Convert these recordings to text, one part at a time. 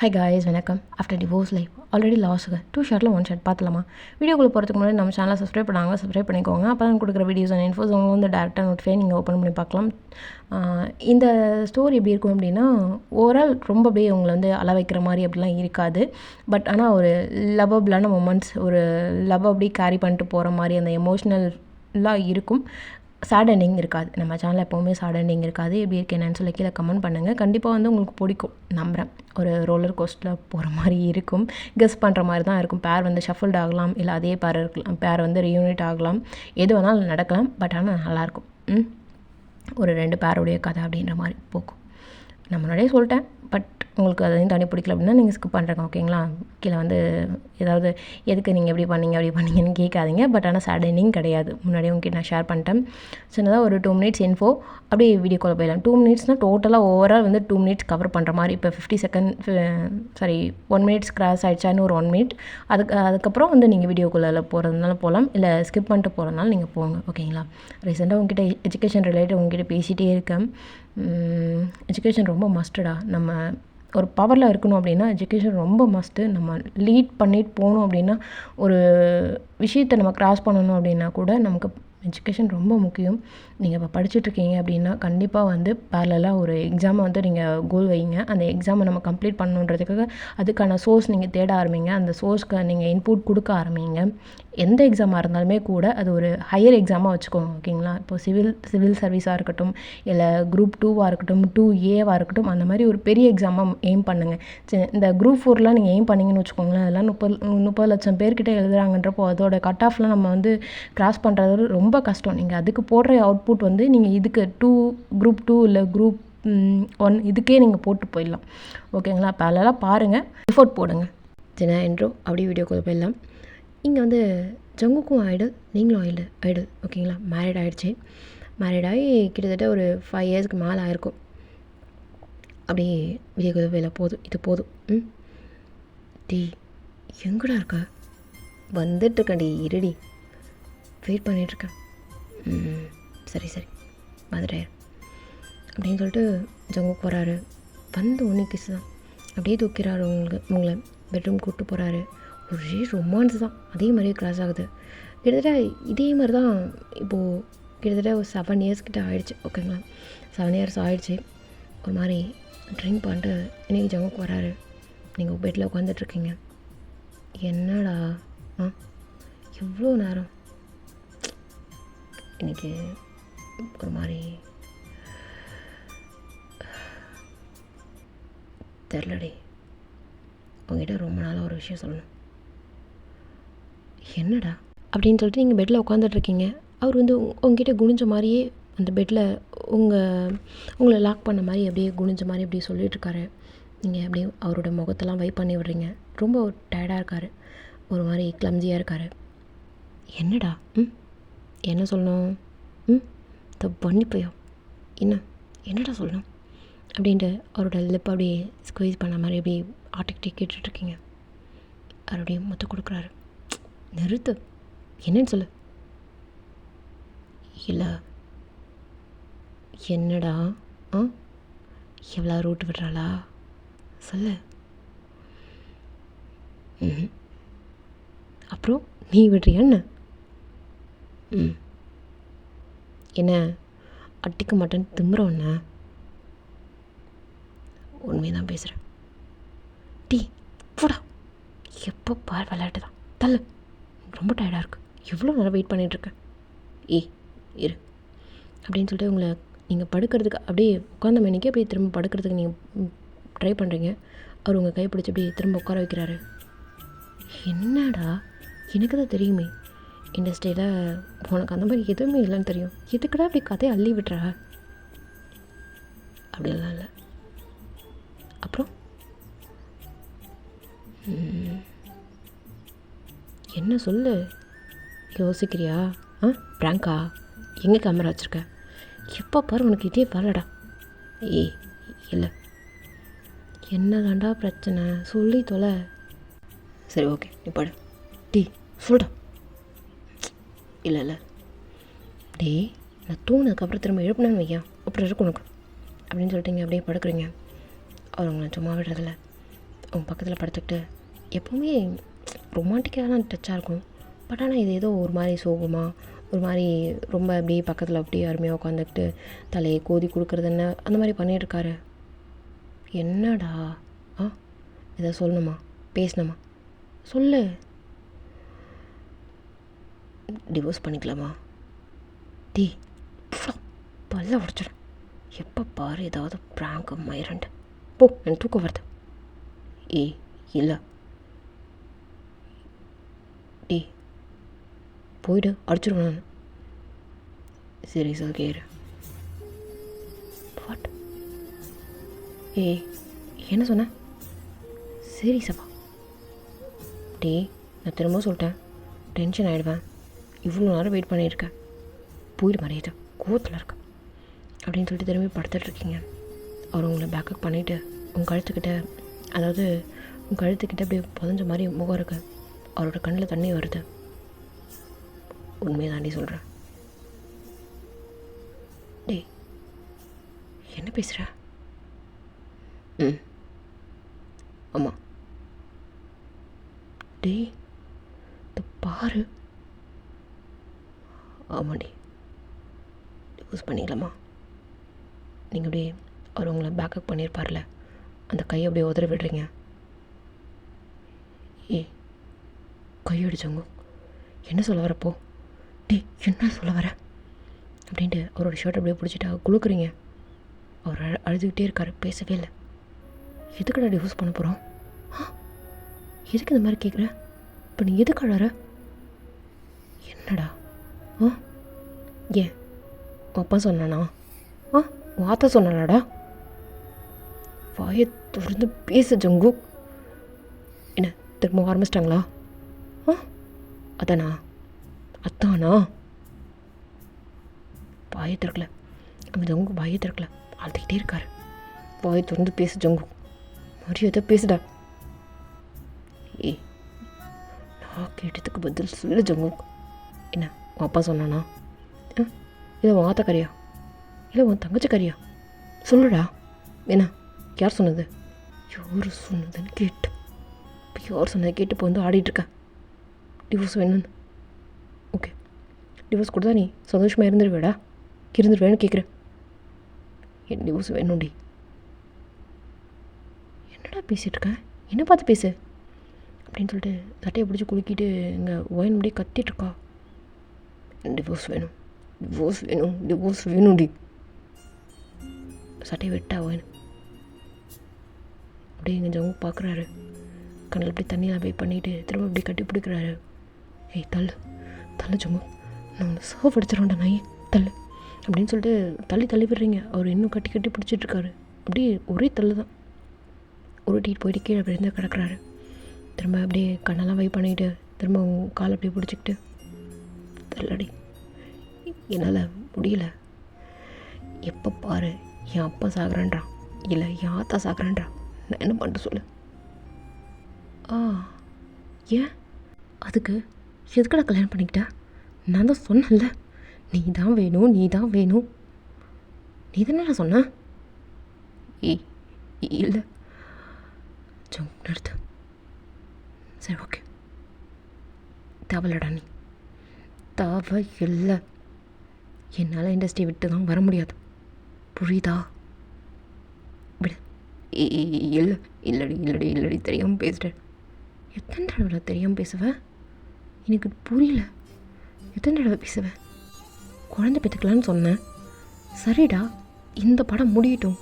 Hi guys, வணக்கம். After divorce life already லாஸ்ட்டுங்க 2 ஷார்ட்டில் 1 ஷார்ட் பார்த்துலாமா? வீடியோக்குள்ளே போகிறதுக்கு முன்னாடி நம்ம சேனலை சப்ஸ்கிரைப் பண்ணிக்கோங்க. அப்போ தான் கொடுக்குற வீடியோஸ் அண்ட் இன்ஃபோஸ் உங்களுக்கு வந்து டேரெக்டாக நோட்டிஃபை நீங்கள் ஓப்பன் பண்ணி பார்க்கலாம். இந்த ஸ்டோரி எப்படி இருக்கும் அப்படின்னா, ஓவரால் ரொம்ப அப்படியே உங்களை வந்து அள வைக்கிற மாதிரி அப்படிலாம் இருக்காது. பட் ஆனால் ஒரு லவ்வபிளான மொமெண்ட்ஸ், ஒரு லவ் அப்படி கேரி பண்ணிட்டு போகிற மாதிரி அந்த எமோஷ்னல்லாம் இருக்கும். சேட் எண்டிங் இருக்காது. நம்ம சேனலில் எப்போவுமே சேட் எண்டிங் இருக்காது. எப்படி இருக்கு என்னன்னு சொல்லி கீழே கமெண்ட் பண்ணுங்கள். கண்டிப்பாக வந்து உங்களுக்கு பிடிக்கும் நம்புகிறேன். ஒரு ரோலர் கோஸ்டரில் போகிற மாதிரி இருக்கும். கெஸ் பண்ணுற மாதிரி தான் இருக்கும். பேர் வந்து ஷஃபில்ட் ஆகலாம், இல்லை அதே பேர் இருக்கலாம், பேர் வந்து ரீயூனிட் ஆகலாம், எது வேணாலும் நடக்கலாம். பட் ஆனால் நல்லாயிருக்கும். ஒரு 2 பேருடைய கதை அப்படின்ற மாதிரி போக்கும். நான் முன்னாடியே சொல்லிட்டேன். பட் உங்களுக்கு அதையும் தாண்டி பிடிக்கல அப்படின்னா நீங்கள் ஸ்கிப் பண்ணுறேங்க, ஓகேங்களா? கீழே வந்து ஏதாவது எதுக்கு நீங்கள் எப்படி பண்ணீங்கன்னு கேட்காதீங்க. பட் ஆனால் சேட் எண்டிங் கிடையாது. முன்னாடியே உங்ககிட்ட நான் ஷேர் பண்ணிட்டேன். சின்னதாக ஒரு 2 மினிட்ஸ் இன்ஃபோ அப்படியே வீடியோக்குள்ளே போயிடலாம். 2 மினிட்ஸ்னால் டோட்டலாக ஓவரால் வந்து 2 மினிட்ஸ் கவர் பண்ணுற மாதிரி. இப்போ 50 செகண்ட் 1 மினிட்ஸ் கிராஸ் ஆகிடுச்சான்னு ஒரு 1 மினிட். அதுக்கப்புறம் வந்து நீங்கள் வீடியோக்குள்ளே போகிறதுனால போகலாம், இல்லை ஸ்கிப் பண்ணிட்டு போகிறதுனால நீங்கள் போங்க, ஓகேங்களா? ரீசெண்டாக உங்ககிட்ட எஜுகேஷன் ரிலேட்டட் உங்ககிட்ட பேசிகிட்டே இருக்கேன். எஜுகேஷன் ரொம்ப மஸ்டடா. நம்ம ஒரு பவரில் இருக்கணும் அப்படின்னா எஜுகேஷன் ரொம்ப மஸ்ட்டு. நம்ம லீட் பண்ணிட்டு போகணும் அப்படின்னா, ஒரு விஷயத்தை நம்ம கிராஸ் பண்ணணும் அப்படின்னா கூட நமக்கு எஜுகேஷன் ரொம்ப முக்கியம். நீங்கள் இப்போ படிச்சுட்ருக்கீங்க அப்படின்னா கண்டிப்பாக வந்து பேரலாக ஒரு எக்ஸாமை வந்து நீங்கள் கோல் வைங்க. அந்த எக்ஸாமை நம்ம கம்ப்ளீட் பண்ணணுன்றதுக்காக அதுக்கான சோர்ஸ் நீங்கள் தேட ஆரம்பிங்க. அந்த சோர்ஸ்க்கு நீங்கள் இன்புட் கொடுக்க ஆரம்பிங்க. எந்த எக்ஸாமாக இருந்தாலுமே கூட அது ஒரு ஹையர் எக்ஸாமாக வச்சுக்கோங்க, ஓகேங்களா? இப்போ சிவில் சர்வீஸாக இருக்கட்டும், இல்லை குரூப் 2வாக இருக்கட்டும், 2Aவாக இருக்கட்டும், அந்த மாதிரி ஒரு பெரிய எக்ஸாமாக எய்ம் பண்ணுங்கள். இந்த குரூப் 4லாம் நீங்கள் எய்ம் பண்ணிங்கன்னு வச்சுக்கோங்களேன், அதெல்லாம் 30 லட்சம் பேர்கிட்ட எழுதுறாங்கன்றப்போ அதோட கட் ஆஃப்லாம் நம்ம வந்து கிராஸ் பண்ணுறது ரொம்ப கஷ்டம். நீங்கள் அதுக்கு போடுற அவுட்புட் வந்து நீங்கள் இதுக்கு குரூப் 2 இல்லை குரூப் 1 இதுக்கே நீங்கள் போட்டு போயிடலாம், ஓகேங்களா? பேரலாக பாருங்கள், எஃபோர்ட் போடுங்க. சின்ன இன்ட்ரோ அப்படியே வீடியோக்குள்ளே போயிடலாம். இங்கே வந்து ஜங்குக்கும் ஐடல், நீங்களும் ஐடல், ஓகேங்களா? மேரிட் ஆகிடுச்சு. மேரிட் ஆகி கிட்டத்தட்ட ஒரு 5 இயர்ஸ்க்கு மேலே ஆயிருக்கும். அப்படியே வீடியோக்குள்ளே போயிடலாம். இது போதும். டி எங்கடா இருக்க? வந்துட்டுருக்கேன்டி, இருடி, வெயிட் பண்ணிகிட்ருக்கேன். சரி வந்துட்டார் அப்படின்னு சொல்லிட்டு ஜங்குக்கு போகிறாரு. வந்து ஒன்று கிஸ் தான், அப்படியே தூக்கிறாரு. உங்களை பெட்ரூம் கூப்பிட்டு போகிறாரு. ஒரே ரொமான்ஸ் தான். அதே மாதிரியே கிராஸ் ஆகுது. கிட்டத்தட்ட இதே மாதிரி தான் இப்போது கிட்டத்தட்ட ஒரு 7 இயர்ஸ் கிட்ட ஆகிடுச்சு, ஓகேங்களா? 7 இயர்ஸ் ஆகிடுச்சு. ஒரு மாதிரி ட்ரிங்க் பண்ணிட்டு இன்றைக்கி ஜங்குக்கு வராரு. நீங்கள் பெட்டில் உட்காந்துட்ருக்கீங்க. என்னடா எவ்வளோ நேரம்? இன்றைக்கி ஒரு மாதிரி தெரிலடி, உங்ககிட்ட ரொம்ப நாளாக ஒரு விஷயம் சொல்லணும். என்னடா அப்படின்னு சொல்லிட்டு நீங்கள் பெட்டில் உட்காந்துட்ருக்கீங்க. அவர் வந்து உங்ககிட்ட குனிஞ்ச மாதிரியே அந்த பெட்டில் உங்களை லாக் பண்ண மாதிரி அப்படியே குனிஞ்ச மாதிரி அப்படியே சொல்லிகிட்ருக்காரு. நீங்கள் அப்படியே அவரோட முகத்தெல்லாம் வைப் பண்ணி விடுறீங்க. ரொம்ப டயர்டாக இருக்கார், ஒரு மாதிரி கிளம்ஸியாக இருக்கார். என்னடா என்ன சொல்லணும்? பண்ணிப்பையோ என்னடா சொல்லணும் அப்படின்ட்டு அவரோட லிப் அப்படியே ஸ்குவீஸ் பண்ண மாதிரி அப்படியே ஆட்டிக்கிட்டே கேட்டுட்ருக்கீங்க. அவர் அப்படியே முத்து கொடுக்குறாரு. நிறுத்து, என்னன்னு சொல்லு. இல்லை என்னடா எவ்வளோ ரூட்டு விடுறாளா சொல்லு. அப்புறம் நீ விடுறியா என்ன அட்டிக்க மாட்டேன்னு திம்புறோன்ன? உண்மைதான் பேசுகிறேன். டீ போடா, எப்போ பார் விளையாட்டு தான். தள்ளு, ரொம்ப டயர்டாக இருக்குது. எவ்வளோ நேரம் வெயிட் பண்ணிகிட்ருக்கேன். இரு அப்படின்னு சொல்லிட்டு உங்களை நீங்கள் படுக்கிறதுக்கு அப்படியே உட்காந்த மணிக்கு அப்படியே திரும்ப படுக்கிறதுக்கு நீங்கள் ட்ரை பண்ணுறீங்க. அவர் உங்கள் கை பிடிச்சி அப்படியே திரும்ப உட்கார வைக்கிறாரு. என்னடா, எனக்கு தான் தெரியுமே இண்டஸ்ட்ரியில் உனக்கு அந்த மாதிரி எதுவுமே இல்லைன்னு தெரியும். எதுக்குடா அப்படி கதையை அள்ளி விட்டுற? அப்படிலாம் இல்லை. அப்புறம் என்ன சொல்லு, யோசிக்கிறியா? ப்ராங்கா? எங்கே கேமரா வச்சுருக்க? எப்போ பாரு உனக்கு இதே வரலடா. இல்லை, என்ன தாண்டா பிரச்சனை சொல்லி தொலை. சரி ஓகே, நீ படு. டீ சொல்டா. இல்லை டே, நான் தூங்கினதுக்கப்புறம் திரும்ப எழுப்பினேன்னு வையா, அப்புறம் இருக்கும் உனக்கு அப்படின்னு சொல்லிட்டு இங்கே அப்படியே படுக்கிறீங்க. அவர் உங்களை சும்மா விடுறதில்ல. அவங்க பக்கத்தில் படுத்துக்கிட்டு எப்போவுமே ரொமான்டிக்காக தான் டச்சாக இருக்கும். பட் ஆனால் இது ஏதோ ஒரு மாதிரி சோகமாக ஒரு மாதிரி ரொம்ப அப்படியே பக்கத்தில் அப்படியே அருமையாக உட்காந்துக்கிட்டு தலையை கோதி கொடுக்குறது என்ன அந்த மாதிரி பண்ணிகிட்ருக்காரு. என்னடா இதை சொல்லணுமா பேசணுமா சொல்லு. டிவோர்ஸ் பண்ணிக்கலாமா? டீ பல்ல உடச்சிடும். எப்போ பாரு ஏதாவது ப்ராங்க் மயிரண்டு போ, எனக்கு தூக்கம் வருது. இல்லை டீ போயிடு, அடிச்சிடுவேன் நான். சரி சார் கேரு. வாட்? என்ன சொன்ன? சரி சப்பா. டீ நான் திரும்ப சொல்லிட்டேன், டென்ஷன் ஆகிடுவேன். இவ்வளோ நேரம் வெயிட் பண்ணியிருக்கேன், போயிடு மறையுது, கோவத்தில் இருக்க அப்படின்னு சொல்லிட்டு திரும்பி படுத்துட்ருக்கீங்க. அவர் உங்களை பேக்கப் பண்ணிவிட்டு உங்கள் கழுத்துக்கிட்ட, அதாவது உங்கள் கழுத்துக்கிட்ட அப்படியே புதஞ்ச மாதிரி முகம் இருக்கு. அவரோட கண்ணில் தண்ணி வருது. உண்மையை தாண்டி சொல்கிறேன். டேய் என்ன பேசுகிற? ஆமாம். டேய் இது பாரு. ஆமாண்டி, டிவோர்ஸ் பண்ணிக்கலாமா? நீங்கள் அப்படியே அவர் உங்களை பேக்கப் பண்ணியிருப்பார்ல, அந்த கையை அப்படியே உதற விடுறீங்க. கையடிச்சவங்க என்ன சொல்ல வரப்போ? டே என்ன சொல்ல வர அப்படின்ட்டு அவரோட ஷர்ட் அப்படியே பிடிச்சிட்டா குளுக்குறீங்க. அவர் அழுதுகிட்டே இருக்கார், பேசவே இல்லை. எதுக்கடா டிவோர்ஸ் பண்ண போகிறோம்? எதுக்கு இந்த மாதிரி கேட்குற? இப்போ நீ எதுக்கு அழற? என்னடா? ஏன் உன் அப்பா சொன்னானா? உன் ஆத்தா சொன்னாடாடா? வாயை திறந்து பேச ஜங்கு. என்ன திரும்ப ஆரம்பிச்சிட்டாங்களா? அதானா? வாயை திறக்கல. அந்த ஜங்கு வாயை திறக்கல, அழுதுகிட்டே இருக்காரு. வாயை திறந்து பேசு ஜங்கு, மரியாதை பேசுடா. நான் கேட்டதுக்கு பதில் சொல்லு ஜங்கு. என்ன உன் அப்பா சொன்னானா? இல்லை உன் ஆத்தா கறியா? இல்லை உன் தங்கச்சி கறியா? சொல்லுடா. என்ன யார் சொன்னது? யார் சொன்னதுன்னு கேட்டு இப்போ யார் சொன்னதை கேட்டு இப்போ வந்து ஆடிட்டுருக்கேன். டிவோர்ஸ் வேணும்னு. ஓகே, டிவோர்ஸ் கொடுத்தா நீ சந்தோஷமாக இருந்துருவேடா? இருந்துருவேன்னு கேட்குறேன். என் டிவோர்ஸ் வேணும்டி. என்னடா பேசிகிட்டு இருக்கேன்? என்ன பார்த்து பேசு அப்படின்னு சொல்லிட்டு தட்டையை பிடிச்சி குலுக்கிட்டு இங்கே ஒயின் முடியே கத்திட்டுருக்கா. டிவோர்ஸ் வேணும், டிவோர்ஸ் வேணும், டிவோர்ஸ் வேணும்டி. சட்டையை விட்டா ஒயின் அப்படியே எங்கள் ஜங்கு பார்க்குறாரு. கண்ணில் அப்படி தண்ணியெலாம் வெயிட் பண்ணிவிட்டு திரும்ப அப்படி கட்டி பிடிக்கிறாரு. தள்ளு தள்ளு ஜங்கு, நான் உன்னை சர்வ் அடிச்சிடறேன்டா நாய், தள்ளு அப்படின்னு சொல்லிட்டு தள்ளி விடுறீங்க. அவர் இன்னும் கட்டி பிடிச்சிட்ருக்காரு. அப்படியே ஒரே தள்ளு தான். உருட்டிட்டு போயிட்டு கீழே விழுந்து கிடக்குறாரு. திரும்ப அப்படியே கண்ணெல்லாம் வெயிட் பண்ணிவிட்டு திரும்ப காலை அப்படியே பிடிச்சிக்கிட்டு, தள்ளடி, என்னால் முடியல. எப்போ பாரு என் அப்பா சாகுறான்றான், இல்லை என் ஆத்தா சாகுறான்றான், நான் என்ன பண்ணிட்டு சொல்லு? ஏன் அதுக்கு எதுக்கடா கல்யாணம் பண்ணிக்கிட்டா? நான் தான் சொன்னேன்ல, நீ தான் வேணும், நீ தான் வேணும். நீ தானே சொன்ன? இல்லை நிறுத்து. சரி ஓகே, தேவையில்லடா, நீ தேவை இல்லை. என்னால் இண்டஸ்ட்ரி விட்டு தான் வர முடியாது, புரியுதா? விடு. இல்லடி தெரியாமல் பேசுகிறேன். எத்தனை தடவை தெரியாமல் பேசுவேன்? எனக்கு புரியல. எத்தனை தடவை பேசுவேன்? குழந்தை பெற்றுக்கலான்னு சொன்னேன். சரிடா, இந்த படம் முடியட்டும்,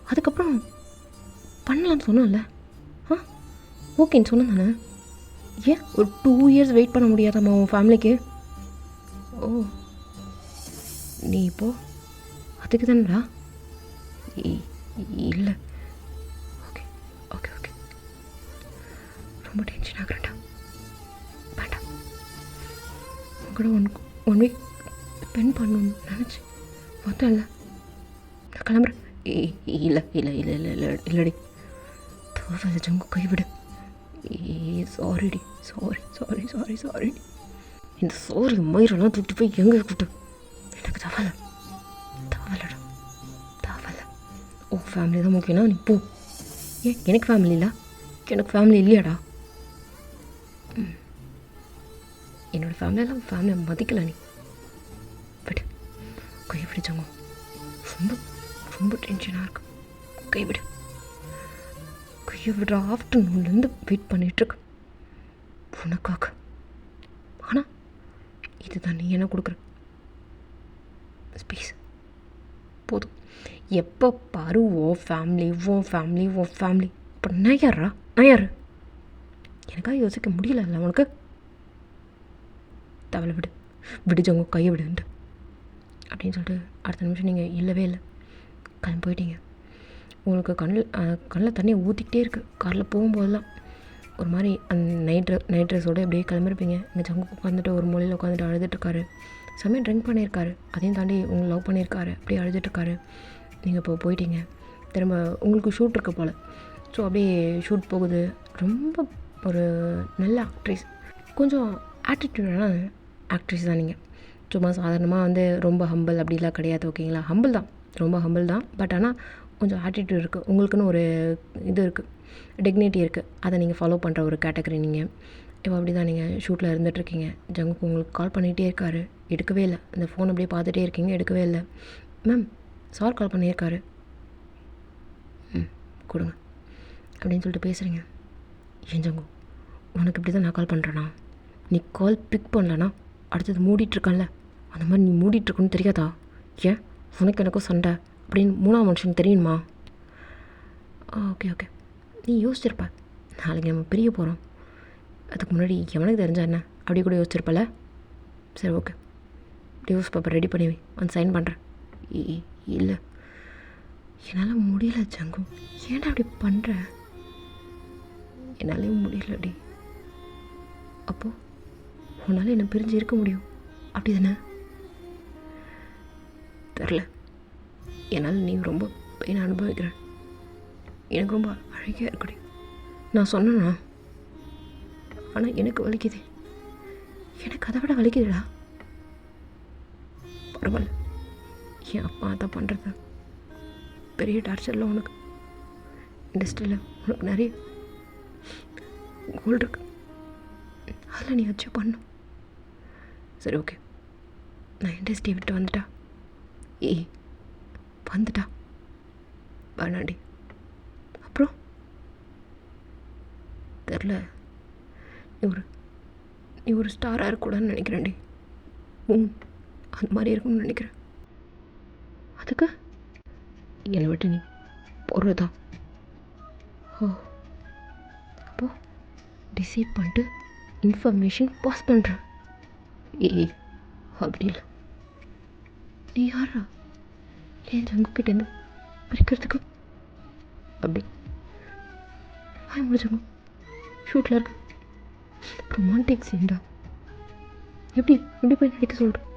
அதுக்கப்புறம் பண்ணலான்னு சொன்னேன்ல. ஓகேன்னு சொன்னேன் தானே. ஏன் ஒரு 2 years வெயிட் பண்ண முடியாதாம்மா உன் ஃபேமிலிக்கு? நீ இப்போ அதுக்கு தானடா? இல்லை. ஓகே ஓகே ஓகே, ரொம்ப டென்ஷன் ஆகுறேன்டா. வேண்டாம், உங்களோட ஒன் வீக் ஸ்பெண்ட் பண்ணணும்னு நினச்சி மொத்தம் இல்லை. நான் கிளம்புறேன். இல்லடி, தேவை ஜங்கு, கைவிடு. சாரிடி, சாரி. இந்த சாரி மயிரெல்லாம் தூக்கி போய் எங்கே கூட்டு? எனக்கு தேவையில்லடா. உன் ஃபேமிலி தான் முக்கியம்னா நீ போ. ஏன் எனக்கு ஃபேமிலி இல்லை? எனக்கு ஃபேமிலி இல்லையாடா? என்னோடய ஃபேமிலியை மதிக்கலை நீ. விடு, கைவிடு ஜங்கு. ரொம்ப ரொம்ப டென்ஷனாக இருக்கு. கைவிடு, கையை விடுற. ஆஃப்டர்நூன்லேருந்து வெயிட் பண்ணிகிட்ருக்கு உனக்காக. ஆனால் இதுதான் நீ என்ன கொடுக்குற ஸ்பேஸ். போதும். எப்போ பாரு ஓ ஃபேமிலி இப்போ நான் யாரா? நான் யார்? எனக்காக யோசிக்க முடியல இல்லை உனக்கு? தவளை விடு, விடுஜவங்க கையை விடுன்ட்டு அப்படின்னு சொல்லிட்டு அடுத்த நிமிஷம் நீங்கள் இல்லவே இல்லை, கிளம்பி போயிட்டீங்க. உங்களுக்கு கண்ணில் தண்ணியை ஊற்றிக்கிட்டே இருக்குது. காரில் போகும்போதெல்லாம் ஒரு மாதிரி அந்த நைட் ட்ரெஸ்ஸோடு அப்படியே கிளம்பிருப்பீங்க. இங்கே ஜங்கு உட்காந்துட்டு ஒரு மூலையில் உட்காந்துட்டு அழுதுட்டுருக்காரு. செம்மையாக ட்ரிங்க் பண்ணியிருக்காரு. அதையும் தாண்டி உங்களை லவ் பண்ணியிருக்காரு. அப்படியே அழுதுட்டுருக்காரு. நீங்கள் இப்போ போயிட்டீங்க. திரும்ப உங்களுக்கு ஷூட் இருக்குது போல். ஸோ அப்படியே ஷூட் போகுது. ரொம்ப ஒரு நல்ல ஆக்ட்ரஸ், கொஞ்சம் ஆட்டிடியூடான ஆக்ட்ரஸ் தான் நீங்கள். சும்மா சாதாரணமாக ரொம்ப ஹம்பிள் அப்படிலாம் கிடையாது, ஓகேங்களா? ஹம்பிள் தான், ரொம்ப ஹம்பிள் தான். பட் ஆனால் கொஞ்சம் ஆட்டிடியூட் இருக்குது. உங்களுக்குன்னு ஒரு இது இருக்குது, டிக்னிட்டி இருக்குது. அதை நீங்கள் ஃபாலோ பண்ணுற ஒரு கேட்டகரி நீங்கள். இப்போ அப்படி தான் நீங்கள் ஷூட்டில் இருந்துகிட்ருக்கீங்க. ஜங்குக்கு உங்களுக்கு கால் பண்ணிகிட்டே இருக்காரு, எடுக்கவே இல்லை. அந்த ஃபோன் அப்படியே பார்த்துட்டே இருக்கீங்க, எடுக்கவே இல்லை. மேம், சார் கால் பண்ணியிருக்காரு, கொடுங்க அப்படின்னு சொல்லிட்டு பேசுகிறீங்க. ஏன் ஜங்கு, உனக்கு இப்படி தான் நான் கால் பண்ணுறேன்னா? நீ கால் பிக் பண்ணலன்னா அடுத்தது மூடிட்டுருக்கேன்ல, அந்த மாதிரி நீ மூடிட்டுருக்குன்னு தெரியாதா? ஏன் உனக்கு எனக்கும் சண்டை அப்படின்னு 3ஆம் மனுஷனுக்கு தெரியுமா? ஓகே நீ யோசிச்சிருப்ப, நாளைக்கு நம்ம பிரிய போகிறோம், அதுக்கு முன்னாடி எவனுக்கு தெரிஞ்சா என்ன அப்படி கூட யோசிச்சிருப்பல. சரி, ஓகே, டிவோர்ஸ் பேப்பர் ரெடி பண்ணி வந்து சைன் பண்ணுறேன். இல்லை, என்னால் முடியல ஜங்கு. ஏன்டா அப்படி பண்ணுற? என்னாலேயும் முடியலடி. அப்போது உன்னால் என்னை பிரிஞ்சு இருக்க முடியும் அப்படி தானே? தெரில, என்னால் நீ ரொம்ப பெயின் அனுபவிக்கிறேன். எனக்கு ரொம்ப அழகாக இருக்குடி. நான் சொன்னேன்னா, ஆனால் எனக்கு வலிக்குது. எனக்கு அதை விட வலிக்குதுடா. பரவாயில்ல, என் அப்பா அதை பண்ணுறது பெரிய டார்ச்சரில் உனக்கு. இண்டஸ்ட்ரியில் உனக்கு நிறைய கோல் இருக்கு, அதில் நீ அச்சீவ் பண்ணும். சரி, ஓகே, நான் இண்டஸ்ட்ரியை விட்டு வந்துட்டா வேணாண்டி. அப்புறம் தெரில, நீ ஒரு ஸ்டாராக இருக்கக்கூடாதுன்னு நினைக்கிறேன்டி. அந்த மாதிரி இருக்கும்னு நினைக்கிறேன். அதுக்கு என்னை விட்டு நீ போகிறதா? அப்போ டிசைட் பண்ணிட்டு இன்ஃபர்மேஷன் பாஸ் பண்ணுறேன். அப்படி இல்லை. நீ யாரா ஏன் ஜங்குக்கிட்டேருந்து பிரிக்கிறதுக்கு? அப்படி முடிச்சுக்கோ. ஷூட்டில் இருக்கு, ரொமான்டிக் சீன்டா. எப்படி போய் நடிக்க சொல்கிறேன்?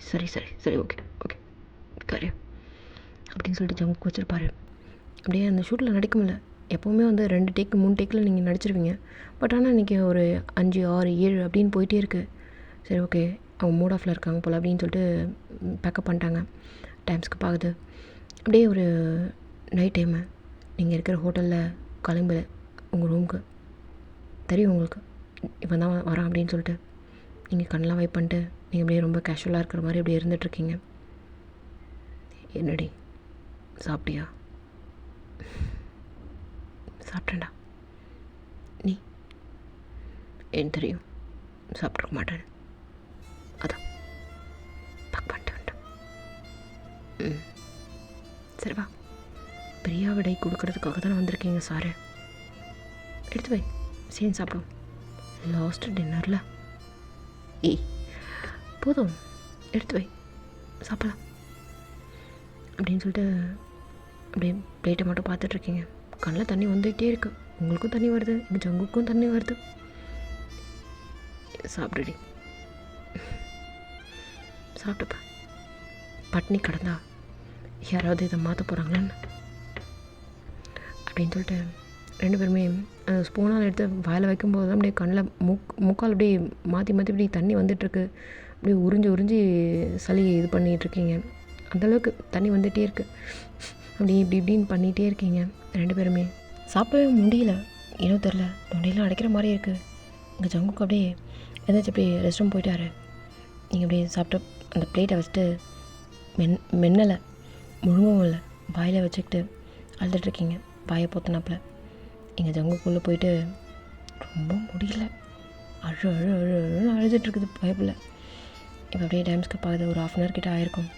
சரி, ஓகே கரையா அப்படின்னு சொல்லிட்டு ஜங்குக்கு வச்சுருப்பாரு. அப்படியே அந்த ஷூட்டில் நடிக்க முடியல. எப்போவுமே 2 டேக்கு 3 டேக்கில் நீங்கள் நடிச்சிருவீங்க. பட் ஆனால் இன்றைக்கி ஒரு 5, 6, 7 அப்படின்னு போயிட்டே இருக்குது. சரி, ஓகே, அவங்க மூட் ஆஃபில் இருக்காங்க போல் அப்படின்னு சொல்லிட்டு பேக்கப் பண்ணிட்டாங்க. டைம்ஸ்க்கு பார்க்குது. அப்படியே ஒரு நைட் டைமு நீங்கள் இருக்கிற ஹோட்டலில் கிளம்பு உங்கள் ரூமுக்கு. தெரியும் உங்களுக்கு இவன் தான் வரான் அப்படின்னு சொல்லிட்டு. நீங்கள் கண்ணெலாம் வைப் பண்ணிட்டு நீங்கள் அப்படியே ரொம்ப கேஷுவலாக இருக்கிற மாதிரி அப்படியே இருந்துகிட்ருக்கீங்க. என்னடி, சாப்பிட்டியா? சாப்பிட்டேன்டா. நீ ஏன் தெரியும் சாப்பிட்ருக்க மாட்டேன், அதான் பேக் பண்ணிட்டு வந்துட்டேன். சரி வா, பிரியா விடை கொடுக்கறதுக்காக தானே வந்திருக்கீங்க சாரு. எடுத்து வை, சேர்ந்து சாப்பிடுவோம். லாஸ்ட் டின்னரில் போதும், எடுத்து வை, சாப்பிடலாம் அப்படின்னு சொல்லிட்டு அப்படியே பிளேட்டை மட்டும் பார்த்துட்ருக்கீங்க. கண்ணில் தண்ணி வந்துகிட்டே இருக்குது. உங்களுக்கும் தண்ணி வருது, எங்கள் ஜங்குக்கும் தண்ணி வருது. சாப்பிடுடி, சாப்பிட்டுப்ப. பட்னி கிடந்தா யாராவது இதை மாற்ற போகிறாங்களான்னு அப்படின்னு சொல்லிட்டு 2 பேருமே ஸ்பூனால் எடுத்து வாயில் வைக்கும்போது தான் அப்படியே கண்ணில் முக்கால் அப்படியே மாற்றி இப்படி தண்ணி வந்துட்டுருக்கு. அப்படியே உறிஞ்சி சளி இது பண்ணிகிட்ருக்கீங்க. அந்தளவுக்கு தண்ணி வந்துகிட்டே இருக்குது. அப்படி இப்படின்னு பண்ணிகிட்டே இருக்கீங்க 2 பேருமே. சாப்பிடவே முடியல, ஏனோ தெரில, தொண்டையெல்லாம் அடைக்கிற மாதிரி இருக்குது. இங்கே ஜங்குக்கு அப்படியே எதாச்சும் அப்படியே ரெஸ்ட் ரூம் போயிட்டாரு. நீங்கள் அப்படியே சாப்பிட்டு அந்த பிளேட்டை வச்சுட்டு மென்னலை முழுங்கவும் இல்லை, வாயில் வச்சுக்கிட்டு அழுதுட்ருக்கீங்க, வாயை பொத்தினாப்பில். எங்கள் ஜங்குக்குள்ளே போயிட்டு ரொம்ப முடியல, அழுன்னு அழுதுட்டுருக்குது பயப்பில். இப்போ அப்படியே டைம் ஸ்கிப் ஆகுது, ஒரு 1/2 hour கிட்ட ஆயிருக்கும்.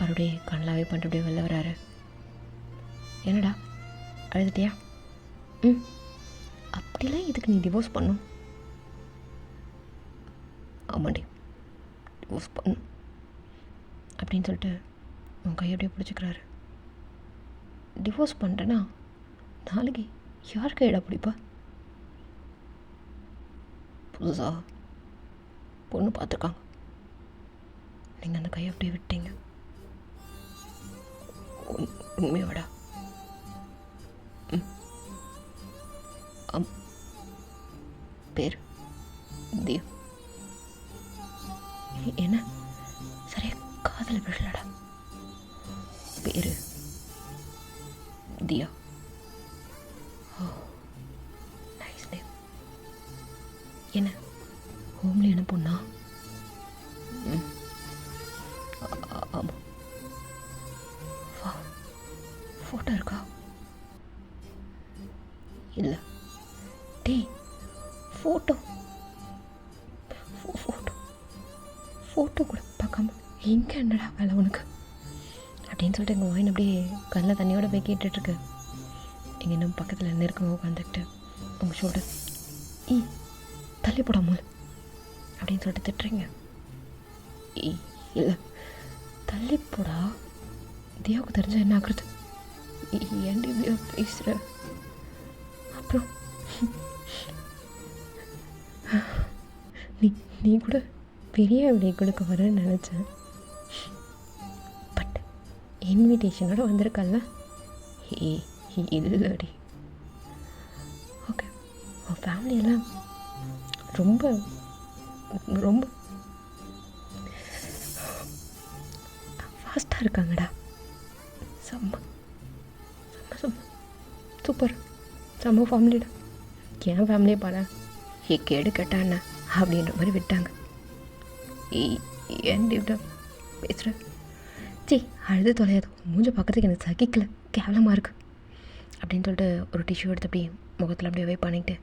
அப்படியே கண்ணலாவே பண்ணிட்டு அப்படியே வெளில வராரு. என்னடா அழுதுட்டியா? அப்படிலாம் இதுக்கு நீ டிவோர்ஸ் பண்ணும்? ஆமாண்டி, டிவோர்ஸ் பண்ணும் அப்படின்னு சொல்லிட்டு உன் கையை அப்படியே பிடிச்சிக்கிறாரு. டிவோர்ஸ் பண்ணுறேன்னா நாளைக்கு யார் கையிடா பிடிப்பா? புதுசாக பொண்ணு பார்த்துருக்காங்க, நீங்கள் அந்த கையை அப்படியே விட்டீங்க. உண்மையோடா? பேர் தியா. என்ன சரியா காதல் விழலடா. பேரு தியா. Nice name. என்ன ஹோம்லி என்ன பொண்ணா? ஆமாம். ஃபோட்டோ இருக்கா? இல்லை. டேய், ஃபோட்டோ ஃபோட்டோ கூட பார்க்காம எங்கே என்னடா வேலை உனக்கு அப்படின்னு சொல்லிட்டு எங்கள் வாயின் அப்படியே கண்ணில் தண்ணியோட போய் கேட்டுட்ருக்கு. எங்கள் இன்னும் பக்கத்தில் நெருக்கமாக உட்காந்துக்கிட்டு உங்கள் ஷோல்டர் தள்ளி போடாமல் அப்படின்னு சொல்லிட்டு திட்டுறீங்க. இல்லை, தள்ளி போடா, தியாவுக்கு தெரிஞ்சா என்ன ஆகுறது? ஏன்டி தியா பேசுகிற? அப்புறம் நீ கூட பெரிய விலை கொடுக்க வரேன்னு நினச்சேன், பட் இன்விடேஷனோட வந்திருக்கல்ல? இல்லடி. ஓகே, உன் ஃபேமிலியெல்லாம் ரொம்ப ரொம்ப ஃபாஸ்ட்டாக இருக்காங்கடா. செம்ம சூப்பர், செம்ம ஃபேமிலிடா. என் ஃபேமிலியே பாரு, கேடு கேட்டாண்ணா அப்படின்ற மாதிரி விட்டாங்க. ஏன் இப்படி பேசுகிற? சி, அழுது தொலையாது, மூஞ்ச பார்க்குறதுக்கு எனக்கு சகிக்கல, கேவலமாக இருக்குது அப்படின்னு சொல்லிட்டு ஒரு டிஷ்யூ எடுத்து அப்படியே முகத்தில் அப்படியே வை பண்ணிக்கிட்டு,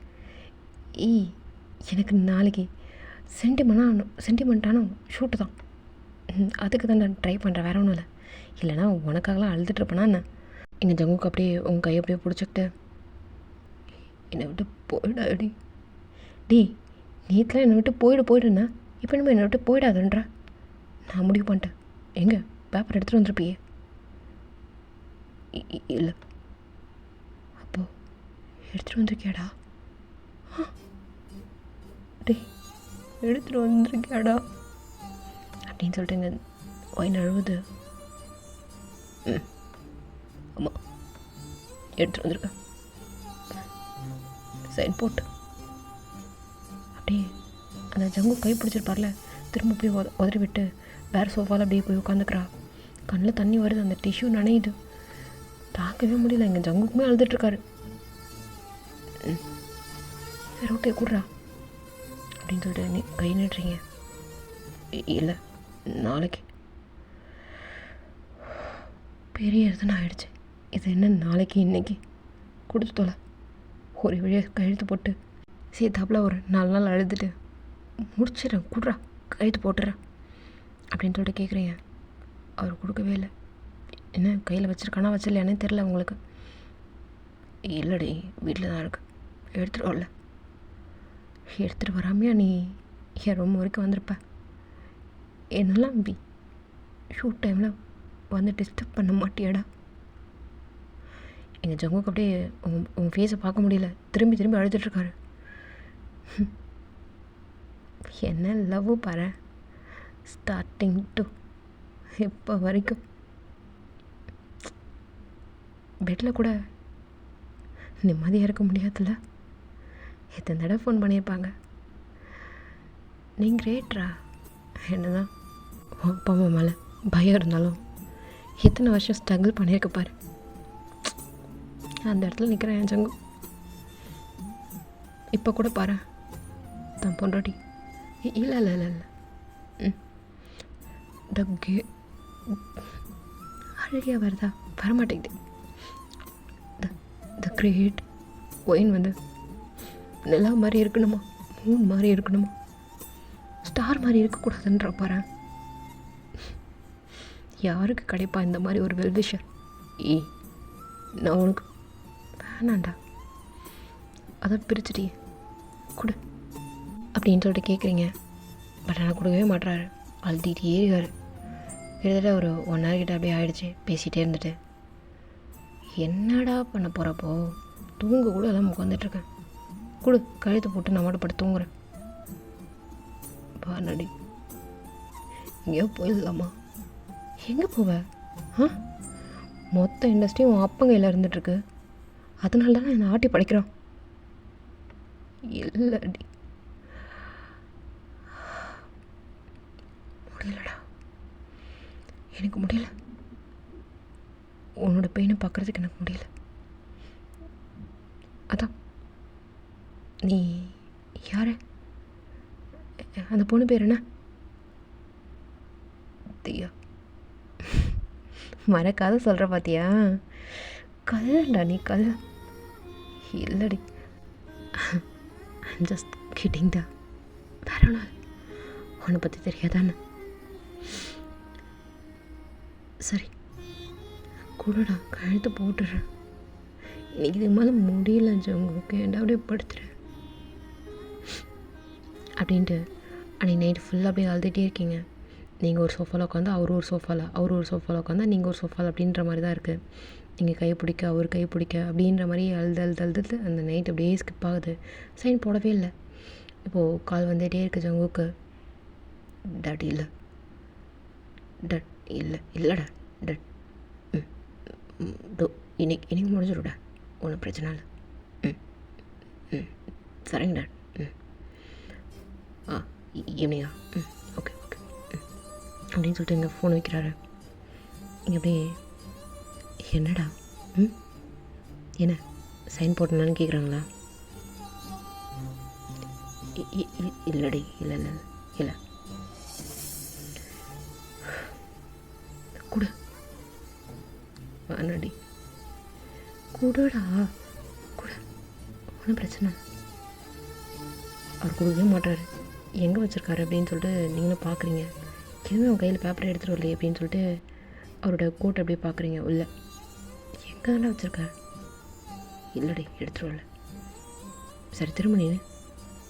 எனக்கு நாளைக்கு சென்டிமெண்ட்டான ஷூட்டு தான், அதுக்கு தான் நான் ட்ரை பண்ணுறேன், வேற ஒன்றும் இல்லை. இல்லைனா உனக்காகலாம் அழுதுட்டுருப்பேனா என்ன? எங்கள் ஜங்குக்கு அப்படியே உங்கள் கையை அப்படியே பிடிச்சிக்கிட்டு, என்னை விட்டு போயிடாடி. நேற்றுலாம் என்னை விட்டு போயிடுன்னா இப்போ என்னமோ என்னை விட்டு போயிடாதுன்றா. நான் முடிவு பண்ணிட்டேன். எங்கே பேப்பர் எடுத்துகிட்டு வந்துருப்பியே? இல்லை. அப்போது எடுத்துகிட்டு வந்திருக்கியாடா? எடுத்துகிட்டு வந்திருக்கியாடா அப்படின்னு சொல்லிட்டு எங்கள் ஒயின் அழுவுது. ஆமாம், எடுத்துகிட்டு வந்திருக்கேன். சைன் போட்டு அப்படியே அந்த ஜங்கு கை பிடிச்சிருப்பார்ல, திரும்ப போய் உதறி விட்டு வேறு சோஃபாவில் அப்படியே போய் உட்காந்துக்கிறா. கண்ணில் தண்ணி வருது, அந்த டிஷ்யூ நனையுது, தாக்கவே முடியல. எங்கள் ஜங்குக்குமே அழுதுட்ருக்காரு. சரி ஓகே கூடுறா அப்படின்னு சொல்லிட்டு நீ கை நீட்டுறீங்க. இல்லை, நாளைக்கு பெரிய இதுன்னு ஆயிடுச்சு. இது என்ன நாளைக்கு இன்னைக்கு கொடுத்து தொலை. ஒரு வழியாக கழுத்து போட்டு சேர்த்தாப்பில் ஒரு 4 நாள் அழுதுட்டு முடிச்சிடறேன், கூடுறா கழுத்து போட்டுறேன் அப்படின்னு சொல்லிட்டு கேட்குறீங்க. அவர் கொடுக்கவே இல்லை. என்ன கையில் வச்சுருக்கானா வச்சிடலையானே தெரில உங்களுக்கு. இல்லைடி, வீட்டில் தான் இருக்கு, எடுத்துகிட்டு வரல. எடுத்துகிட்டு வராமையா நீ என் ரூம் வரைக்கும் வந்திருப்ப? என்னெல்லாம் அப்படி ஷூட் டைமில் வந்து டிஸ்டர்ப் பண்ண மாட்டியாடா? எங்கள் ஜங்குக்கு அப்படியே உங்கள் ஃபேஸை பார்க்க முடியல, திரும்பி அழுதுட்ருக்காரு. என்ன லவ் பாரு, ஸ்டார்டிங் டு இப்போ வரைக்கும் பெட்டில் கூட நிம்மதியாக இருக்க முடியாதுல்ல. எத்தனை தடவை ஃபோன் பண்ணியிருப்பாங்க. நீ கிரேட்ரா. என்னதான் அப்பா அம்மா மேலே பயம் இருந்தாலும் எத்தனை வருஷம் ஸ்ட்ரகிள் பண்ணியிருக்க பாரு. அந்த இடத்துல நிற்கிறேன் என் ஜங்கு. இப்போ கூட பாரு தான் பொண்டாட்டி. இல்லை இல்லை இல்லை இல்லை அழகியாக வருதா? வரமாட்டேங்குது. த கிரேட் ஒயின் வந்து நிலா மாதிரி இருக்கணுமா, மூன் மாதிரி இருக்கணுமா, ஸ்டார் மாதிரி இருக்கக்கூடாதுன்ற பாரு. யாருக்கு கிடைப்பா இந்த மாதிரி ஒரு வெல்விஷர்? நான் உனக்கு வேணாண்டா, அதை பிரிச்சுட்டியே கொடு அப்படின்னு சொல்லிட்டு கேட்குறீங்க. பட் ஆனால் கொடுக்கவே மாட்டுறாரு. அழுத்திட்டே இருக்காரு. கிட்டத்தட்ட ஒரு 1 hour கிட்ட அப்படியே ஆகிடுச்சு பேசிகிட்டே இருந்துட்டு. என்னடா பண்ண போகிறப்போ தூங்க கூட எல்லாம் உட்காந்துட்ருக்கேன். கொடு, கழுத்து போட்டு நான் மட்டும் பட்டு தூங்குறேன். பாடி எங்கேயோ போயிடலாமா? எங்கே போவ? மொத்த இண்டஸ்ட்ரியும் உன் அப்பன் கையில் இருந்துகிட்ருக்கு. அதனால தான் என்னை ஆட்டி படைக்கிறான். இல்லடி முடியலடா, எனக்கு முடியல. உன்னோட பெயினை பார்க்குறதுக்கு எனக்கு முடியல. அதான் நீ யார்? அந்த பொண்ணு பேர் என்ன? தியா. மறக்காத சொல்கிற பார்த்தியா? கல்லண்டா நீ, கல்ல. இல்லடி, ஐம் ஜஸ்ட் கிட்டிங் தான். வேற நாள் உன்னை பற்றி தெரியாதானே? சரி கூடடா, கழுத்து போட்டுடுறேன். இன்னைக்கு இது மேலே முடியல உங்களுக்கு, ஏன்டா அப்படியே படுத்துறேன் அப்படின்ட்டு. அன்றைக்கி நைட்டு ஃபுல்லாக அப்படியே அழுதுகிட்டே இருக்கீங்க. நீங்கள் ஒரு சோஃபாவில் உட்காந்து அவர் ஒரு சோஃபாவில் உட்காந்தா நீங்கள் ஒரு சோஃபாவில் அப்படின்ற மாதிரி தான் இருக்குது. நீங்கள் கையை பிடிக்க அவர் கையை பிடிக்க அப்படின்ற மாதிரி அழுது அந்த நைட் அப்படியே ஸ்கிப் ஆகுது. சைன் போடவே இல்லை. இப்போது கால் வந்துகிட்டே இருக்குது ஜங்குக்கு. டட் இல்லை, டட் இல்லை, இல்லைடா டட். இன்னைக்கு முடிஞ்சிடும்டா, ஒன்றும் பிரச்சனை இல்லை. சரிங்க டாட். ஈவினிங்கா? ஓகே ஓகே அப்படின்னு சொல்லிட்டு இங்கே ஃபோன் வைக்கிறாரு. இங்கே அப்படியே என்னடா என்ன சைன் போட்டேன்னு கேட்குறாங்களா? இல்லடி, இல்லை இல்லை இல்லை. கொடு, வேணாடி, கொடுடா கொடு, ஒன்றும் பிரச்சனை. அவர் கொடுக்கவே மாட்டார். எங்கே வச்சுருக்காரு அப்படின்னு சொல்லிட்டு நீங்களும் பார்க்குறீங்க. எதுவும் அவன் கையில் பேப்பரை எடுத்துகிட்டு வரலையே அப்படின்னு சொல்லிட்டு அவரோட கோட்டை அப்படியே பார்க்குறீங்க. இல்லை, எங்கே தானே வச்சுருக்காரு? இல்லடி, எடுத்துகிட்டு வரல. சரி திரும்ப நீ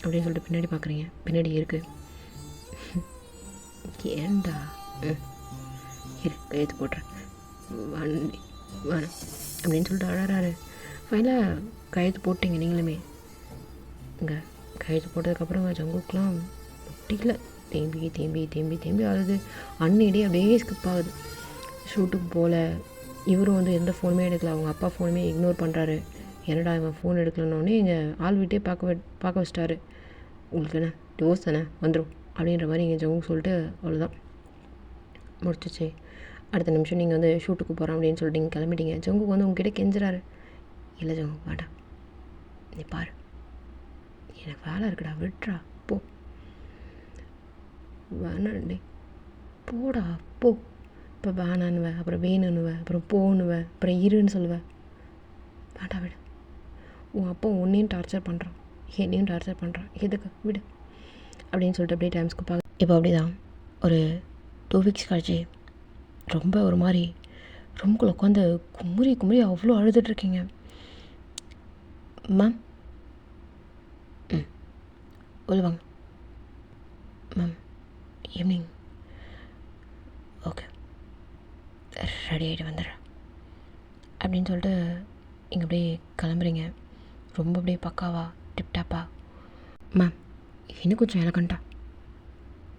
அப்படின்னு சொல்லிட்டு பின்னாடி பார்க்குறீங்க. பின்னாடி இருக்குது. ஏண்டா இரு, கையெழுத்து போட்டுறேன், வண்டி வேணாம் அப்படின்னு சொல்லிட்டு அழறாரு. ஃபைனலாக கையெழுத்து போட்டிங்க நீங்களுமே. இங்கே கையெழுத்து போட்டதுக்கப்புறம் ஜங்குக்கெலாம் முடியல. தேம்பி ஆகுது. அன்னிடே அப்படியே ஸ்கிப் ஆகுது. ஷூட்டுக்கு போகல. இவரும் வந்து எந்த ஃபோனுமே எடுக்கல. அவங்க அப்பா ஃபோனுமே இக்னோர் பண்ணுறாரு. என்னடா இவன் ஃபோன் எடுக்கலன்னொடனே எங்கள் ஆள் வீட்டே பார்க்க வச்சிட்டாரு. உங்களுக்கு என்ன டிவோர்ஸ் தானே வந்துடும் அப்படின்ற மாதிரி எங்கள் ஜங்கு சொல்லிட்டு அவ்வளோதான் முடிச்சிச்சு. அடுத்த நிமிஷம் நீங்கள் வந்து ஷூட்டுக்கு போகிறோம் அப்படின்னு சொல்லிட்டு நீங்கள் கிளம்பிட்டீங்க. ஜங்குக்கு வந்து உங்ககிட்ட கெஞ்சுறாரு. இல்லை ஜங்கு வேண்டாம், நீ பாரு, எனக்கு வேலை இருக்குடா, விட்றா போ. வேணாண்டி, போடா போ. இப்போ வேணான்னுவேன், அப்புறம் வேணுன்னுவேன், அப்புறம் போன்னுவேன், அப்புறம் இருன்னு சொல்லுவேன். வேண்டாம் விடு. உன் அப்பா உன்னையும் டார்ச்சர் பண்ணுறான், என்னையும் டார்ச்சர் பண்ணுறான், எதுக்கு விடு அப்படின்னு சொல்லிட்டு அப்படியே டைம் ஸ்கிப் ஆகுது. இப்போ அப்படி தான் ஒரு 2 weeks கழிச்சு ரொம்ப ஒரு மாதிரி ரூம்குள்ளே உட்காந்து குமுறி அவ்வளோ அழுதுட்ருக்கீங்க. மேம் சொல்லுவாங்க. மேம் ஈவினிங் ஓகே ரெடி ஆகிட்டு வந்துடுறேன் அப்படின்னு சொல்லிட்டு இங்கே அப்படியே கிளம்புறீங்க. ரொம்ப அப்படியே பக்காவா டிப்டாப்பா. மேம் இன்னும் கொஞ்சம் எலகண்டா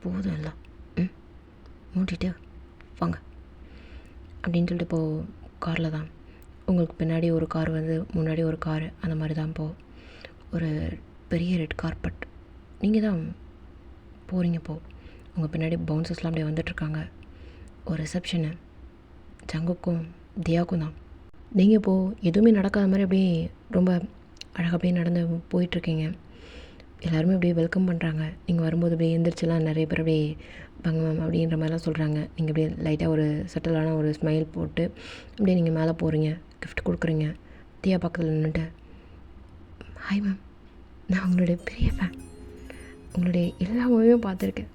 போதும் எல்லாம் மூட்டிட்டு வாங்க அப்படின்னு சொல்லிட்டு இப்போது காரில் தான் உங்களுக்கு பின்னாடி ஒரு கார் வந்து முன்னாடி ஒரு காரு, அந்த மாதிரி தான் இப்போது ஒரு பெரிய ரெட் கார்பெட். நீங்கள் தான் போகிறீங்க. இப்போது உங்கள் பின்னாடி பவுன்சர்ஸ்லாம் அப்படியே வந்துட்டுருக்காங்க. ஒரு ரிசப்ஷனு ஜங்குக்கும் தியாவுக்கும் தான். நீங்கள் இப்போது எதுவுமே நடக்காத மாதிரி அப்படியே ரொம்ப அழகாக அப்படியே நடந்து போயிட்டுருக்கீங்க. எல்லாருமே அப்படியே வெல்கம் பண்ணுறாங்க. நீங்கள் வரும்போது அப்படியே எந்திரிச்செல்லாம் நிறைய பேர் அப்படியே வாங்க மேம் அப்படின்ற மாதிரிலாம் சொல்கிறாங்க. நீங்கள் அப்படியே லைட்டாக ஒரு சட்டிலான ஒரு ஸ்மைல் போட்டு அப்படியே நீங்கள் மேலே போகிறீங்க, கிஃப்ட் கொடுக்குறீங்க. தியா பக்கத்தில் நின்றுட்டு, ஹாய் மேம், நான் உங்களுடைய பெரிய ஃபேன், உங்களுடைய எல்லா மூவியும் பார்த்துருக்கேன்,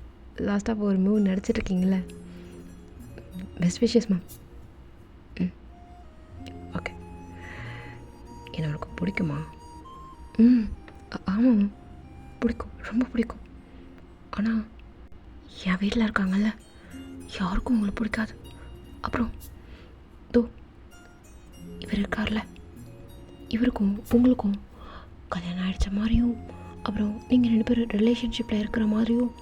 லாஸ்ட்டாக இப்போ ஒரு மூவி நடிச்சிட்ருக்கீங்களே, பெஸ்ட் விஷஸ் மேம். ஓகே, என்ன உனக்கு பிடிக்குமா? ஆமாம் மேம், பிடிக்கும், ரொம்ப பிடிக்கும். ஆனால் என் வீட்டில் இருக்காங்கல்ல, யாருக்கும் உங்களை பிடிக்காது. அப்புறம் தோ இவர் இருக்கார்ல, இவருக்கும் உங்களுக்கும் கல்யாணம் ஆகிடுச்ச மாதிரியும், அப்புறம் நீங்கள் 2 பேரும் ரிலேஷன்ஷிப்பில் இருக்கிற மாதிரியும்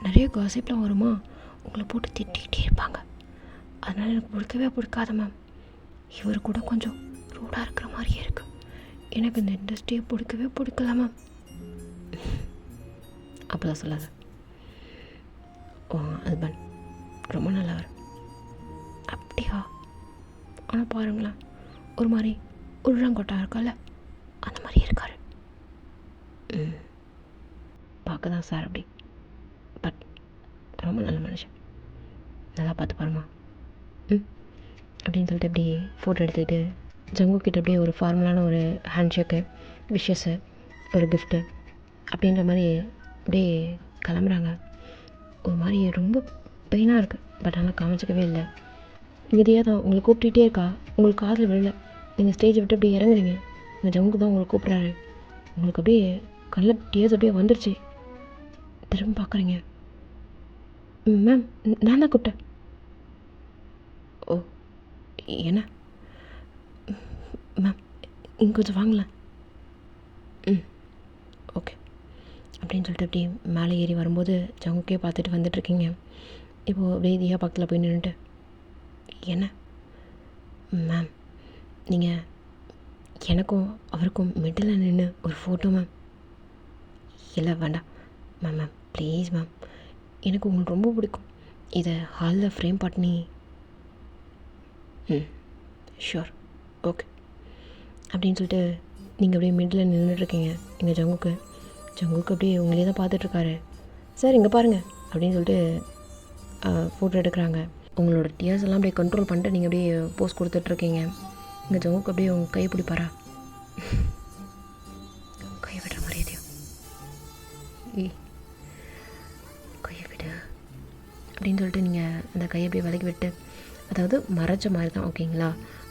நிறைய காசிப்லாம் வருமா, உங்களை போட்டு திட்டிகிட்டே இருப்பாங்க. அதனால் எனக்கு பிடிக்கவே பிடிக்காத மேம். இவர் கூட கொஞ்சம் ரூடாக இருக்கிற மாதிரியே இருக்குது. எனக்கு இந்த இண்டஸ்ட்ரியை பிடிக்கவே பிடிக்கல மேம். அப்போதான் சொல்லாத. ஓ ஹஸ்பண்ட் ரொம்ப நல்லவர். அப்படியா? ஆனால் பாருங்களேன், ஒரு மாதிரி உருளங்கொட்டா இருக்கால, அந்த மாதிரி இருக்கார். பார்க்க தான் சார் அப்படி, பட் ரொம்ப நல்ல மனுஷன். நல்லா பார்த்து பாருமா. அப்படின்னு சொல்லிட்டு அப்படியே ஃபோட்டோ எடுத்துக்கிட்டு ஜங்குக்கிட்ட அப்படியே ஒரு ஃபார்மலான ஒரு ஹேண்ட்ஷேக்கு, விஷஸ்ஸு, ஒரு கிஃப்ட்டு அப்படின்ற மாதிரி அப்படியே கிளம்புறாங்க. ஒரு மாதிரி ரொம்ப பெயினாக இருக்குது, பட் ஆனால் காமிச்சிக்கவே இல்லை. இதையே தான் உங்களை கூப்பிட்டுட்டே இருக்கா, உங்களுக்கு காதில் விழல. நீங்கள் ஸ்டேஜை விட்டு அப்படியே இறங்குறீங்க, இந்த ஜங்கு தான் உங்களை கூப்பிட்றாரு. உங்களுக்கு அப்படியே கண்ணில் டீயர்ஸ் அப்படியே வந்துடுச்சு. திரும்ப பார்க்குறீங்க, மேம் நான் தான் கூப்பிட்டேன். ஓ என்ன மேம், இங்கே கொஞ்சம் வாங்கலாம். ஓகே அப்படின்னு சொல்லிட்டு அப்படியே மேலே ஏறி வரும்போது ஜங்குக்கே பார்த்துட்டு வந்துட்டுருக்கீங்க. இப்போது அப்படியே தியா பக்கத்தில் போய் நின்றுட்டு, என்ன மேம், நீங்கள் எனக்கும் அவருக்கும் மிடில் நின்று ஒரு ஃபோட்டோ மேம். இல்லை வேண்டாம் மேம், மேம் ப்ளீஸ் மேம், எனக்கு உங்களுக்கு ரொம்ப பிடிக்கும், இதை ஹாலில் ஃப்ரேம் பண்ணி. ஷூர், ஓகே அப்படின்னு சொல்லிட்டு நீங்கள் அப்படியே மிடில் நின்றுட்டுருக்கீங்க. எங்கள் ஜங்குக்கு அப்படியே உங்களே தான் பார்த்துட்ருக்காரு. சார் இங்கே பாருங்கள் அப்படின்னு சொல்லிட்டு ஃபோட்டோ எடுக்கிறாங்க. உங்களோட டியர்ஸ் எல்லாம் அப்படியே கண்ட்ரோல் பண்ணிட்டு நீங்கள் அப்படியே போஸ் கொடுத்துட்ருக்கீங்க. எங்கள் ஜங்குக்கு அப்படியே உங்கள் கை பிடிப்பாரா? கையை விடுற மரியாதையா? கையை விடு அப்படின்னு சொல்லிட்டு நீங்கள் அந்த கையை அப்படியே விலக்கி விட்டு, அதாவது மறைச்ச மாதிரி தான், ஓகேங்களா,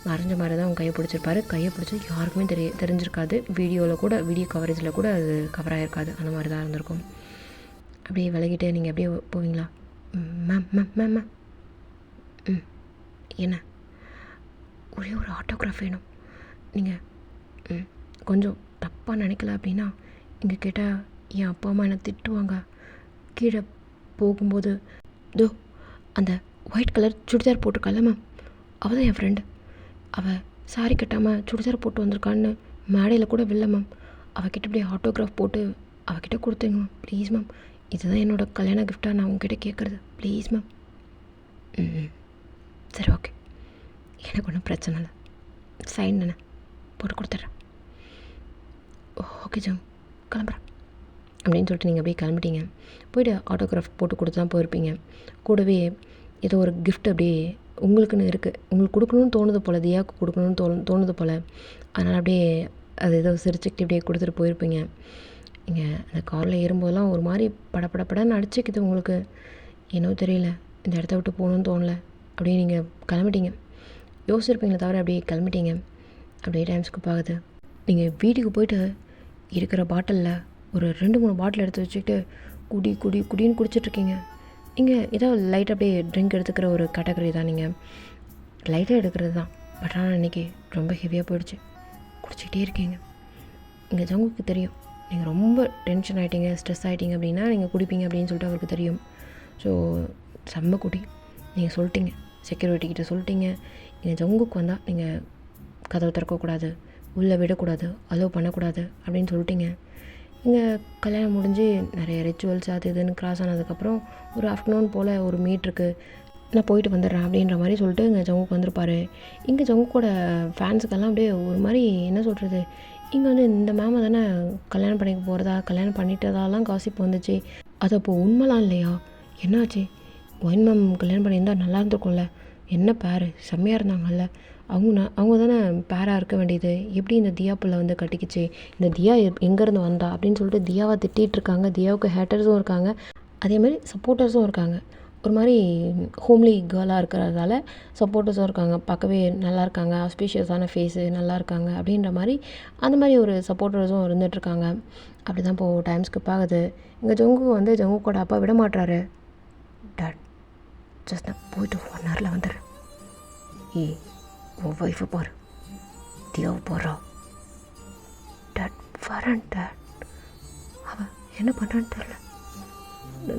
மறைஞ்ச மாதிரி தான் உங்கள் கையை பிடிச்சிருப்பாரு. கையை பிடிச்சி யாருக்குமே தெரிஞ்சிருக்காது. வீடியோ கவரேஜில் கூட அது கவர் ஆகிருக்காது. அந்த மாதிரி தான் இருந்திருக்கும். அப்படியே விலகிட்டு நீங்கள் அப்படியே போவீங்களா? மேம் மேம் மேம் மேம் என்ன, ஒரே ஒரு ஆட்டோகிராஃப் வேணும். நீங்கள் கொஞ்சம் தப்பாக நினைக்கல அப்படின்னா, இங்கே கேட்டால் என் அப்பா அம்மா என்னை திட்டுவாங்க. கீழே போகும்போது தோ அந்த ஒயிட் கலர் சுடிதார் போட்டிருக்கால மேம், அவள் தான் என் ஃப்ரெண்டு. அவள் சாரி கட்டாமல் சுடிதார் போட்டு வந்திருக்கான்னு மேடையில் கூட வில்ல மேம். அவகிட்ட அப்படியே ஆட்டோகிராஃப் போட்டு அவகிட்ட கொடுத்துங்க மேம், ப்ளீஸ் மேம். இதுதான் என்னோடய கல்யாண கிஃப்டாக நான் உங்ககிட்ட கேட்குறது, ப்ளீஸ் மேம். சரி ஓகே, எனக்கு ஒன்றும் பிரச்சனை இல்லை, சைன் தானே, போட்டு கொடுத்துட்றேன். ஓகே ஜங், கிளம்புறேன் அப்படின்னு சொல்லிட்டு நீங்கள் அப்படியே கிளம்பிட்டீங்க. போய்ட்டு ஆட்டோகிராஃப் போட்டு கொடுத்து தான் போயிருப்பீங்க. கூடவே ஏதோ ஒரு கிஃப்ட் அப்படியே உங்களுக்குன்னு இருக்குது, உங்களுக்கு கொடுக்கணும்னு தோணுது போல், தியாவுக்கு கொடுக்கணும்னு தோணுது போல். அதனால் அப்படியே அது ஏதோ சிரிச்சுக்கிட்டு அப்படியே கொடுத்துட்டு போயிருப்பீங்க. நீங்கள் அந்த காரில் ஏறும்போதெல்லாம் ஒரு மாதிரி படப்படப்படன்னு அடிச்சுக்கிது உங்களுக்கு. என்னவோ தெரியல, இந்த இடத்த விட்டு போகணுன்னு தோணலை. அப்படியே நீங்கள் கிளம்பிட்டீங்க. யோசிச்சிருப்பீங்களே தவிர அப்படியே கிளம்பிட்டீங்க. அப்படியே டைம் ஸ்கிப் ஆகுது. நீங்கள் வீட்டுக்கு போய்ட்டு இருக்கிற பாட்டிலில் ஒரு 2-3 பாட்டில் எடுத்து வச்சுக்கிட்டு குடின்னு குடிச்சிட்ருக்கீங்க. இங்கே ஏதோ லைட் அப்படியே ட்ரிங்க் எடுத்துக்கிற ஒரு கேட்டகரி தான் நீங்கள், லைட்டாக எடுக்கிறது தான். பட் ஆனால் இன்றைக்கி ரொம்ப ஹெவியாக போயிடுச்சு, குடிச்சிக்கிட்டே இருக்கீங்க. இங்கே ஜங்குக்கு தெரியும் நீங்கள் ரொம்ப டென்ஷன் ஆகிட்டீங்க, ஸ்ட்ரெஸ் ஆகிட்டீங்க அப்படின்னா நீங்கள் குடிப்பீங்க அப்படின்னு சொல்லிட்டு அவருக்கு தெரியும். ஸோ செம்ம குடி நீங்கள் சொல்லிட்டீங்க, செக்யூரிட்டிக்கிட்ட சொல்லிட்டீங்க. நீங்கள் ஜங்குக்கு வந்தால் நீங்கள் கதவை திறக்கக்கூடாது, உள்ளே விடக்கூடாது, அலோவ் பண்ணக்கூடாது அப்படின்னு சொல்லிட்டீங்க. இங்கே கல்யாணம் முடிஞ்சு நிறைய ரிச்சுவல்ஸ் அது இதுன்னு கிராஸ் ஆனதுக்கப்புறம் ஒரு ஆஃப்டர்நூன் போல் ஒரு மீட் இருக்குது. நான் போயிட்டு வந்துடுறேன் அப்படின்ற மாதிரி சொல்லிட்டு இங்கே ஜங்குக் வந்திருப்பார். இங்கே ஜங்குக்கோட ஃபேன்ஸுக்கெல்லாம் அப்படியே ஒரு மாதிரி என்ன சொல்கிறது, இங்கே வந்து இந்த மேமை தானே கல்யாணம் பண்ணிக்க போகிறதா, கல்யாணம் பண்ணிட்டதாலாம் காசிப் வந்துச்சு. அது அப்போது உண்மைலாம் இல்லையா, என்னாச்சு? ஒயின் மேம் கல்யாணம் பண்ணியிருந்தால் நல்லா இருந்திருக்கும்ல, என்ன பேர் செம்மையாக இருந்தாங்கல்ல, அவங்க தானே பேராக இருக்க வேண்டியது, எப்படி இந்த தியா பிள்ளை வந்து கட்டிக்கிச்சு, இந்த தியா எங்கேருந்து வந்தா அப்படின்னு சொல்லிட்டு தியாவை திட்டிகிட்டு இருக்காங்க. தியாவுக்கு ஹேட்டர்ஸும் இருக்காங்க, அதேமாதிரி சப்போர்ட்டர்ஸும் இருக்காங்க. ஒரு மாதிரி ஹோம்லி கேர்ளாக இருக்கிறதால சப்போர்ட்டர்ஸும் இருக்காங்க, பார்க்கவே நல்லா இருக்காங்க, ஆஸ்பீஷியஸான ஃபேஸு நல்லா இருக்காங்க அப்படின்ற மாதிரி அந்த மாதிரி ஒரு சப்போர்ட்டர்ஸும் இருந்துகிட்ருக்காங்க. அப்படி தான் இப்போது டைம் ஸ்கிப் ஆகுது. இங்கே ஜங்குக்கோட அப்பா விட மாட்டுறாரு. டாட் ஜஸ்ட் நான் போயிட்டு 1 ஹவரில் வந்துடுறேன். உன் ஒய்ஃபை பாரு, தியாவை போடுறா. டாட் வரேன் டாட். அவன் என்ன பண்ணுறான்னு தெரில,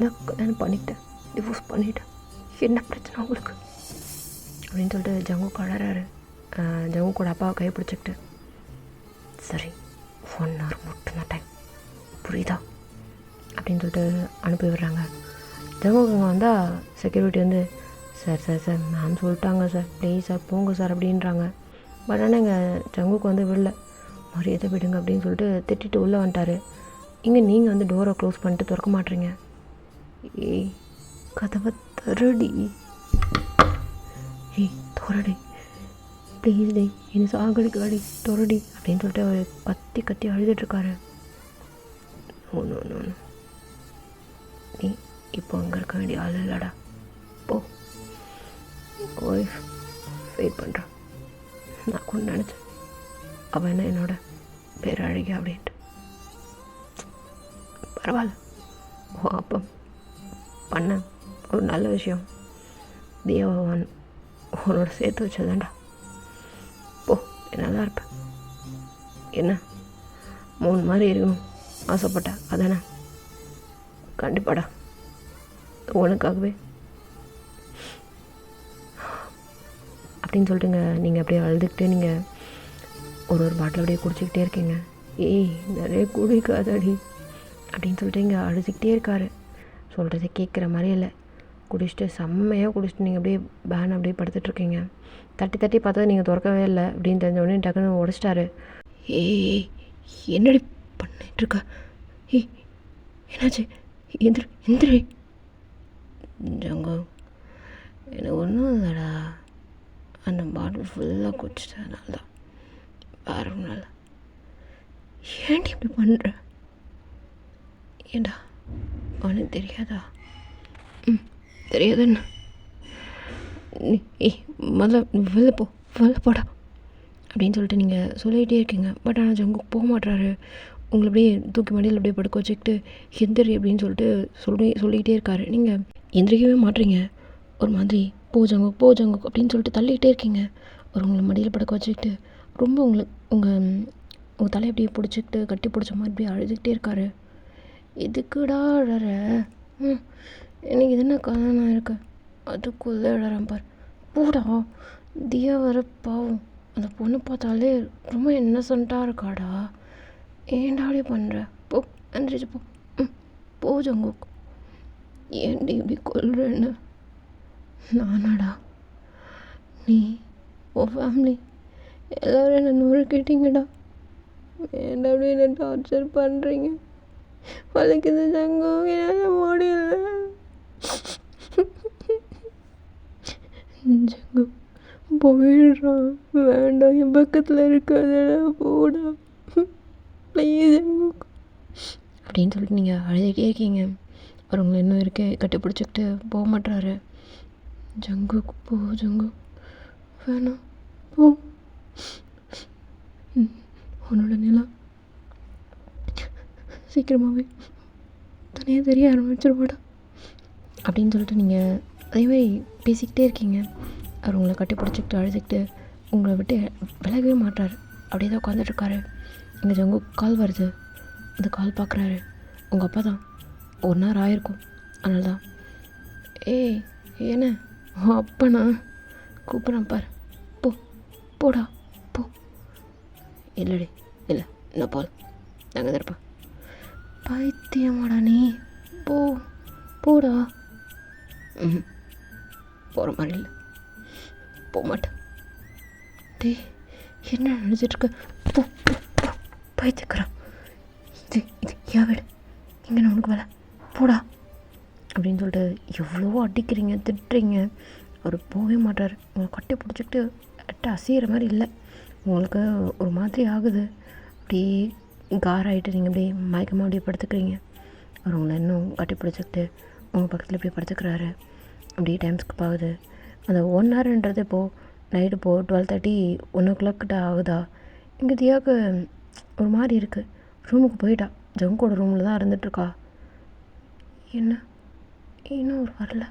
நான் கல்யாணம் பண்ணிக்கிட்டேன், டிவோர்ஸ் பண்ணிட்டேன், என்ன பிரச்சனை உங்களுக்கு அப்படின்னு சொல்லிட்டு ஜங்குக் அழறாரு. ஜங்குக்கோட அப்பாவை கை பிடிச்சிக்கிட்டு, சரி 1 ஹவர் மட்டும்தான் டைம், புரியுதா அப்படின்னு சொல்லிட்டு அனுப்பி விடுறாங்க. ஜங்குக் அங்கே வந்தால் செக்யூரிட்டி வந்து, சார் மேம் சொல்லிட்டாங்க சார், ப்ளீஸ் சார் போங்க சார் அப்படின்றாங்க. பட் ஆனால் இங்கே ஜங்குக் வந்து விடல, மரியாதை விடுங்க அப்படின்னு சொல்லிட்டு திட்டிட்டு உள்ளே வந்துட்டார். இங்கே நீங்கள் வந்து டோரை க்ளோஸ் பண்ணிட்டு திறக்க மாட்டீங்க. ஏய் கதவை தரடி, தோரடி ப்ளீஸ் டே, என்ன சாகடிக்காடி தோரடி அப்படின்னு சொல்லிட்டு அவர் கத்தி அழுதுட்ருக்காரு. ஒன்று நீ இப்போ அங்கே இருக்க வேண்டிய ஆள் இல்லைடா, போ, ஒய்ஃப் வெயிட் பண்ணுறான். நான் கூட நினச்சேன் அவன் என்ன என்னோட பேர் அழகி அப்படின்ட்டு. பரவாயில்ல, ஓ அப்போ பண்ண ஒரு நல்ல விஷயம், தேவன் உன்னோட சேர்த்து வச்சதாண்டா, போ, நல்லா இருப்பேன். என்ன 3 மாதிரி இருக்கணும் ஆசைப்பட்டேன் அதானே, கண்டிப்பாடா உனக்காகவே அப்படின்னு சொல்லிட்டுங்க. நீங்கள் அப்படியே அழுதுகிட்டே நீங்கள் ஒரு பாட்டில் அப்படியே குடிச்சிக்கிட்டே இருக்கீங்க. ஏய் நிறைய குடிக்காதடி அப்படின்னு சொல்லிட்டு இங்கே அழுதுகிட்டே இருக்காரு. சொல்கிறத கேட்குற மாதிரி இல்லை, குடிச்சிட்டு செம்மையாக குடிச்சிட்டு நீங்கள் அப்படியே பேன் அப்படியே படுத்துட்ருக்கீங்க. தட்டி பார்த்தா நீங்கள் திறக்கவே இல்லை அப்படின்னு தெரிஞ்ச உடனே டக்குன்னு உடச்சிட்டாரு. ஏய் என்னடி பண்ணிகிட்ருக்க, ஏய் என்னாச்சு, எந்திரி. ஜங்கோ எனக்கு ஒன்றும் இல்லைடா, அந்த பாட்டில் ஃபுல்லாக குடிச்சிட்டதுனால தான், வேறு ஒன்றும் இல்லை. ஏன்டி இப்படி பண்ணுற, ஏண்டா அவனுக்கு தெரியாதா? தெரியாதுன்னு ஏய் முதல்ல வெளில போடா அப்படின்னு சொல்லிட்டு நீங்கள் சொல்லிகிட்டே இருக்கீங்க. பட் ஆனால் ஜங்குக் போக மாட்டுறாரு. உங்களை அப்படியே தூக்கி மடியில் அப்படியே படுக்க வச்சுக்கிட்டு எந்திரி அப்படின்னு சொல்லிட்டு சொல்லிக்கிட்டே இருக்காரு. நீங்கள் எந்திரிக்கவே மாட்டுறீங்க. ஒரு மாதிரி போ ஜங்குக் அப்படின்னு சொல்லிட்டு தள்ளிக்கிட்டே இருக்கீங்க. அவர் உங்களை மடியில் படுக்க வச்சுக்கிட்டு ரொம்ப உங்கள் தலையை அப்படியே பிடிச்சிக்கிட்டு கட்டி பிடிச்ச மாதிரி அப்படியே அழுதுகிட்டே இருக்காரு. எதுக்குடா அழற, எனக்கு இது என்ன கல்யாணம் இருக்கு, அதுக்குள்ளே அழறேன் பார், போடா. தியா வர பாவம், அந்த பொண்ணு பார்த்தாலே ரொம்ப இன்னசென்ட்டாக இருக்காடா, ஏன்டா அப்படி பண்ணுற, போ எந்திரிச்சு போ, போ ஜங்குக். ஏன்டி இப்படி கொல்றேன்னு, நானாடா, நீ உன் ஃபேமிலி எல்லோரும் என்ன நுறுக்கிட்டீங்கடா, ஏன்டா அப்படி என்ன டார்ச்சர் பண்ணுறீங்க, வலிக்குது ஜங்குக், என்னால் முடியல. ஜங்குக் போயிடுறான், வேண்டாம், என் பக்கத்தில் இருக்காதடா, போடா ப்ளீஸ் ஜங்குக் அப்படின்னு சொல்லிட்டு நீங்கள் அழுதுகிட்டே இருக்கீங்க. அவர் உங்களை இன்னும் கட்டி பிடிச்சிக்கிட்டு போக மாட்டுறாரு. ஜங்குக் போ ஜங்குக், வேணாம் போ, உன்னோட நிலம் சீக்கிரமாகவே தனியாக தெரிய ஆரம்பிச்சிருவாடா அப்படின்னு சொல்லிட்டு நீங்கள் அதேமாதிரி பேசிக்கிட்டே இருக்கீங்க. அவர் உங்களை கட்டி பிடிச்சிக்கிட்டு அழுதுகிட்டு உங்களை விட்டு விலகவே மாட்டார். அப்படியே தான் உட்காந்துட்ருக்காரு. இங்கே ஜங்குக் கால் வருது. இந்த கால் பார்க்குறாரு. உங்கள் அப்பா தான், 1 hour ஆகிருக்கும், அதனால தான். ஏய் என்ன அப்பனா கூப்பிட்றேன் பார், போடா போ. இல்லடி இல்லை நான் போல் நாங்கள் தான் இருப்பேன். பைத்தியமாடா நீ, போடா. போகிற மாதிரி இல்லை, போக மாட்டேன். டேய் என்ன நினச்சிட்ருக்க? போ பயத்துக்கிறான். இது இது ஏன் வீடு, இங்கே நான் உனக்கு வேலை, போடா அப்படின்னு சொல்லிட்டு எவ்வளோ அடிக்கிறீங்க திட்டுறீங்க. அவர் போகவே மாட்டார். உங்களை கட்டி பிடிச்சிக்கிட்டு அசைகிற மாதிரி இல்லை, உங்களுக்கு ஒரு மாதிரி ஆகுது. அப்படியே காராகிட்டு நீங்கள் அப்படியே மயக்கமாக அப்படியே படுத்துக்கிறீங்க. அவர் உங்களை இன்னும் கட்டி பிடிச்சிக்கிட்டு உங்கள் பக்கத்தில் அப்படியே படுத்துக்கிறாரு. அப்படியே டைம் ஸ்கிப் ஆகுது. அந்த 1 ஹவர்ன்றது இப்போது நைட்டு இப்போது 12:30 1 o'clock ஆகுதா. இங்கே தியாவுக்கு ஒரு மாதிரி இருக்குது. ரூமுக்கு போயிட்டா, ஜங்கோட ரூமில் தான் இருந்துகிட்ருக்கா. என்ன இன்னும் ஒரு வரல,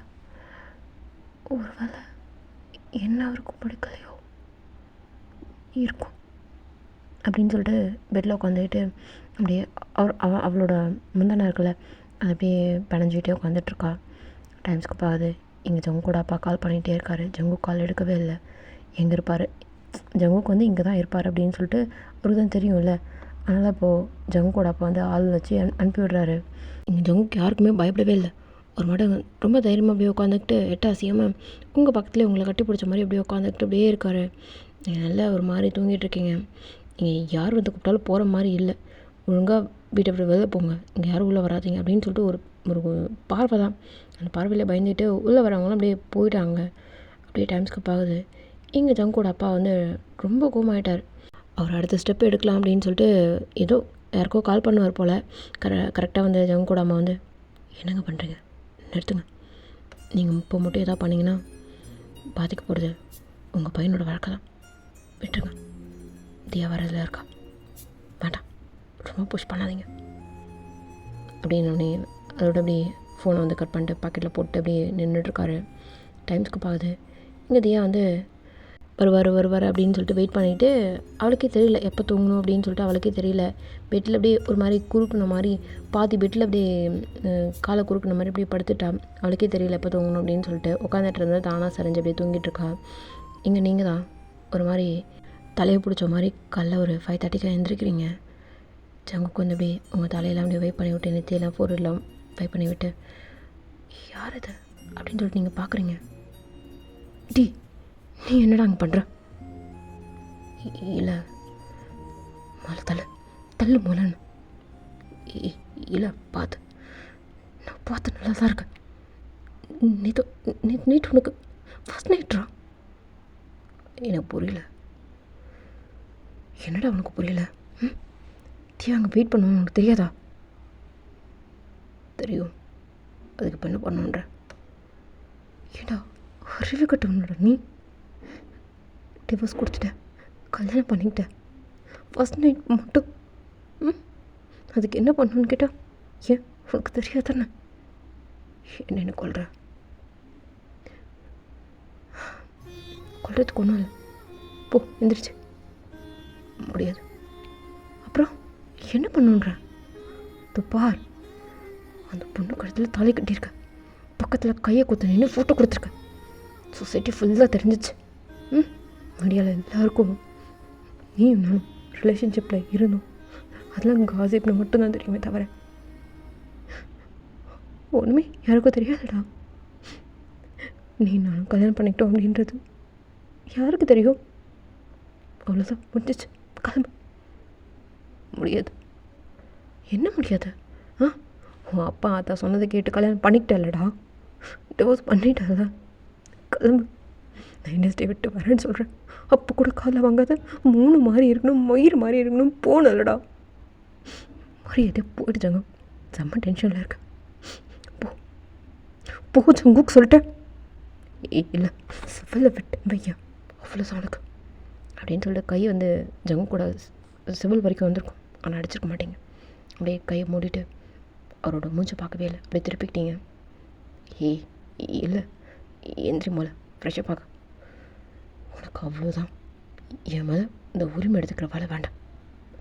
ஒரு வேலை என்ன அவருக்கும் பிடிக்கலையோ இருக்கும் அப்படின்னு சொல்லிட்டு பெட்டில் உட்காந்துக்கிட்டு அப்படியே அவளோட முந்தன இருக்குல்ல அது அப்படியே பிணைஞ்சிக்கிட்டே உட்காந்துட்ருக்கா. டைம் ஸ்கிப் ஆகுது. இங்கே ஜங்குவோட அப்பா கால் பண்ணிகிட்டே இருக்காரு. ஜங்கு கால் எடுக்கவே இல்லை. எங்கே இருப்பார், ஜங்குக்கு வந்து இங்கே தான் இருப்பார் அப்படின்னு சொல்லிட்டு அவருக்கு தான் தெரியும்ல. அதனால் இப்போது ஜங்குவோட அப்பா வந்து ஆள் வச்சு அனுப்பி விடுறாரு. இங்கே ஜங்குக்கு யாருக்குமே பயப்படவே இல்லை. ஒரு மாட்டம் ரொம்ப தைரியமாக அப்படியே உட்காந்துக்கிட்டு அசியமாக உங்கள் பக்கத்துலேயே உங்களை கட்டி பிடிச்ச மாதிரி அப்படியே உட்காந்துக்கிட்டு அப்படியே இருக்கார். நீங்கள் நல்லா ஒரு மாதிரி தூங்கிட்டுருக்கீங்க. நீங்கள் யார் வந்து கூப்பிட்டாலும் போகிற மாதிரி இல்லை. ஒழுங்காக வீட்டை அப்படி வெளில போங்க, இங்கே யாரும் உள்ளே வராதிங்க அப்படின்னு சொல்லிட்டு ஒரு பார்வை தான். அந்த பார்வையில் பயந்துட்டு உள்ளே வரவங்களாம் அப்படியே போயிட்டாங்க. அப்படியே டைம் ஸ்கிப் ஆகுது. இங்கே ஜங்கோட அப்பா வந்து ரொம்ப கோமாயிட்டார். அவர் அடுத்த ஸ்டெப் எடுக்கலாம் அப்படின்னு சொல்லிட்டு ஏதோ யாருக்கோ கால் பண்ணுவார் போல். கரெக்டாக வந்து ஜங்கோட அம்மா வந்து என்னங்க பண்ணுறீங்க, நிறுத்துங்க. நீங்கள் இப்போ மட்டும் எதாவது பண்ணிங்கன்னா பாதிக்க போகிறது உங்கள் பையனோட வழக்கம் தான், விட்டுருங்க. தியா வரதில் இருக்கா, வேண்டாம், ரொம்ப புஷ் பண்ணாதீங்க அப்படின்னு உடனே அதோட அப்படியே ஃபோனை வந்து கட் பண்ணிட்டு பாக்கெட்டில் போட்டு அப்படியே நின்றுட்டுருக்காரு. டைம்ஸ்க்கு பார்க்குது. இங்கே தியா வந்து வருவார் அப்படின்னு சொல்லிட்டு வெயிட் பண்ணிவிட்டு அவளுக்கே தெரியல எப்போ தூங்கணும் அப்படின்னு சொல்லிட்டு அவளுக்கே தெரியல. பெட்டில் அப்படியே ஒரு மாதிரி குறுக்குன மாதிரி பாதி பெட்டில் அப்படியே காலை குறுக்குன மாதிரி அப்படியே படுத்துட்டா. அவளுக்கே தெரியல எப்போ தூங்கணும் அப்படின்னு சொல்லிட்டு உட்காந்துட்டு இருந்தால் தானாக சரிஞ்சு அப்படியே தூங்கிட்டுருக்கா. இங்கே நீங்கள் தான் ஒரு மாதிரி தலையை பிடிச்ச மாதிரி காலைல ஒரு 5:30 எழுந்திரிக்கிறீங்க. ஜங்குக்கு வந்து அப்படியே உங்கள் தலையெல்லாம் அப்படியே வைப் பண்ணி விட்டு நெத்தியெல்லாம் ஃபோரெல்லாம் வைப் பண்ணி விட்டு யார் இது அப்படின்னு சொல்லிட்டு நீங்கள் பார்க்குறீங்க. டி நீ என்னடா அங்கே பண்ணுற? இல்லை மலை தள்ளு மொலன்னு. இல்லை பார்த்து நான் பார்த்து நல்லா தான் இருக்கேன். நேற்று உனக்கு ஃபஸ்ட் நைட்ரா? எனக்கு புரியல. என்னடா உனக்கு புரியல? தியா அங்கே வெயிட் பண்ணுவோம் உனக்கு தெரியாதா? தெரியும். அதுக்கு இப்போ என்ன பண்ணுன்ற? ஏடா அறிவு கட்டவனோட நீ டிவோர்ஸ் கொடுத்துட்ட, கல்யாணம் பண்ணிக்கிட்ட, ஃபஸ்ட் நைட் மட்டும் அதுக்கு என்ன பண்ணணுன்னு கேட்டா ஏன் உனக்கு தெரியாதானே? என்ன கொள்கிற? கொள்றதுக்கு ஒன்றும் இல்லை, போ எந்திரிச்சு. முடியாது. அப்புறம் என்ன பண்ணுன்ற? பார், அந்த பொண்ணு கழுத்தில் தாலி கட்டியிருக்க, பக்கத்தில் கையை குத்து நின்று ஃபோட்டோ கொடுத்துருக்க, சொசைட்டி ஃபுல்லாக தெரிஞ்சிச்சு. மீடியாவில் எல்லாருக்கும் நீயும் நானும் ரிலேஷன்ஷிப்பில் இருந்தோம், அதெல்லாம் காசிப்னு மட்டும்தான் தெரியுமே தவிர ஒன்றுமே யாருக்கும் தெரியாதுடா. நீ நானும் கல்யாணம் பண்ணிக்கிட்டோம் அப்படின்றது யாருக்கு தெரியும்? அவ்வளோதான், முடிஞ்சிச்சு, கிளம்பு. முடியாது. என்ன முடியாது? உன் அப்பா ஆத்தா சொன்னதை கேட்டு கல்யாணம் பண்ணிக்கிட்டல்லடா, டிவோர்ஸ் பண்ணிட்டால, கிளம்பு. நான் இண்டஸ்ட்ரி விட்டு வரேன்னு சொல்கிறேன், அப்போ கூட காலைல வாங்காத 3 மாதிரி இருக்கணும், மயிர் மாதிரி இருக்கணும், போனல்லடா. மரியாதை போயிடுச்சாங்க, செம்ம டென்ஷனில் இருக்கேன். போ ஜங்குக்கு சொல்லிட்டேன். இல்லை சிவலை விட்டு வையா, அவ்வளோ சாணுக்கு அப்படின்னு சொல்லிட்டு கை வந்து ஜங்கு கூட சிவில் வரைக்கும் வந்திருக்கும், ஆனால் அடிச்சிருக்க மாட்டீங்க. அப்படியே கையை மூடிட்டு அவரோட மூஞ்சை பார்க்கவே இல்லை, அப்படியே திருப்பிக்கிட்டீங்க. இல்லை எந்திரி போல ஃப்ரெஷ்ஷாக பார்க்க, உனக்கு அவ்வளோதான். என் மேலே இந்த உரிமை எடுத்துக்கிற வேலை வேண்டாம்,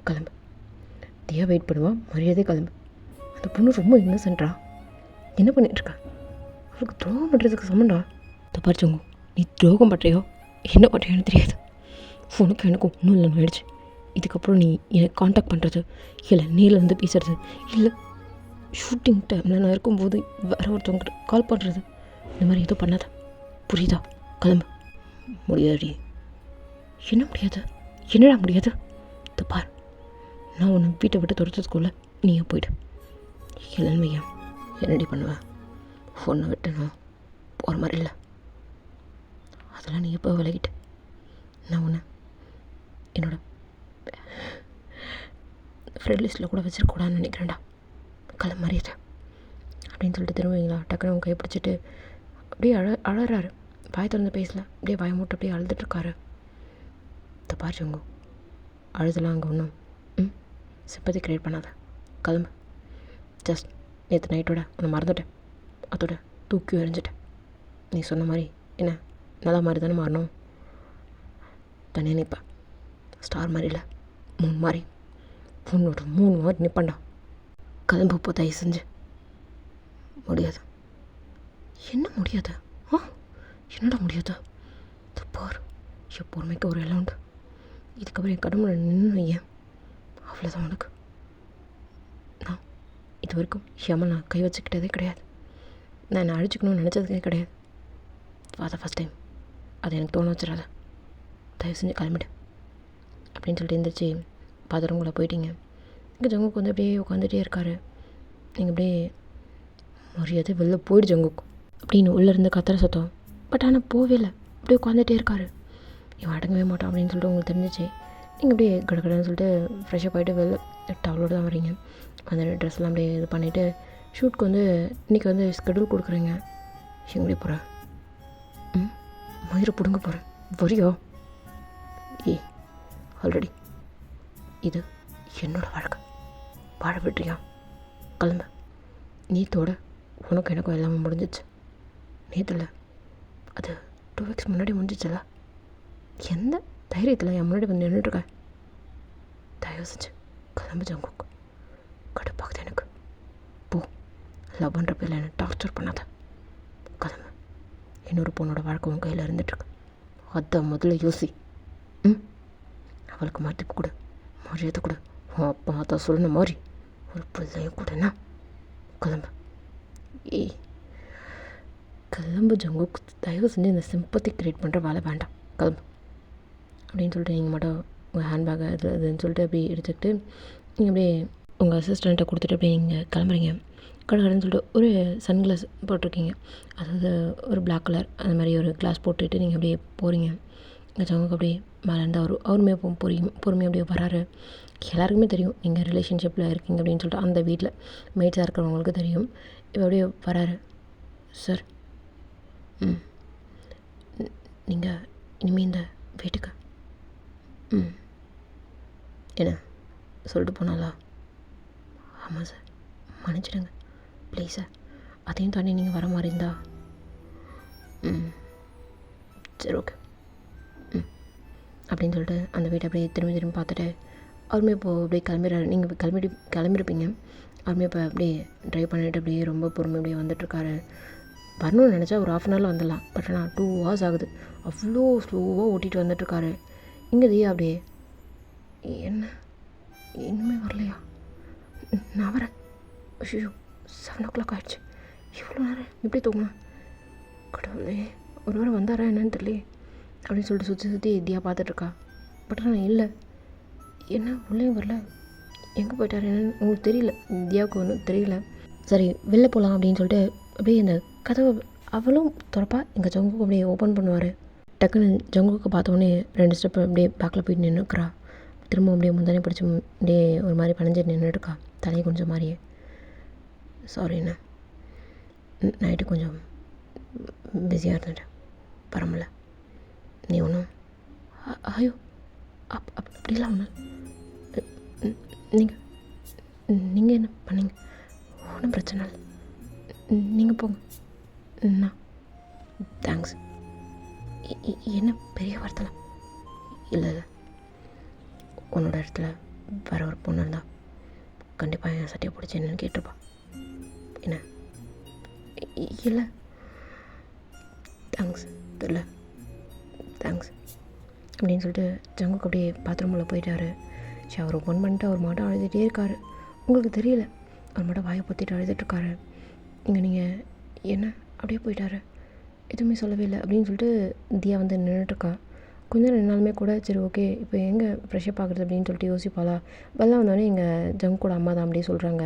கிளம்பு. தியா வெயிட் பண்ணுவான், மரியாதை கிளம்பு. அந்த பொண்ணு ரொம்ப இன்னசென்ட்ரா, என்ன பண்ணிகிட்ருக்கா? அவளுக்கு துரோகம் பண்ணுறதுக்கு சமண்டா. தப்பாரிச்சவங்க, நீ துரோகம் பண்ணுறியோ என்ன பண்ணுறியோன்னு தெரியாது. உனக்கு எனக்கு ஒன்றும் இல்லைன்னு ஆயிடுச்சு. இதுக்கப்புறம் நீ எனக்கு காண்டாக்ட் பண்ணுறது, இல்லை நேரில் வந்து பேசுறது, இல்லை ஷூட்டிங் டைமில் நான் இருக்கும்போது வேறு ஒருத்தவங்க கால் பண்ணுறது, இந்த மாதிரி எதுவும் பண்ணாத. புரியுதா? கிளம்பு. முடியாதுடி. என்ன முடியாது? என்னடா முடியாது? இது பார், நான் உன்னை வீட்டை விட்டு துரத்துறதுக்குள்ள நீயே போய்டு. இல்லைன்னு வையன், என்னடி பண்ணுவேன்? ஃபோனை விட்டு நான் போகிற மாதிரி இல்லை. அதெல்லாம் நீ எப்போ விலகிட்ட? நான் உன்னை என்னோட ஃப்ரெண்ட் லிஸ்ட்டில் கூட வச்சிருக்கூடாதுன்னு நினைக்கிறேன்டா. கிளம்ப மறியதை அப்படின்னு சொல்லிட்டு திரும்புவீங்களா? டக்குனு அவங்க கைப்பிடிச்சிட்டு அப்படியே அழறாரு. வாய் திறந்து பேசல, அப்படியே வாய் மூட்டை அப்படியே அழுதுட்டுருக்காரு. தப்பாச்சு உங்க அழுதலாம் அங்கே ஒன்றும் சிம்பத்தி க்ரியேட் பண்ணாத. கிளம்பு. ஜஸ்ட் நேற்று நைட்டோட உன்னை மறந்துட்டேன், அதோட தூக்கி எறிஞ்சிட்டேன். நீ சொன்ன மாதிரி என்ன நல்லா மாதிரி தானே மாறணும். தனியாக நிற்பேன், ஸ்டார் மாதிரி இல்லை, மூணு மாதிரி, பொண்ணோட 3 மாதிரி நிற்பேன்டா. கிளம்பு போ தயவு செஞ்சு. முடியாது. என்ன முடியாது? என்னடா முடியாது? பார், என் பொறுமைக்கு ஒரு எல்லாம் உண்டு. இதுக்கப்புறம் என் கடவுளை நின்று ஏன் அவ்வளோதான் உனக்கு. நான் இது வரைக்கும் ஏமா நான் கை வச்சுக்கிட்டதே கிடையாது. நான் என்னை அழிச்சிக்கணும்னு நினச்சதுக்கே கிடையாது. ஃபார் ஃபஸ்ட் டைம் அதை எனக்கு தோண வச்சிடாத. தயவு செஞ்சு கிளம்பிடு அப்படின்னு சொல்லிட்டு எழுந்திரிச்சி பாத்திரங்குள்ளே போயிட்டீங்க. இங்கே ஜங்குக்கு வந்து அப்படியே உட்காந்துட்டே இருக்காரு. நீங்கள் அப்படியே மரியாதை வெளில போயிடு ஜங்குக்கு அப்படின்னு உள்ளேருந்து கத்துற சத்தம். பட் ஆனால் போவே இல்லை, அப்படியே உட்காந்துட்டே இருக்காரு. இவன் அடங்கவே மாட்டான் அப்படின்னு சொல்லிட்டு உங்களுக்கு தெரிஞ்சிச்சு. நீங்கள் அப்படியே கடன்னு சொல்லிட்டு ஃப்ரெஷ்ஷப் ஆகிட்டு வெளில டவலோடு தான் வரீங்க. அந்த ட்ரெஸ்லாம் அப்படியே இது பண்ணிவிட்டு ஷூட்க்கு வந்து இன்றைக்கி வந்து ஸ்கெடியூல் கொடுக்குறீங்க. எங்கே போகிறேன்? மயிரை பிடுங்க போகிறேன். வரியோ? ஆல்ரெடி இது என்னோடய வாழ்க்கை, வாழ விட்றியா? கிளம்ப. நேற்றோட உனக்கு எனக்கும் எல்லாமே முடிஞ்சிச்சு. நேற்றுல அது 2 weeks முன்னாடி முடிஞ்சிச்சுல. எந்த தைரியத்தில் என் முன்னாடி வந்து நின்றுட்டுருக்க? தயவு செஞ்சு கிளம்பு ஜங்குக்கு. கடுப்பாகுது எனக்கு. போ, லவ் பண்ணுற பேரில் என்னை டார்ச்சர் பண்ணாத. கிளம்பு. இன்னொரு பொண்ணோட வாழ்க்கை உன் கையில் இருந்துட்டுருக்கு. அதை முதல்ல யோசி. அவளுக்கு மதிப்பு கொடு, மரியாதை கொடு. உன் அப்பா அதை சொன்ன மாதிரி ஒரு பிள்ளையும் கூடனா. கிளம்பு. கிளம்பு ஜங்குக்கு. தயவு செஞ்சு இந்த சிம்பத்தி க்ரியேட் பண்ணுற வேலை வேண்டாம். கிளம்பு அப்படின்னு சொல்லிட்டு நீங்கள் மட்டும் உங்கள் ஹேண்ட்பேக்கை இதுன்னு சொல்லிட்டு அப்படி எடுத்துக்கிட்டு நீங்கள் அப்படியே உங்கள் அசிஸ்டண்ட்டை கொடுத்துட்டு அப்படியே நீங்கள் கிளம்புறீங்க. கடைன்னு சொல்லிட்டு ஒரு சன்கிளாஸ் போட்டிருக்கீங்க, அதாவது ஒரு பிளாக் கலர் அந்த மாதிரி ஒரு கிளாஸ் போட்டுட்டு நீங்கள் அப்படியே போகிறீங்க. இந்த ஜங்குக்கு அப்படியே மேலேருந்து அவருமே பொறுமையாக அப்படியே வராரு. எல்லாருக்குமே தெரியும் நீங்கள் ரிலேஷன்ஷிப்பில் இருக்கீங்க அப்படின்னு சொல்லிட்டு. அந்த வீட்டில் மேட்ஸாக இருக்கிறவங்களுக்கு தெரியும். இப்போ அப்படியே வராரு. சார், நீங்கள் இனிமேல் இந்த வீட்டுக்கு என்ன சொல்லிட்டு போனாலா? ஆமாம் சார், மன்னிச்சிடுங்க ப்ளீஸ் சார். அதையும் தாண்டி நீங்கள் வர மாதிரி இருந்தா சரி ஓகே அப்படின்னு சொல்லிட்டு அந்த வீட்டை அப்படியே திரும்பி பார்த்துட்டு அவருமே இப்போது அப்படியே கிளம்பிடுறாரு. நீங்கள் கிளம்பிருப்பீங்க. அவருமே இப்போ அப்படியே ட்ரைவ் பண்ணிவிட்டு அப்படியே ரொம்ப பொறுமை அப்படியே வந்துட்டுருக்காரு. வரணும்னு நினச்சா ஒரு 1/2 hour வந்துடலாம். பட் ஆனால் 2 hours ஆகுது. அவ்வளோ ஸ்லோவாக ஓட்டிகிட்டு வந்துட்டுருக்காரு. இங்கே தியா அப்படியே என்ன இன்னுமே வரலையா? நான் வரேன். ஐயோ 7 o'clock ஆகிடுச்சு. இவ்வளோ நேரம் எப்படி தூங்கினேன்? கடவுளே, ஒரு வாரம் வந்தாரா என்னன்னு தெரியல அப்படின்னு சொல்லிட்டு சுற்றி தியா பார்த்துட்ருக்கா. பட் ஆனால் இல்லை, என்ன உள்ளே வரல, எங்கே போயிட்டார் என்னன்னு உங்களுக்கு தெரியல. தியாவுக்கு ஒன்றும் தெரியல. சரி வெளில போகலாம் அப்படின்னு சொல்லிட்டு அப்படியே இந்த கதவை அவளும் திறப்பா. எங்கள் ஜங்குக்கு அப்படியே ஓப்பன் பண்ணுவார். டக்குன்னு ஜங்குக்கு பார்த்தோன்னே 2 ஸ்டெப் அப்படியே பேக்கில் போயிட்டு நின்றுக்கிறா. திரும்ப அப்படியே முந்தானே பிடிச்சி அப்படியே ஒரு மாதிரி பணிஞ்சிட்டு நின்றுட்டுருக்கா, தலையை கொஞ்சம் மாதிரியே. சாரிண்ணா, நைட்டு கொஞ்சம் பிஸியாக இருந்துட்டேன், பரவாயில்ல. நீ ஒன்றும் ஐயோ அப்படிலாம் ஒன்று நீங்கள் என்ன பண்ணீங்க? ஒன்றும் பிரச்சனை இல்லை, நீங்கள் போங்க. தேங்க்ஸ். என்ன பெரிய வார்த்தை? இல்லை உன்னோட இடத்துல வேற ஒரு பொண்ணு இருந்தா கண்டிப்பாக என் சட்டையை பிடிச்சி என்னன்னு கேட்டிருப்பா. என்ன? இல்லை தேங்க்ஸ், தெரியல தேங்க்ஸ் அப்படின்னு சொல்லிட்டு ஜங்குக்கு அப்படியே பாத்ரூமில் போயிட்டாரு. சரி, அவர் ஓப்பன் பண்ணிட்டு அவர் மாட்டம் அழுதுகிட்டே இருக்கார். உங்களுக்கு தெரியல, அவர் மாட்டம் வாயை பொத்திட்டு அழுதுட்டுருக்காரு. இங்கே நீங்கள் என்ன அப்படியே போயிட்டாரு. எதுவுமே சொல்லவே இல்லை அப்படின்னு சொல்லிட்டு தியா வந்து நின்றுட்டுருக்கா. கொஞ்சம் நின்னாலுமே கூட சரி ஓகே இப்போ எங்கே ஃப்ரெஷ்ஷப் ஆகுறது அப்படின்னு சொல்லிட்டு யோசிப்பாளா. வெளில வந்தோடனே எங்கள் ஜங்கோட அம்மா தான் அப்படியே சொல்கிறாங்க,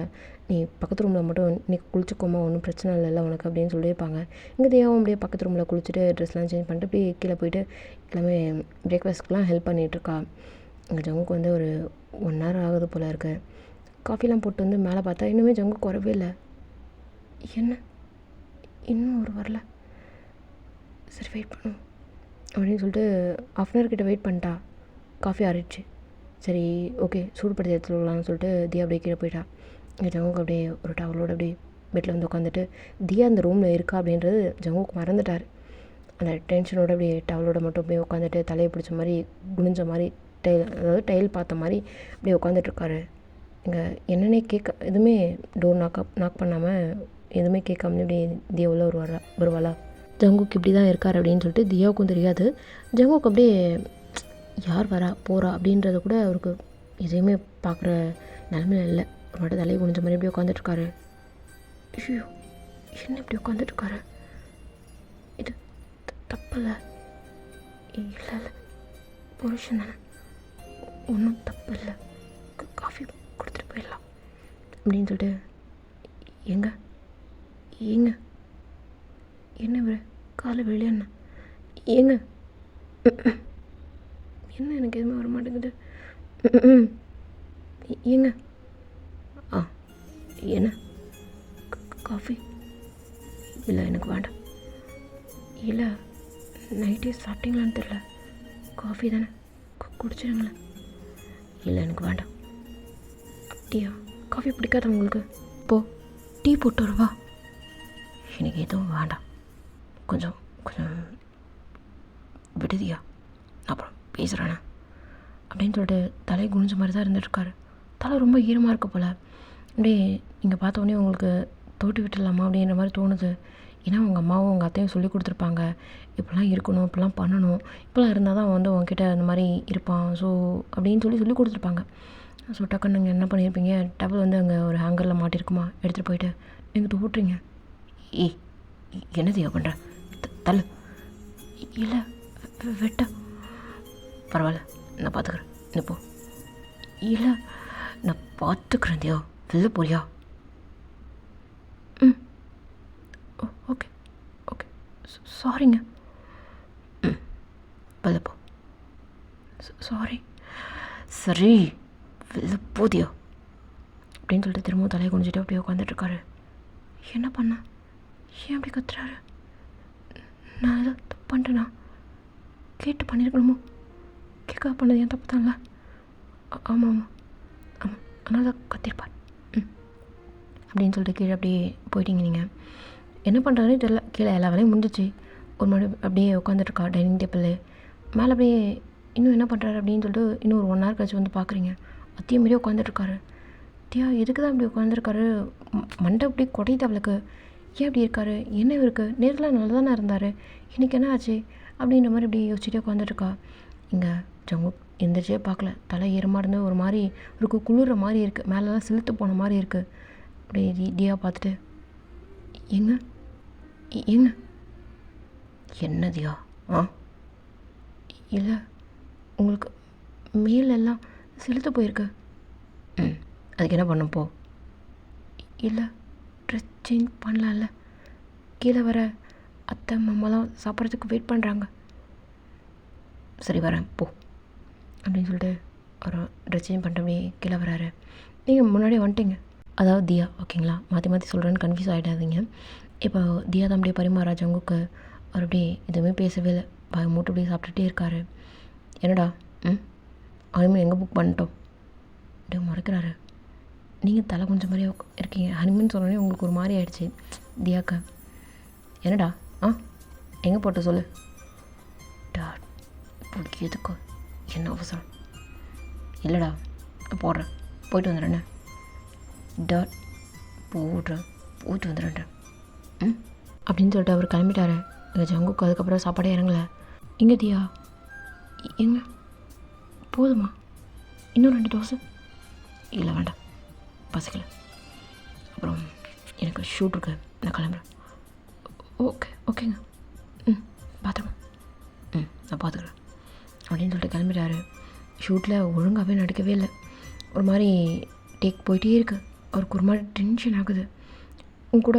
நீ பக்கத்து ரூமில் மட்டும் நீ குளிச்சுக்கோமா, ஒன்றும் பிரச்சனை இல்லைல்ல உனக்கு அப்படின்னு சொல்லியிருப்பாங்க. இங்கே தியாவும் அப்படியே பக்கத்து ரூமில் குளிச்சுட்டு ட்ரெஸ்லாம் சேஞ்ச் பண்ணிட்டு அப்படியே கீழே போயிட்டு எல்லாமே பிரேக்ஃபாஸ்ட்க்குலாம் ஹெல்ப் பண்ணிகிட்ருக்கா. எங்கள் ஜங்குக்கு வந்து ஒரு 1 hour ஆகுது போல் இருக்குது. காஃபிலாம் போட்டு வந்து மேலே பார்த்தா இன்னுமே ஜங்கு குறவே இல்லை. என்ன இன்னும் ஒரு வரல, சரி வெயிட் பண்ணும் அப்படின்னு சொல்லிட்டு 1/2 hour கிட்ட வெயிட் பண்ணிட்டா. காஃபி ஆறிடுச்சு. சரி ஓகே சூடுபடுத்தி எடுத்துட்டு வரலாம்னு சொல்லிட்டு தியா அப்படியே கீழே போயிட்டா. இங்கே ஜங்குக்கு அப்படியே ஒரு டவலோடு அப்படியே பெட்டில் வந்து உட்காந்துட்டு தியா அந்த ரூமில் இருக்கா அப்படின்றது ஜங்குக்கு மறந்துட்டார். அந்த டென்ஷனோடு அப்படியே டவலோட மட்டும் அப்படியே உட்காந்துட்டு தலையை பிடிச்ச மாதிரி குனிஞ்ச மாதிரி அதாவது டைல் பார்த்த மாதிரி அப்படியே உட்காந்துட்ருக்காரு. இங்கே என்னென்னே எதுவுமே டோர் நாக் பண்ணாமல் எதுவுமே கேட்காமலே அப்படியே தியா உள்ள வருவாளா. ஜங்குக்கு இப்படி தான் இருக்கார் அப்படின்னு சொல்லிட்டு தியாவுக்கும் தெரியாது. ஜங்குக்கு அப்படியே யார் வரா போகிறா அப்படின்றத கூட அவருக்கு எதையுமே பார்க்குற நிலமையில இல்லை. ஒரு மட்டும் தலையை குனிஞ்ச மாதிரி இப்படி உட்காந்துட்ருக்காரு. ஐயோ என்ன இப்படி உட்காந்துட்ருக்காரு, இது தப்பில்லை. இல்லை இல்லை புருஷன் தானே, ஒன்றும் தப்பு இல்லை, காஃபி கொடுத்துட்டு போயிடலாம் அப்படின்னு சொல்லிட்டு ஏங்க என்ன இவரு காலை வெளியண்ணா ஏங்க என்ன எனக்கு எதுவுமே வர மாட்டேங்குது ஏங்க என்ன காஃபி இல்லை எனக்கு வேண்டாம். இல்லை நைட்டே சாப்பிட்டீங்களான்னு தெரில, காஃபி தானே குடிச்சிடுங்களேன். இல்லை எனக்கு வேண்டாம். அப்படியா காஃபி பிடிக்காத உங்களுக்கு? போ டீ போட்டு வருவா. எனக்கு எதுவும் வேண்டாம், கொஞ்சம் விடுதியா அப்புறம் பேசுகிறேண்ணே அப்படின்னு சொல்லிட்டு தலை குனிஞ்ச மாதிரி தான் இருந்துட்டுருக்காரு. தலை ரொம்ப ஈரமாக இருக்க போல். அப்படியே இங்கே பார்த்தோன்னே உங்களுக்கு தோட்டி விட்டுடலாமா அப்படின்ற மாதிரி தோணுது. ஏன்னா உங்கள் அம்மாவும் உங்கள் அத்தையும் சொல்லி கொடுத்துருப்பாங்க, இப்படிலாம் இருக்கணும், இப்படிலாம் பண்ணணும், இப்படிலாம் இருந்தால் தான் வந்து உங்ககிட்ட அந்த மாதிரி இருப்பான் ஸோ அப்படின்னு சொல்லி கொடுத்துருப்பாங்க. ஸோ டக்குன்னு நீங்கள் என்ன பண்ணியிருப்பீங்க, டவல் வந்து அங்கே ஒரு ஹேங்கரில் மாட்டிருக்குமா, எடுத்துகிட்டு போயிட்டு எங்கிட்ட ஓட்டுறீங்க. ஏய் என்னது பண்ணுற தள்ளு. இல்லை வெட்ட பரவாயில்ல நான் பார்த்துக்குறேன், இப்போ இல்லை நான் பார்த்துக்குறேன் தியா, வெளில போறியா? ஓகே சாரிங்க. வெளில போ. சாரி சரி வெளில போதியா அப்படின்னு சொல்லிட்டு திரும்பவும் தலையை குனிஞ்சிட்டு அப்படியே உட்காந்துட்ருக்காரு. என்ன பண்ண, ஏன் அப்படி கத்துறாரு? நான் ஏதோ தப்பு பண்ணிட்டேனா? கேட்டு பண்ணியிருக்கணுமோ? கேட்க பண்ணது ஏன் தப்பு தான்ல? ஆமாம் அதனால தான் கத்திருப்பார் அப்படின்னு சொல்லிட்டு கீழே அப்படியே போயிட்டீங்க. நீங்கள் என்ன பண்ணுறாருன்னு தெரியல. கீழே எல்லா வேலையும் முடிஞ்சிச்சு. ஒரு மாதிரி அப்படியே உட்காந்துட்ருக்கா டைனிங் டேபிள் மேலே. அப்படியே இன்னும் என்ன பண்ணுறாரு அப்படின்னு சொல்லிட்டு இன்னும் ஒரு 1 hour கழிச்சு வந்து பார்க்குறீங்க. அத்தியம் மாரியே உட்காந்துட்ருக்காரு. தியா எதுக்கு தான் இப்படி உட்காந்துருக்காரு? மண்டை அப்படியே குடையுது அவளுக்கு. ஏன் இப்படி இருக்காரு, என்ன இருக்கு, நேரில் நல்லா தானே இருந்தார், இன்றைக்கி என்ன ஆச்சு அப்படின்ற மாதிரி இப்படி யோசிச்சுட்டே உட்காந்துட்ருக்கா. இங்கே ஜங்கு எந்திரிச்சே பார்க்கல. தலை ஈரமாக இருந்து ஒரு மாதிரி இருக்கு, குளிர்ற மாதிரி இருக்குது, மேலெலாம் சிலுத்து போன மாதிரி இருக்குது. அப்படியே தியா பார்த்துட்டு ஏங்க என்ன தியா? இல்லை உங்களுக்கு மேலெல்லாம் சிலுத்து போயிருக்கு. அதுக்கு என்ன பண்ணும் போ. இல்லை ட்ரெஸ் சேஞ்ச் பண்ணலாம்ல, கீழே வர அத்தை மாமாலாம் சாப்பிட்றதுக்கு வெயிட் பண்ணுறாங்க. சரி வரேன் போ அப்படின்னு சொல்லிட்டு ஒரு ட்ரெஸ் சேஞ்ச் பண்ணிட்டு அப்படியே கீழே வராரு. நீங்கள் முன்னாடியே வந்துட்டீங்க, அதாவது தியா ஓகேங்களா, மாற்றி சொல்கிறேன்னு கன்ஃபியூஸ் ஆகிடாதீங்க. இப்போ தியா தான் அப்படியே பரிமாறா ஜங்குக்கு. அவர் அப்படியே எதுவுமே பேசவே இல்லை, மூட்டை அப்படியே சாப்பிட்டுட்டே இருக்காரு. என்னடா ஹனிமூன் எங்கே புக் பண்ணிட்டோம் அப்படியே மறைக்கிறாரு. நீங்கள் தலை கொஞ்சம் மாதிரியே இருக்கீங்க. ஹனிமூன் சொன்னோடனே உங்களுக்கு ஒரு மாதிரி ஆகிடுச்சு தியாக்கா. என்னடா எங்கே போட்ட சொல்லு. டாட் இப்போதைக்கு எதுக்கோ என்ன அவசரம்? இல்லைடா போடுறேன், போயிட்டு வந்துடுறேண்ணே. டாட் போயிட்டு வந்துடுறேன் அப்படின்னு சொல்லிட்டு அவர் கிளம்பிட்டாரு. எங்கள் ஜங்குக்கு அதுக்கப்புறம் சாப்பாடே இறங்கலை. எங்கே தியா எங்க போதுமா, இன்னும் 2 தோசை? இல்லை வேண்டாம் பசிக்கல, அப்புறம் எனக்கு ஷூட் இருக்கு, நான் கிளம்புறேன். ஓகேங்க பார்த்துக்கோ. நான் பார்த்துக்குறேன் அப்படின்னு சொல்லிட்டு கிளம்பிட்டாரு. ஷூட்டில் ஒழுங்காகவே நடிக்கவே இல்லை. ஒரு மாதிரி டேக் போயிட்டே இருக்குது. அவருக்கு ஒரு மாதிரி டென்ஷன் ஆகுது. உங்க கூட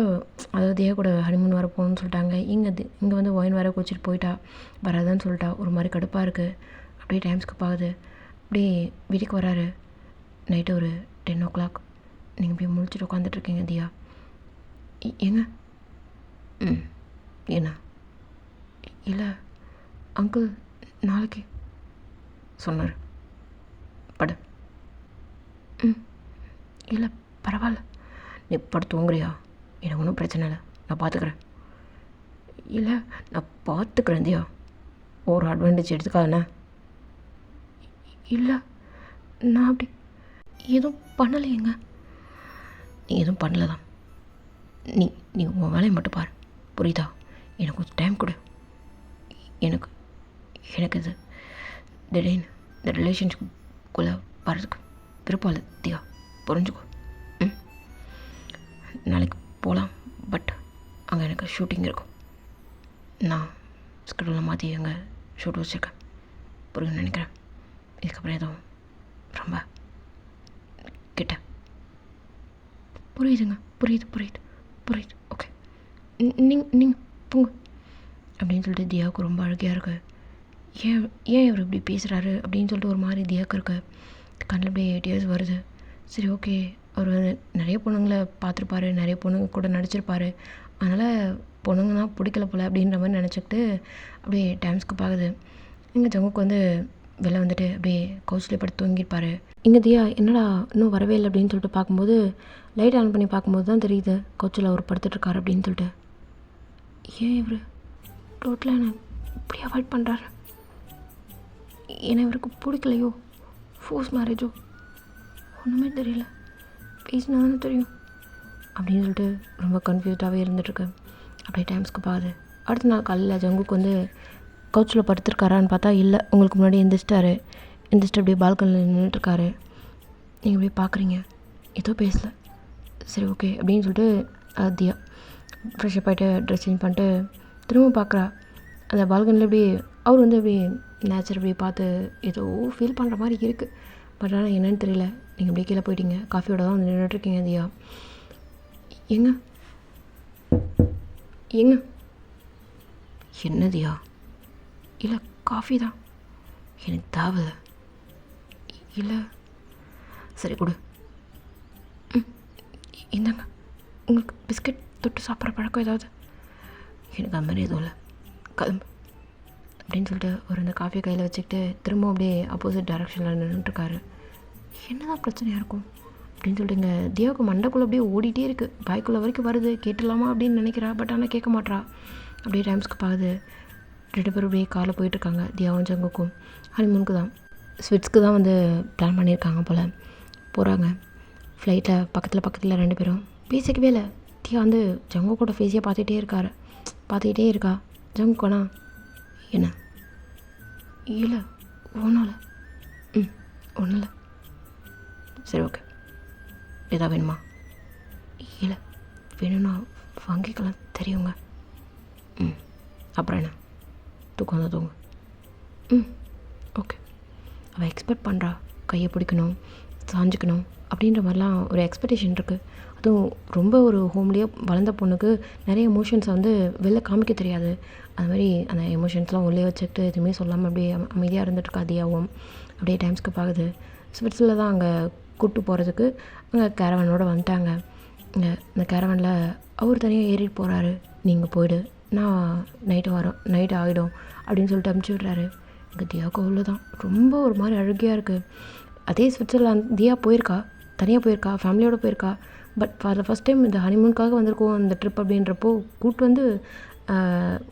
அதாவது தியா கூட ஹனிமூன் வர போகணுன்னு சொல்லிட்டாங்க. இங்கே வந்து ஒயின் வர குச்சிட்டு போயிட்டா, வராதான்னு சொல்லிட்டா. ஒரு மாதிரி கடுப்பாக இருக்குது. அப்படியே டைம் ஸ்கிப் ஆகுது. அப்படியே வீட்டுக்கு வராரு. நைட்டு ஒரு 10 o'clock. நீங்கள் அப்படியே முழிச்சிட்டு உட்காந்துட்ருக்கீங்க தியா. ஏங்க? என்ன? இல்லை அங்கிள் நாளைக்கு சொன்னார். படு. இல்லை பரவாயில்ல, நீ படுத்து தூங்குறியா? எனக்கு ஒன்றும் பிரச்சனை இல்லை, நான் பார்த்துக்குறேன். இல்லை நான் பார்த்துக்குறேன் தியா, ஒரு அட்வான்டேஜ் எடுத்துக்காதுண்ணே. இல்லை நான் அப்படி எதுவும் பண்ணலையேங்க. நீ எதுவும் பண்ணலை தான். நீ உன் வேலையை மட்டும் பாரு, புரியுதா? எனக்கு கொஞ்சம் டைம் கொடு. எனக்கு இது திடீர்னு இந்த ரிலேஷன்ஷிப்புக்குள்ளே வர்றதுக்கு விருப்பம் இல்லை தியா, புரிஞ்சுக்கோ. நாளைக்கு போகலாம், பட் அங்கே எனக்கு ஷூட்டிங் இருக்கும். நான் ஸ்கெடியூலை மாற்றி அங்கே ஷூட் வச்சுருக்கேன், புரியுன்னு நினைக்கிறேன். இதுக்கப்புறம் எதுவும் ரொம்ப கிட்ட. புரியுதுங்க, புரியுது. ஓகே, நீங்கள் போங்க அப்படின்னு சொல்லிட்டு தியாவுக்கு ரொம்ப அழுகையாக இருக்கு. ஏன் இவர் இப்படி பேசுகிறாரு அப்படின்னு சொல்லிட்டு ஒரு மாதிரி தியாவுக்கு இருக்கு. கண்ணில் அப்படியே டீயர்ஸ் வருது. சரி ஓகே, அவர் வந்து நிறைய பொண்ணுங்களை பார்த்துருப்பாரு, நிறைய பொண்ணுங்க கூட நடிச்சிருப்பாரு, அதனால் பொண்ணுங்கன்னா பிடிக்கல போல் அப்படின்ற மாதிரி நினச்சிக்கிட்டு அப்படியே டைம் ஸ்கிப் ஆகுது. இங்கே ஜங்குக்கு வந்து வெளில வந்துட்டு அப்படியே கவுச்சில் படுத்து தூங்கியிருப்பார். இங்கே தியா என்னடா இன்னும் வரவே இல்லை அப்படின்னு சொல்லிட்டு பார்க்கும்போது லைட் ஆன் பண்ணி பார்க்கும்போது தான் தெரியுது கவுச்சில் அவர் படுத்துட்ருக்காரு அப்படின்னு சொல்லிட்டு. ஏன் இவர் டோட்டலாக என்ன இப்படி அவாய்ட் பண்ணுறாரு? ஏன்னா இவருக்கு பிடிக்கலையோ, ஃபோர்ஸ் மேரேஜோ, ஒன்றுமே தெரியல, பேசினா தானே தெரியும் அப்படின்னு சொல்லிட்டு ரொம்ப கன்ஃபியூஸ்டாகவே இருந்துகிட்ருக்கு. அப்படியே டைம் ஸ்கிப் ஆகுது. அடுத்த நாள் காலையில் ஜங்குக்கு வந்து கவுச்சில் படுத்துருக்காரான்னு பார்த்தா இல்லை, உங்களுக்கு முன்னாடி எந்திரிச்சிட்டாரு. அப்படியே பால்கனியில் நின்றுட்டுருக்காரு. நீங்கள் அப்படியே பார்க்குறீங்க, ஏதோ பேசலை. சரி ஓகே அப்படின்னு சொல்லிட்டு தியா ஃப்ரெஷ்ஷப் ஆகிட்டு ட்ரெஸ் சேஞ்ச் பண்ணிட்டு திரும்ப பார்க்குறா. அந்த பால்கனியில் அப்படியே அவர் வந்து அப்படியே நேச்சர் அப்படியே பார்த்து ஏதோ ஃபீல் பண்ணுற மாதிரி இருக்குது. பட் ஆனால் என்னன்னு தெரியல. நீங்கள் அப்படியே கீழே போயிட்டீங்க, காஃபியோட தான் வந்து நின்றுட்டுருக்கீங்க தியா. ஏங்க என்ன தியா? இல்லை காஃபி தான், எனக்கு தேவையில்லை. இல்லை சரி கொடு. இந்தாங்க, உங்களுக்கு பிஸ்கட் தொட்டு சாப்பிட்ற பழக்கம் ஏதாவது? எனக்கு அது மாதிரி எதுவும் இல்லை, கிளம்பு அப்படின்னு சொல்லிட்டு ஒரு இந்த காஃபியை கையில் வச்சுக்கிட்டு திரும்ப அப்படியே ஆப்போசிட் டைரக்ஷனில் நின்றுட்டுருக்காரு. என்ன தான் பிரச்சனையாக இருக்கும் அப்படின்னு சொல்லிட்டு இங்கே தியாவுக்கு மண்டைக்குள்ளே அப்படியே ஓடிட்டே இருக்குது. பாய்க்குள்ளே வரைக்கும் வருது, கேட்டுடலாமா அப்படின்னு நினைக்கிறா. பட் ஆனால் கேட்க மாட்றா. அப்படியே டைம் ஸ்கிப் ஆகுது. 2 பேரும் அப்படியே காரில் போயிட்டுருக்காங்க. தியாவும் ஜங்குக்கும் ஹனிமூனுக்கு தான், ஸ்விட்ஸ்க்கு தான் வந்து பிளான் பண்ணியிருக்காங்க போல். போகிறாங்க ஃப்ளைட்டில். பக்கத்தில் 2 பேரும் பேசிக்கவே இல்லை. தியா வந்து ஜங்கு கூட ஃபேஸியாக பார்த்துக்கிட்டே இருக்கா. ஜங்குக்கோனா என்ன? இல்லை ஒன்றும் இல்லை. சரி ஓகே, எதாவது வேணுமா? இல்லை வேணும்னா வாங்கிக்கலாம், தெரியுங்க. அப்புறம் என்ன, தூக்கம் தான் தூங்கு. ஓகே. அவள் எக்ஸ்பெக்ட் பண்ணுறா, கையை பிடிக்கணும், சாஞ்சிக்கணும் அப்படின்ற மாதிரிலாம் ஒரு எக்ஸ்பெக்டேஷன் இருக்குது. அதுவும் ரொம்ப ஒரு ஹோம்லேயே வளர்ந்த பொண்ணுக்கு நிறைய எமோஷன்ஸை வந்து வெளில காமிக்க தெரியாது. அது மாதிரி அந்த எமோஷன்ஸ்லாம் உள்ளே வச்சுக்கிட்டு எதுவுமே சொல்லாமல் அப்படியே அமைதியாக இருந்துகிட்ருக்கா தியாவும். அப்படியே டைம் ஸ்கிப் ஆகுது. ஸ்விட்ஸில் தான் அங்கே கூப்பிட்டு போகிறதுக்கு அங்கே கேரவனோடு வந்துட்டாங்க. இங்கே இந்த கேரவனில் அவர் தனியாக ஏறிட்டு போகிறாரு. நீங்கள் போய்டு, நான் நைட்டு ஆகிடும் அப்படின்னு சொல்லிட்டு அனுப்பிச்சி விட்றாரு. இங்கே தியாவுக்கு அவ்வளோதான் ரொம்ப ஒரு மாதிரி அழுகையாக இருக்குது. அதே ஸ்விட்சர்லாந்து தியா போயிருக்கா, தனியாக போயிருக்கா, ஃபேமிலியோடு போயிருக்கா. But for the first time இந்த ஹனிமூனுக்காக வந்திருக்கோம் அந்த ட்ரிப் அப்படின்றப்போ கூப்பிட்டு வந்து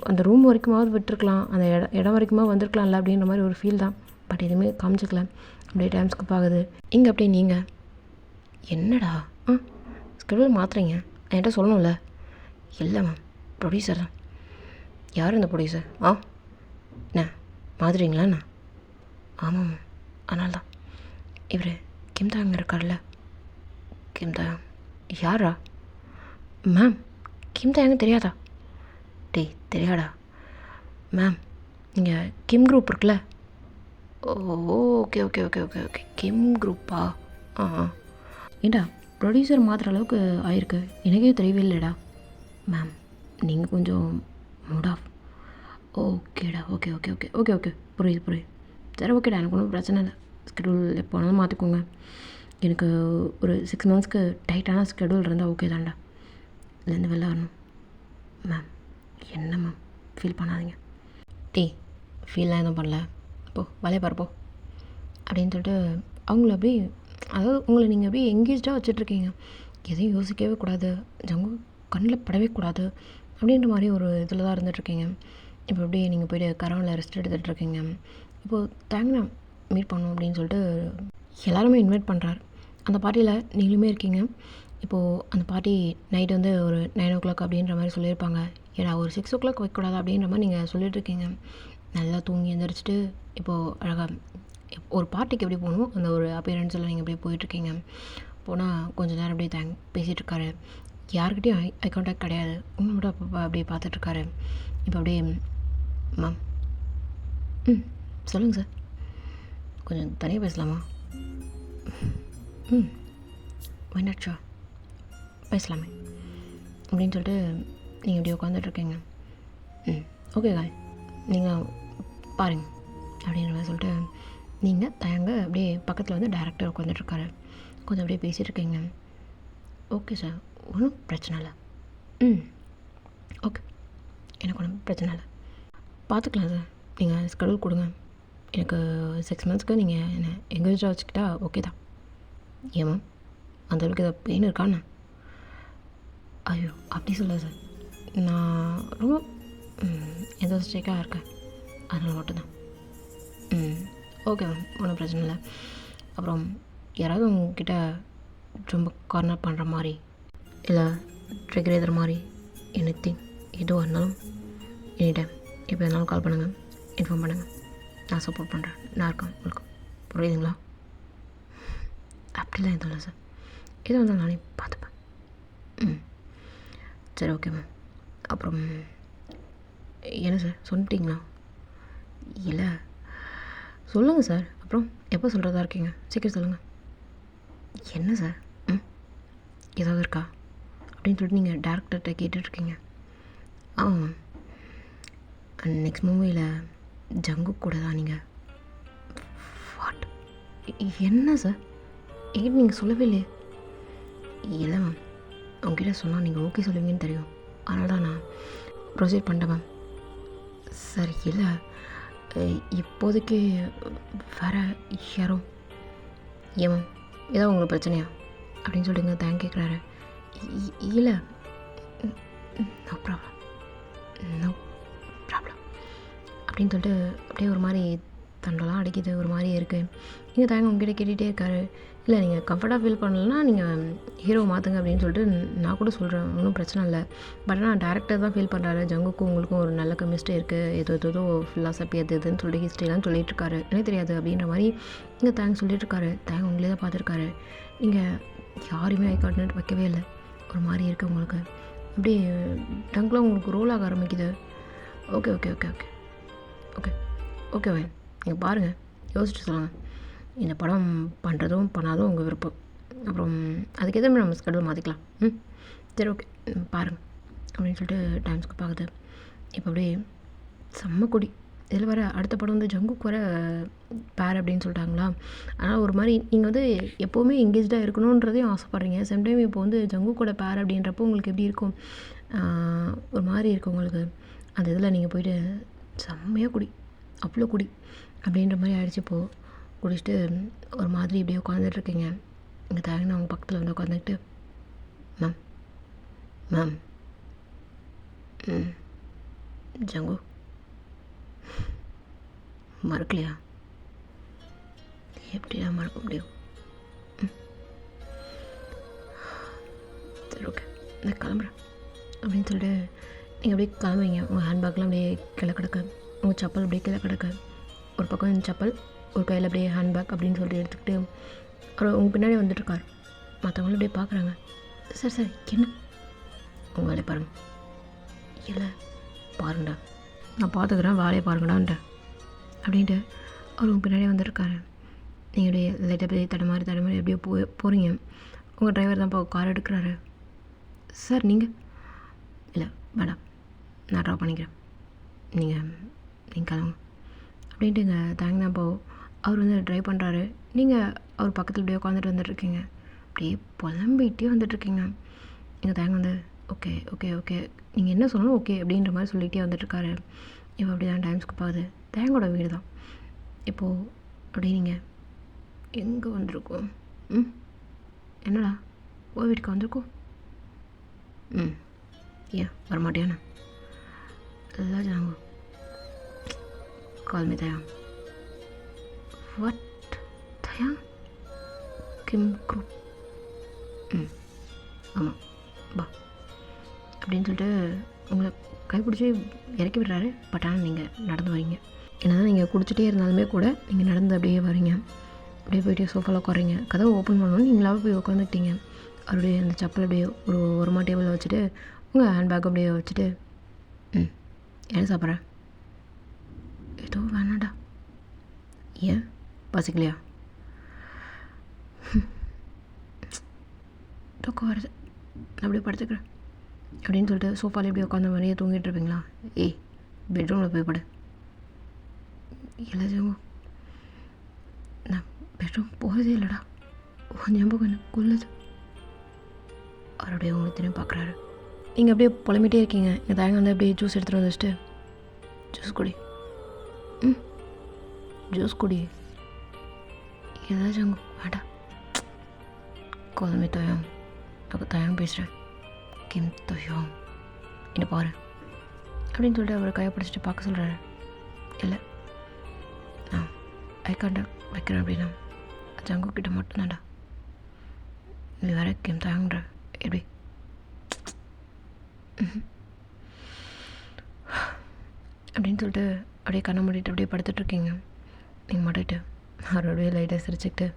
அந்த ரூம் வரைக்குமாவது விட்டுருக்கலாம், அந்த இடம் வரைக்குமாவது வந்திருக்கலாம்ல அப்படின்ற மாதிரி ஒரு ஃபீல் தான். பட் எதுவுமே காமிச்சிக்கல. அப்படியே டைம் ஸ்கிப் ஆகுது. இங்கே அப்படியே நீங்கள் என்னடா ஸ்கெடியூல் மாற்றுறீங்க, என்கிட்ட சொல்லணும்ல? இல்லை மேம், ப்ரொடியூசர் தான். யார் இந்த ப்ரொடியூசர்? என்ன மாதிரிங்களாண்ணா? ஆமாம் மேம், அதனால தான். இவர் கிம்தாங் இருக்கார்ல? கிம்தாங் யாரா? மேம் கிம்தாங் தெரியாதா? டேய் தெரியாடா, மேம் நீங்கள் கிம் குரூப் இருக்குல்ல? ஓ, okay okay okay okay okay Kim குரூப்பா? ஆ ஏண்டா ப்ரொடியூசர் மாற்றுற அளவுக்கு ஆயிருக்கு, எனக்கே தெரியவே இல்லைடா. மேம் நீங்கள் கொஞ்சம் மூட் ஆஃப். ஓகேடா, okay okay okay okay okay புரியுது புரியுது. சரி ஓகேடா, எனக்கு ஒன்றும் பிரச்சனை இல்லை. ஸ்கெடியூல் எப்போ வேணாலும் மாற்றிக்கோங்க. எனக்கு ஒரு 6 மந்த்ஸ்க்கு டைட்டான ஸ்கெடியூல் இருந்தால் ஓகே தான்டா. இதுலேருந்து வெளில வரணும். மேம் என்ன மேம் ஃபீல் பண்ணாதீங்க. ஃபீல்லாம் எதுவும் பண்ணல, போ வேலையை பாருப்போ அப்படின்னு சொல்லிட்டு அவங்கள அப்படியே, அதாவது உங்களை நீங்கள் அப்படியே எங்கேஜாக வச்சிட்ருக்கீங்க. எதையும் யோசிக்கவே கூடாது, ஜங்கு கண்ணில் படவே கூடாது அப்படின்ற மாதிரி ஒரு இதில் தான் இருந்துகிட்ருக்கீங்க. இப்போ அப்படியே நீங்கள் போய்ட்டு கரவனில் ரெஸ்ட் எடுத்துகிட்ருக்கீங்க. இப்போது தேங்க்னா மீட் பண்ணோம் அப்படின்னு சொல்லிட்டு எல்லாருமே இன்வைட் பண்ணுறாரு. அந்த பார்ட்டியில் நீங்களுமே இருக்கீங்க. இப்போது அந்த பார்ட்டி நைட் வந்து ஒரு 9 o'clock அப்படின்ற மாதிரி சொல்லியிருப்பாங்க. ஏன்னா ஒரு 6 o'clock வைக்கக்கூடாது அப்படின்ற மாதிரி நீங்கள் சொல்லிகிட்ருக்கீங்க. நல்லா தூங்கி எழுந்திரிச்சிட்டு இப்போது அழகாக ஒரு பார்ட்டிக்கு எப்படி போகணும் அந்த ஒரு அப்பியரன்ஸில் நீங்கள் அப்படியே போயிட்டுருக்கீங்க. போனால் கொஞ்சம் நேரம் அப்படியே பேசிகிட்ருக்காரு. யாருக்கிட்டையும் ஐ கான்டாக்ட் கிடையாது, உங்களோட அப்பப்போ அப்படியே பார்த்துட்ருக்காரு. இப்போ அப்படியே மேம் சொல்லுங்கள் சார், கொஞ்சம் தனியாக பேசலாமா? வை நாட் ஷூர், பேசலாமே அப்படின்னு சொல்லிட்டு நீங்கள் இப்படி உட்காந்துட்ருக்கீங்க. ஓகே காய், நீங்கள் பாருங்க அப்படின்ற மாதிரி சொல்லிட்டு நீங்கள் தயங்க அப்படியே பக்கத்தில் வந்து டைரக்டர் உட்காந்துட்ருக்காரு. கொஞ்சம் அப்படியே பேசிகிட்ருக்கீங்க. ஓகே சார், ஒன்றும் பிரச்சனை இல்லை. ஓகே, எனக்கு ஒன்றும் பிரச்சனை இல்லை, பார்த்துக்கலாம் சார். நீங்கள் ஸ்கெடியூல் கொடுங்க. எனக்கு 6 மந்த்ஸ்க்கு நீங்கள் என்னை எங்கேஜாக வச்சுக்கிட்டா ஓகே தான். ஏன் மேம் அந்தளவுக்கு ஏதாவது பெயின் இருக்கான்னு? ஐயோ அப்படி சொல்ல சார், நான் ரொம்ப ஏதோ ஸ்ட்ரைக்காக இருக்கேன், அதனால் மட்டும்தான். ஓகே மேம், ஒன்றும் பிரச்சனை இல்லை. அப்புறம் யாராவது உங்ககிட்ட ரொம்ப கார்னர் பண்ணுற மாதிரி இல்லை ட்ரிகர் எழுதுகிற மாதிரி எனிதிங் எதுவாக இருந்தாலும் எனி டைம் எப்போ இருந்தாலும் கால் பண்ணுங்கள், இன்ஃபார்ம் பண்ணுங்கள். நான் சப்போர்ட் பண்ணுறேன், நான் இருக்கேன் உங்களுக்கு. புரியுதுங்களா? அப்படிலாம் எதுவும் இல்லை சார், எதுவும் வந்தாலும் நானே பார்த்துப்பேன். சரி ஓகே மேம். அப்புறம் என்ன சார் சொல்லிட்டீங்களா? இல்லை சொல்லுங்கள் சார். அப்புறம் எப்போ சொல்கிறதா இருக்கீங்க? சீக்கிரம் சொல்லுங்கள். என்ன சார் ஏதாவது இருக்கா அப்படின்னு சொல்லிட்டு நீங்கள் டேரக்டர்கிட்ட கேட்டுட்ருக்கீங்க. ஆமாம், நெக்ஸ்ட் மூவியில் ஜங்கு கூட தான் நீங்கள். வாட்? என்ன சார் என்கிட்ட நீங்கள் சொல்லவே இல்லையே? இல்லை மேம், உங்ககிட்ட சொன்னால் நீங்கள் ஓகே சொல்லுவீங்கன்னு தெரியும், அதனால தான் நான் ப்ரொசீட் பண்ணிட்டேன் மேம். சார் இல்லை, இப்போதைக்கு வேறு யாரும். ஏன் மேம் ஏதாவது உங்களுக்கு பிரச்சனையா அப்படின்னு சொல்லிட்டுங்க தேங்க் கேட்குறாரு. இல்லை, நோ ப்ராப்ளம், நோ ப்ராப்ளம் அப்படின்னு சொல்லிட்டு அப்படியே ஒரு மாதிரி தண்டெல்லாம் அடிக்குது, ஒரு மாதிரி இருக்குது. நீங்கள் தேங்க உங்ககிட்ட கேட்டுகிட்டே இருக்காரு. இல்லை நீங்கள் கம்ஃபர்ட்டாக ஃபீல் பண்ணலன்னா நீங்கள் ஹீரோ மாற்றுங்க அப்படின்னு சொல்லிட்டு நான் கூட சொல்கிறேன், ஒன்றும் பிரச்சனை இல்லை. பட் ஆனால் டேரக்டர் தான் ஃபீல் பண்ணுறாரு, ஜங்குக்கும் உங்களுக்கும் ஒரு நல்ல கெமிஸ்ட்ரி இருக்குது, ஏதோ ஃபிலாசபி அது இதுன்னு சொல்லிட்டு ஹிஸ்ட்ரிலாம் சொல்லிகிட்ருக்காரு, எனக்கு தெரியாது அப்படின்ற மாதிரி நீங்கள் தேங்க் சொல்லிட்டுருக்காரு. தேங்க உங்களே தான் பார்த்துருக்காரு. நீங்கள் யாருமே ஐ கார்டினேட் வைக்கவே இல்லை, ஒரு மாதிரி இருக்குது உங்களுக்கு. அப்படியே டங்க்லாம் உங்களுக்கு ரோல் ஆக ஆரம்பிக்குது. Okay okay okay okay okay okay van, நீங்கள் பாருங்கள், யோசிச்சுட்டு சொல்லுங்கள். இந்த படம் பண்ணுறதும் பண்ணாதும் உங்கள் விருப்பம். அப்புறம் அதுக்கேற்ற மாதிரி நம்ம ஸ்கெடியூல் மாற்றிக்கலாம். சரி ஓகே பாருங்கள் அப்படின்னு சொல்லிட்டு டைம் ஸ்கிப் ஆகுது. இப்போ அப்படியே செம்ம கொடி. இதில் வர அடுத்த படம் வந்து ஜங்குக்கு வர பேர் அப்படின்னு சொல்லிட்டாங்களா, ஆனால் ஒரு மாதிரி நீங்கள் வந்து எப்போவுமே எங்கேஜாக இருக்கணுன்றதையும் ஆசைப்பட்றீங்க. சம்டைம் இப்போ வந்து ஜங்குக்கோட பேர் அப்படின்றப்போ உங்களுக்கு எப்படி இருக்கும், ஒரு மாதிரி இருக்கும் உங்களுக்கு. அந்த இதில் நீங்கள் போய்ட்டு செம்மையாக குடி, அவ்வளோ குடி அப்படின்ற மாதிரி ஆகிடுச்சு. இப்போது குடிச்சிட்டு ஒரு மாதிரி இப்படியே உட்காந்துட்ருக்கீங்க. இங்கே தாங்கன்னா அவங்க பக்கத்தில் வந்து உட்காந்துக்கிட்டு மேம் மேம் ஜங்கு மறக்கலையா? எப்படியா மறக்க முடியும்? சரி ஓகே நான் கிளம்புறேன் அப்படின்னு சொல்லிட்டு நீங்கள் அப்படியே கிளம்புறீங்க. உங்கள் ஹேண்ட்பேக்லாம் அப்படியே கீழே கிடக்கு, உங்கள் செப்பல் அப்படியே கீழே கிடக்கு. ஒரு பக்கம் செப்பல், ஒரு கையில் அப்படியே ஹேண்ட்பேக் அப்படின்னு சொல்லிட்டு எடுத்துக்கிட்டு அவர் உங்கள் பின்னாடி வந்துட்டுருக்கார். மற்றவங்களும் அப்படியே பார்க்குறாங்க. சார் சார் என்ன உங்கள் வேலையை பாருங்கள். இல்லை பாருங்கடா, நான் பார்த்துக்கிறேன், வேலையை பாருங்கடான்ட்டு அப்படின்ட்டு அவர் உங்கள் பின்னாடியே வந்துருக்காரு. நீங்கள் அப்படியே லைட்டாக அப்படியே தடுமாறி எப்படியோ போகிறீங்க. உங்கள் டிரைவர் தான் இப்போ கார் எடுக்கிறாரு. சார் நீங்கள் இல்லை மேடம், நான் ட்ராப் பண்ணிக்கிறேன், நீங்கள் கிளம்புங்க அப்படின்ட்டு இங்கே தேங்க் தான் போகும். அவர் வந்து ட்ரைவ் பண்ணுறாரு. நீங்கள் அவர் பக்கத்தில் இப்படியே உட்காந்துட்டு வந்துட்டுருக்கீங்க. அப்படியே புலம்பிகிட்டே வந்துட்டுருக்கீங்க. எங்கள் தேங்க வந்து ஓகே ஓகே ஓகே நீங்கள் என்ன சொல்லணும் ஓகே அப்படின்ற மாதிரி சொல்லிகிட்டே வந்துட்டுருக்காரு. இப்போ அப்படி தான் டைம் ஸ்கிப் ஆகுது. தேங்கோட வீடு தான் இப்போது. அப்படி நீங்கள் எங்கே வந்திருக்கோம்? என்னடா ஓ வீட்டுக்கு வந்திருக்கோம்? ஏன் வரமாட்டியாண்ணா? எல்லாம் ஜாங்க call me Daya. What Daya? Kim group? ஆமாம் பா அப்படின்னு சொல்லிட்டு உங்களை கைப்பிடிச்சி இறக்கி விடுறாரு. பட் ஆனால் நீங்கள் நடந்து வரீங்க. ஏன்னா நீங்கள் குடிச்சிட்டே இருந்தாலுமே கூட நீங்கள் நடந்து அப்படியே வரீங்க. அப்படியே போய்ட்டு சோஃபாவில் உட்காறீங்க. கதவை ஓப்பன் பண்ணணும்னு நீங்களாவே போய் உட்காந்துக்கிட்டீங்க. அவருடைய அந்த செப்பல் அப்படியே ஒரு ஓரமாக டேபிளில் வச்சுட்டு உங்கள் ஹேண்ட்பேக் அப்படியே வச்சுட்டு என்ன சாப்பிட்ற? ஏதோ வேணாடா. ஏன் பசிக்கலையா? தூக்கம் வருது, நான் அப்படியே படுத்துக்கிறேன் அப்படின்னு சொல்லிட்டு சோஃபாவில் எப்படி உட்காந்த மாதிரியே தூங்கிட்டு இருப்பீங்களா? ஏய் பெட்ரூமில் போய் படு. இல்லை ஜோங்க, நான் பெட்ரூம் போகிறதே இல்லைடா, ஞாபகம் எனக்கு கொல்லுது. அவருடைய உங்களை திரும்பி பார்க்குறாரு. நீங்கள் அப்படியே புலம்பிகிட்டே இருக்கீங்க. எங்கள் தாங்க வந்து அப்படியே ஜூஸ் எடுத்துகிட்டு வந்து வச்சுட்டு ஜூஸ் குடி, ஜூஸ் குடி. ஏதாச்சும் வேண்டாம் குழம்பு தயம் தயம் பேசுகிறேன். கிம் தயம் என்ன பாரு அப்படின்னு சொல்லிட்டு அவரை கையை பிடிச்சிட்டு பார்க்க சொல்கிறாரு. இல்லை நான் ஐ கான்டாக்ட் வைக்கிறேன் அப்படின்னா ஜங்கு கிட்ட மட்டும்தான்டா. நீ வேற கிம் தயங்குற எப்படி? அப்படின்னு சொல்லிட்டு அப்படியே கண்ணை மூடிட்டு அப்படியே படுத்துட்ருக்கீங்க. நீங்கள் மாட்டிட்டு அவரோடைய லைட்டாக சிரிச்சுக்கிட்டு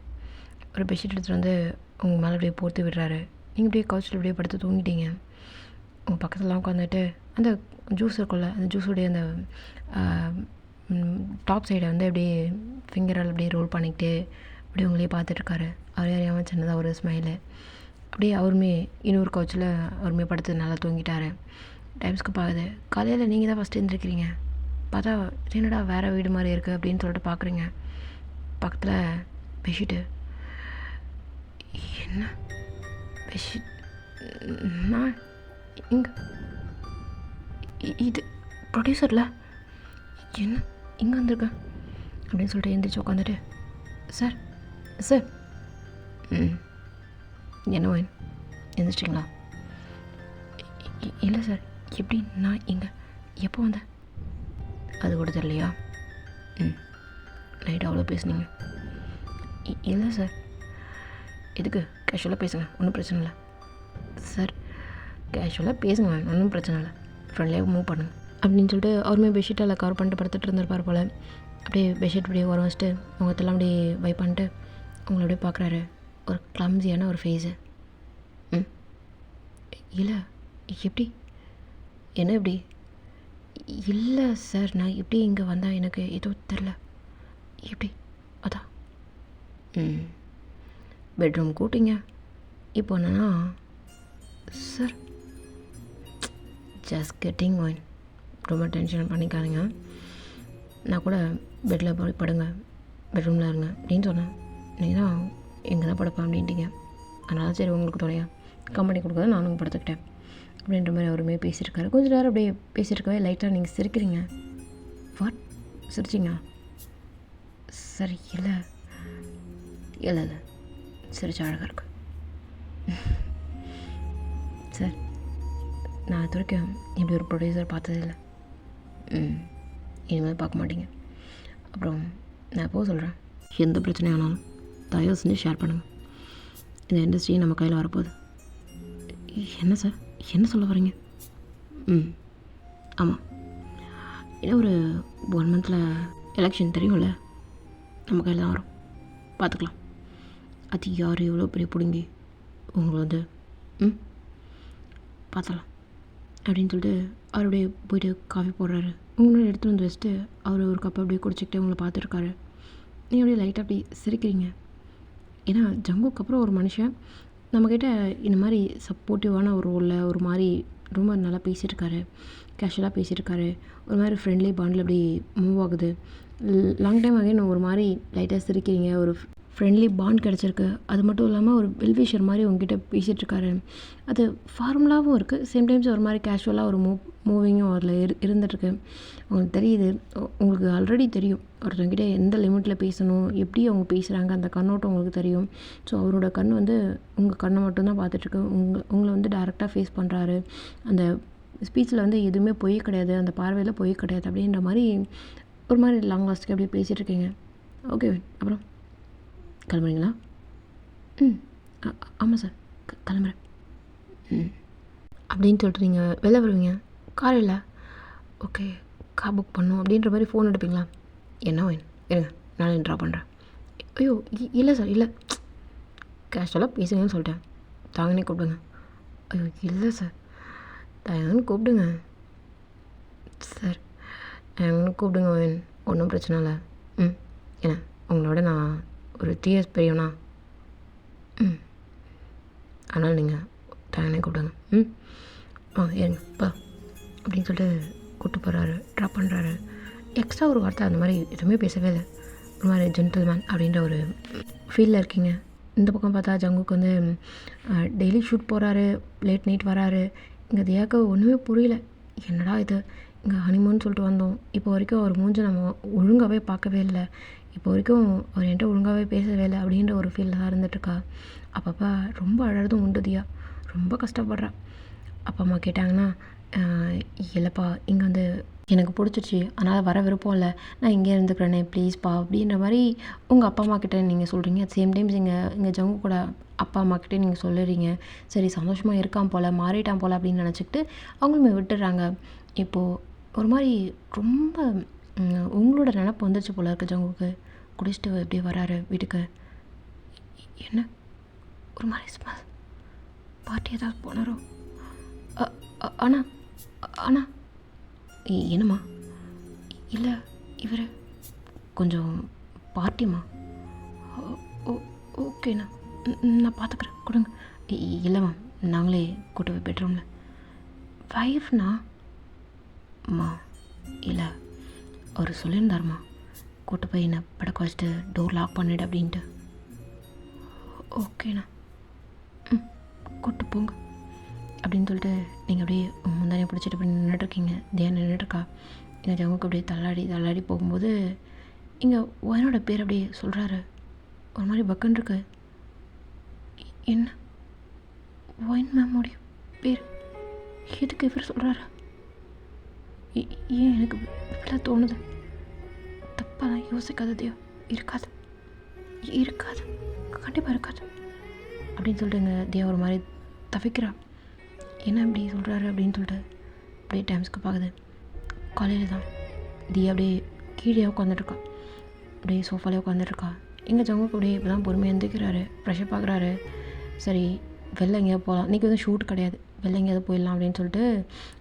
ஒரு பெட்ஷீட் எடுத்துகிட்டு வந்து உங்கள் மேலே அப்படியே போர்த்து விடுறாரு. நீங்கள் அப்படியே கவுச்சில் அப்படியே படுத்து தூங்கிட்டீங்க. உங்கள் பக்கத்துலலாம் உட்காந்துட்டு அந்த ஜூஸ் இருக்குல்ல, அந்த ஜூஸுடைய அந்த டாப் சைடை வந்து அப்படியே ஃபிங்கரால் அப்படியே ரோல் பண்ணிக்கிட்டு அப்படியே உங்களையே பார்த்துட்ருக்காரு. அவரே அறியாமல் சின்னதாக ஒரு ஸ்மைலு. அப்படியே அவருமே இன்னொரு கவுச்சில் அவருமே படுத்து நல்லா தூங்கிட்டார். டைம்ஸ்க்கு பார்க்குது. காலையில் நீங்கள் தான் ஃபஸ்ட்டு எழுந்திருக்கிறீங்க. பார்த்தா என்னடா வேறு வீடு மாதிரி இருக்குது அப்படின்னு சொல்லிட்டு பார்க்குறீங்க. பக்கத்தில் பெட்ஷீட்டு. என்ன பெட்ஷீட்? நான் இங்கே இது ப்ரொடியூசரில் என்ன இங்கே வந்திருக்கேன் அப்படின்னு சொல்லிட்டு எழுந்திரிச்சு உட்காந்துட்டு சார் சார் என்ன வேணும்? எழுந்திரிச்சிங்களா? இல்லை சார். எப்படி நான் இங்கே எப்போ வந்தேன்? அது கூட தெரியலையா? நைட் அவ்வளோ பேசுனீங்க. இல்லை சார். எதுக்கு? கேஷுவலாக பேசுங்க, ஒன்றும் பிரச்சனை இல்லை சார். கேஷுவலாக பேசுங்க, ஒன்றும் பிரச்சனை இல்லை, ஃப்ரெண்ட்லியாக மூவ் பண்ணுங்க அப்படின்னு சொல்லிட்டு அவருமே பெட்ஷீட்டால் கவர் பண்ணிட்டு படுத்துட்டு இருந்திருப்பார் போல். அப்படியே பெட்ஷீட் அப்படியே உரம் வச்சுட்டு முகத்தெல்லாம் அப்படியே வைப் பண்ணிட்டு உங்களை அப்படியே பார்க்குறாரு. ஒரு கிளம்ஸியான ஒரு ஃபேஸு. இல்லை எப்படி? என்ன எப்படி? இல்லை சார், நான் எப்படி இங்கே வந்தால் எனக்கு எதுவும் தெரில. எப்படி? அதான் பெட்ரூம் கூட்டிங்க. இப்போ என்னன்னா சார் ஜஸ்ட் கெட்டிங் ஒயின், ரொம்ப டென்ஷன் பண்ணிக்காதீங்க. நான் கூட பெட்டில் போய் படுங்க, பெட்ரூமில் இருங்க அப்படின்னு சொன்னேன். நீங்கள் தான் எங்கே தான் படுப்பேன் அப்படின்ட்டீங்க. அதனால சரி உங்களுக்கு துணையா கம்பெனி கொடுக்க நானும் படுத்துக்கிட்டேன் அப்படின்ற மாதிரி அவருமே பேசியிருக்காரு. கொஞ்சம் நேரம் அப்படியே பேசியிருக்கவே லைட்டாக நீங்கள் சிரிக்கிறீங்க. வாட் சிரிச்சிங்க? சரி இல்லை இல்லை இல்லை சிரிச்சா அழகாக இருக்கு சார். நான் இது வரைக்கும் இப்படி ஒரு ப்ரொடியூசர் பார்த்ததில்லை. இனிமேல் பார்க்க மாட்டீங்க. அப்புறம் நான் எப்போது சொல்கிறேன், எந்த பிரச்சனையானாலும் தயவு செஞ்சு ஷேர் பண்ணுங்கள். இந்த இண்டஸ்ட்ரி நம்ம கையில் வரப்போகுது. என்ன சார், என்ன சொல்ல வரீங்க? ஆமாம், இன்னும் ஒரு 1 மந்தில் எலெக்ஷன் தெரியும்ல, நம்ம கையில் தான் வரும். பார்த்துக்கலாம். அது யார் எவ்வளோ பெரிய பிடுங்கி உங்களை வந்து பார்த்தலாம் அப்படின்னு சொல்லிட்டு அவருடைய போய்ட்டு காஃபி போடுறாரு. உங்களை எடுத்துகிட்டு வந்து வச்சுட்டு அவர் ஒரு கப் அப்படியே குடிச்சிக்கிட்டே உங்களை பார்த்துருக்காரு. நீங்கள் அப்படியே லைட்டாக அப்படி சிரிக்கிறீங்க. ஏன்னா ஜங்குக்கு அப்புறம் ஒரு மனுஷன் நம்மக்கிட்ட இந்த மாதிரி சப்போர்ட்டிவான ஒரு ரோலில் ஒரு மாதிரி ரொம்ப நல்லா பேசியிருக்காரு, கேஷுவலாக பேசியிருக்காரு, ஒரு மாதிரி ஃப்ரெண்ட்லி பாண்டில் அப்படி மூவ் ஆகுது. லாங் டைம் அகைன் ஒரு மாதிரி லைட்டாக சிரிக்கிறீங்க. ஒரு ஃப்ரெண்ட்லி பாண்ட் கிடச்சிருக்கு. அது மட்டும் இல்லாமல் ஒரு வெல்விஷர் மாதிரி உங்ககிட்ட பேசிகிட்ருக்காரு. அது ஃபார்முலாவும் இருக்குது, சேம் டைம்ஸ் ஒரு மாதிரி கேஷுவலாக ஒரு மூவிங்கும் அதில் இருந்துகிட்ருக்கு. உங்களுக்கு தெரியுது, உங்களுக்கு ஆல்ரெடி தெரியும் ஒருத்தவங்கிட்ட எந்த லிமிட்டில் பேசணும், எப்படி அவங்க பேசுகிறாங்க, அந்த கண்ணோட்டம் உங்களுக்கு தெரியும். ஸோ அவரோட கண் வந்து உங்கள் கண்ணை மட்டும்தான் பார்த்துட்ருக்கு. உங்களை வந்து டேரெக்டாக ஃபேஸ் பண்ணுறாரு. அந்த ஸ்பீச்சில் வந்து எதுவுமே பொய் கிடையாது, அந்த பார்வையில் பொய் கிடையாது அப்படின்ற மாதிரி ஒரு மாதிரி லாங் லாஸ்ட்டுக்கு அப்படியே பேசிகிட்ருக்கீங்க. ஓகே, அப்புறம் கிளம்புறீங்களா? ஆமாம் சார், கிளம்புறேன் அப்படின்னு சொல்லிட்டு நீங்கள் வெளில வருவீங்க. கார் இல்லை, ஓகே கார் புக் பண்ணணும் அப்படின்ற மாதிரி ஃபோன் எடுப்பீங்களா? என்ன வேணும் இருங்க, நான் ட்ரா பண்ணுறேன். ஐயோ இல்லை சார், இல்லை கேஷுவலாக பேசுங்கன்னு சொல்லிட்டேன், தாங்கனே கூப்பிடுங்க. ஐயோ இல்லை சார், தாங்கன்னு கூப்பிடுங்க சார், தாங்கன்னு கூப்பிடுங்க வேன், ஒன்றும் பிரச்சனை இல்லை. என்ன உங்களோட நான் ஒரு 3 years பெரியவனா? அதனால் நீங்கள் தாங்கனே கூப்பிடுங்க. ஏங்க பா அப்படின்னு சொல்லிட்டு கூப்பிட்டு போகிறாரு, ட்ராப் பண்ணுறாரு. எக்ஸ்ட்ரா ஒரு வார்த்தை அந்த மாதிரி எதுவுமே பேசவே இல்லை. ஒரு மாதிரி ஜென்டில்மேன் அப்படின்ற ஒரு ஃபீலில் இருக்கீங்க. இந்த பக்கம் பார்த்தா ஜங்குக்கு வந்து டெய்லி ஷூட் போகிறாரு, லேட் நைட் வராரு. இங்கே தியாக்கு ஒன்றுமே புரியல, என்னடா இது, இங்கே ஹனிமூன் சொல்லிட்டு வந்தோம், இப்போ வரைக்கும் அவர் மூஞ்சி நம்ம ஒழுங்காகவே பார்க்கவே இல்லை, இப்போ வரைக்கும் அவர் என்கிட்ட ஒழுங்காகவே பேசவே இல்லை அப்படின்ற ஒரு ஃபீல் தான் இருந்துகிட்ருக்கா. அப்பப்போ ரொம்ப அழறதும் உண்டு தியா, ரொம்ப கஷ்டப்படுறா. அப்பா அம்மா கேட்டாங்கன்னா இல்லைப்பா இங்கே வந்து எனக்கு பிடிச்சிச்சு, அதனால் வர விருப்பம் இல்லை, நான் இங்கே இருந்துக்கிறேனே ப்ளீஸ்ப்பா அப்படின்ற மாதிரி உங்கள் அப்பா அம்மா கிட்டே நீங்கள் சொல்கிறீங்க. அட் சேம் டைம்ஸ் இங்கே ஜங்கு கூட அப்பா அம்மா கிட்டே நீங்கள் சொல்லுறீங்க. சரி சந்தோஷமாக இருக்கான் போல், மாறிட்டான் போல் அப்படின்னு நினச்சிக்கிட்டு அவங்களுமே விட்டுடுறாங்க. இப்போது ஒரு மாதிரி ரொம்ப உங்களோட நினப்பு வந்துருச்சு போல இருக்குது ஜங்குக்கு. குடிச்சிட்டு எப்படியே வராரு வீட்டுக்கு. என்ன ஒரு மாதிரி ஸ்மெல், பார்ட்டி ஏதாவது போனாரோ? அண்ணா என்னம்மா? இல்லை இவர் கொஞ்சம் பார்ட்டிம்மா. ஓகேண்ணா, நான் பார்த்துக்குறேன், கொடுங்க. இல்லைம்மா, நாங்களே கூட்டு போய் பெட்ரூமில். வைஃப்ண்ணா? அம்மா இல்லை, அவர் சொல்லியிருந்தாருமா கூட்டு போய் என்னை படக்க வச்சுட்டு டோர் லாக் பண்ணிவிடு அப்படின்ட்டு. ஓகேண்ணா, கூட்டு போங்க அப்படின்னு சொல்லிட்டு நீங்கள் அப்படியே முந்தானே பிடிச்சிட்டு அப்படி நின்றுட்டுருக்கீங்க. தியான் நின்றுட்டுருக்கா. எங்கள் ஜங்குக்கு அப்படியே தள்ளாடி போகும்போது இங்கே ஒயனோட பேர் அப்படியே சொல்கிறாரு. ஒரு மாதிரி பக்குன்னு இருக்கு. என்ன ஒயின் மேமோடைய பேர் எதுக்கு இவர் சொல்கிறாரு? ஏன் எனக்கு இவ்வளோ தோணுது? தப்பாக யோசிக்காததையோ? இருக்காது, கண்டிப்பாக இருக்காது அப்படின்னு சொல்லிட்டு எங்கள் தியா ஒரு மாதிரி தவிக்கிறா. என்ன இப்படி சொல்கிறாரு அப்படின்னு சொல்லிட்டு அப்படியே டைம்ஸ்க்கு பார்க்குது. காலையில் தான் தியா அப்படியே கீழே உட்காந்துட்ருக்கா, அப்படியே சோஃபாலே உட்காந்துட்ருக்கா. எங்கள் ஜங்குக்கு அப்படியே இப்போ தான் பொறுமையாக எழுந்திக்கிறாரு, ஃப்ரெஷ்ஷப் பார்க்குறாரு. சரி வெளில எங்கேயாவது போகலாம், இன்றைக்கி வந்து ஷூட் கிடையாது, வெளில எங்கேயாவது போயிடலாம் அப்படின்னு சொல்லிட்டு